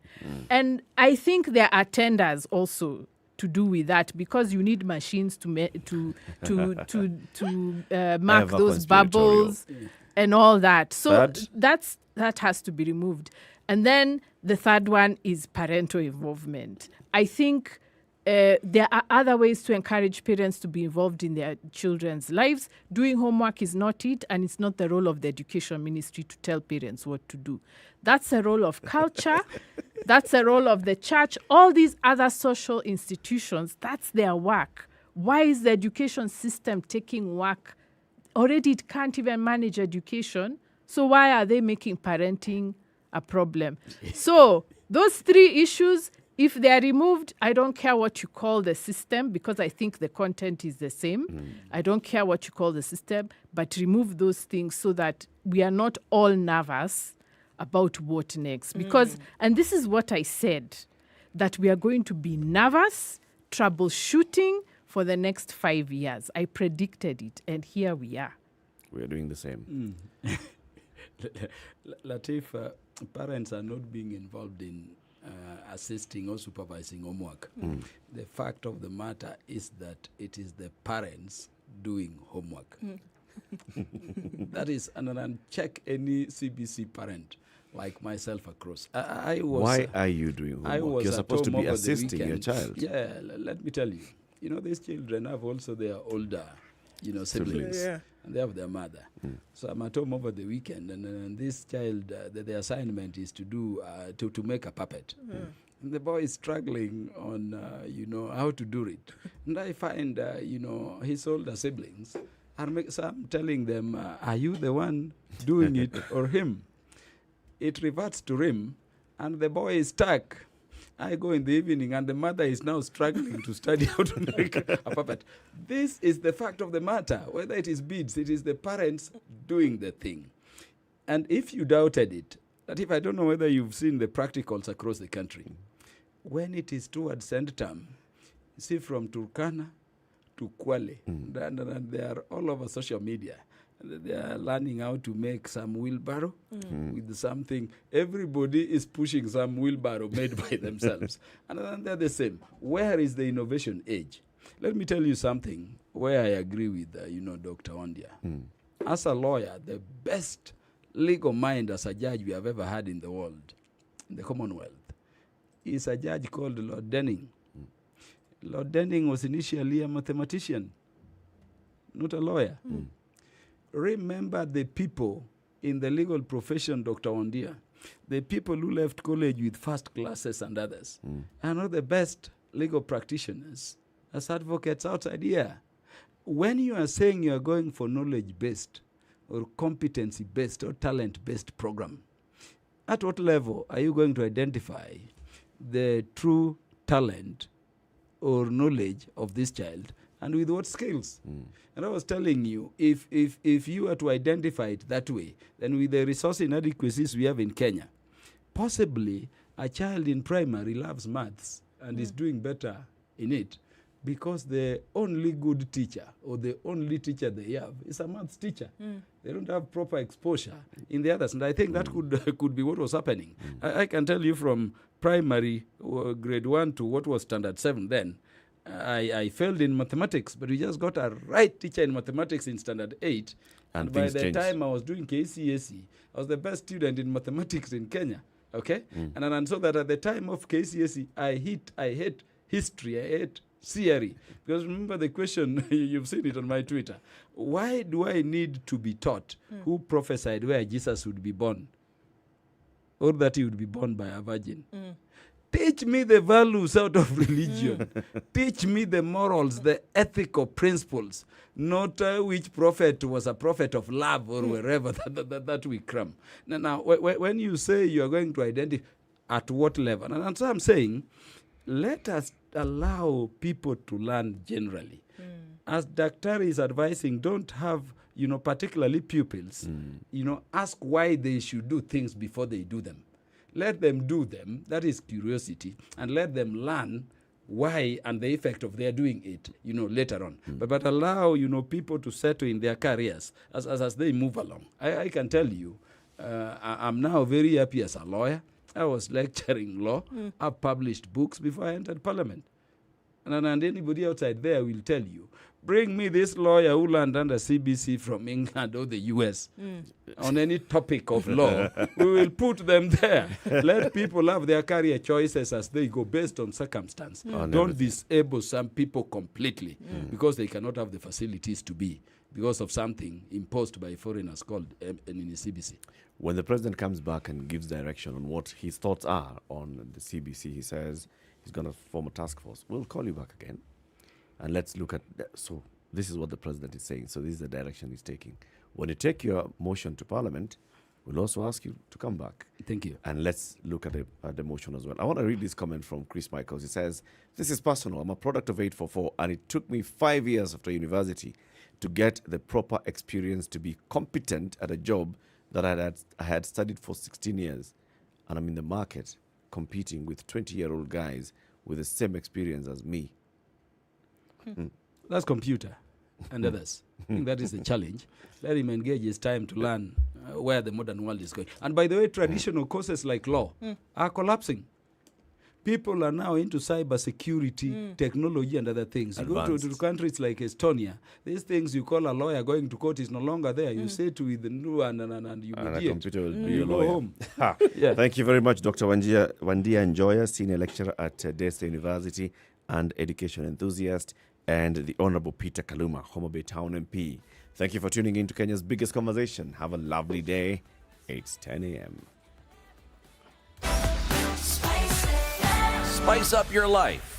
And I think there are tenders also to do with that, because you need machines to mark those bubbles and all that. So that has to be removed. And then the third one is parental involvement. I think there are other ways to encourage parents to be involved in their children's lives. Doing homework is not it, and it's not the role of the education ministry to tell parents what to do. That's a role of culture. That's a role of the church. All these other social institutions, that's their work. Why is the education system taking work? Already it can't even manage education. So why are they making parenting a problem? So those 3 issues, if they are removed, I don't care what you call the system, because I think the content is the same. I don't care what you call the system, but remove those things so that we are not all nervous about what next. Because, and this is what I said, that we are going to be nervous, troubleshooting for the next 5 years. I predicted it, and here we are. We are doing the same. Latif, parents are not being involved in assisting or supervising homework. The fact of the matter is that it is the parents doing homework. That is, and check any CBC parent like myself across. I was. Why are you doing homework? You're supposed to be assisting your child. Yeah, let me tell you. You know, these children have also their older, siblings. Yeah. And they have their mother. So I'm at home over the weekend, and this child, the assignment is to do, to make a puppet. And the boy is struggling on, how to do it. And I find, his older siblings, so I'm telling them, are you the one doing it or him? It reverts to him, and the boy is stuck. I go in the evening, and the mother is now struggling to study how to make a puppet. This is the fact of the matter. Whether it is beads, it is the parents doing the thing. And if you doubted it, that if I don't know whether you've seen the practicals across the country, when it is towards end term, you see from Turkana to Kwale, and they are all over social media. They are learning how to make some wheelbarrow with something. Everybody is pushing some wheelbarrow made by themselves. And then they're the same. Where is the innovation age? Let me tell you something where I agree with, Dr. Ondia. As a lawyer, the best legal mind as a judge we have ever had in the world, in the Commonwealth, is a judge called Lord Denning. Lord Denning was initially a mathematician, not a lawyer. Remember the people in the legal profession, Dr. Ondia, the people who left college with first classes and others, are not the best legal practitioners as advocates outside here. When you are saying you are going for knowledge-based or competency-based or talent-based program, at what level are you going to identify the true talent or knowledge of this child, and with what skills? And I was telling you, if you were to identify it that way, then with the resource inadequacies we have in Kenya, possibly a child in primary loves maths and is doing better in it because the only good teacher or the only teacher they have is a maths teacher. They don't have proper exposure in the others. And I think that could be what was happening. I can tell you from primary grade 1 to what was standard 7 then, I failed in mathematics, but we just got a right teacher in mathematics in standard 8. And by the time I was doing KCSE, I was the best student in mathematics in Kenya. Okay? And so that at the time of KCSE, I hate history, I hate theory. Because remember the question, you've seen it on my Twitter. Why do I need to be taught who prophesied where Jesus would be born? Or that he would be born by a virgin? Teach me the values out of religion. Teach me the morals, the ethical principles, not which prophet was a prophet of love or wherever that we cram. Now, when you say you are going to identify at what level, and so I'm saying, let us allow people to learn generally. As Daktari is advising, don't have, particularly pupils, ask why they should do things before they do them. Let them do them, that is curiosity, and let them learn why and the effect of their doing it, later on. But allow, people to settle in their careers as they move along. I can tell you, I'm now very happy as a lawyer. I was lecturing law. I've published books before I entered Parliament. And anybody outside there will tell you, bring me this lawyer who learned under CBC from England or the US on any topic of law. We will put them there. Let people have their career choices as they go based on circumstance. Don't disable some people completely because they cannot have the facilities to be because of something imposed by foreigners called CBC. When the president comes back and gives direction on what his thoughts are on the CBC, he says he's going to form a task force. We'll call you back again. And let's look at so this is what the president is saying. So this is the direction he's taking. When you take your motion to Parliament, we'll also ask you to come back. Thank you. And let's look at the motion as well. I want to read this comment from Chris Michaels. He says, this is personal. I'm a product of 844, and it took me 5 years after university to get the proper experience to be competent at a job that I had studied for 16 years, and I'm in the market competing with 20-year-old guys with the same experience as me. That's computer and others. I think that is the challenge. Let him engage his time to learn where the modern world is going. And by the way, traditional courses like law are collapsing. People are now into cyber security, technology, and other things. You go to countries like Estonia, these things you call a lawyer going to court is no longer there. You sit with the new and you and a mediate. computer will be You your go lawyer. home. Yeah. Thank you very much, Dr. Wandia Njoya, Senior Lecturer at Desa University and Education Enthusiast, and the Honorable Peter Kaluma, Homa Bay Town MP. Thank you for tuning in to Kenya's biggest conversation. Have a lovely day. It's 10 a.m. Spice up your life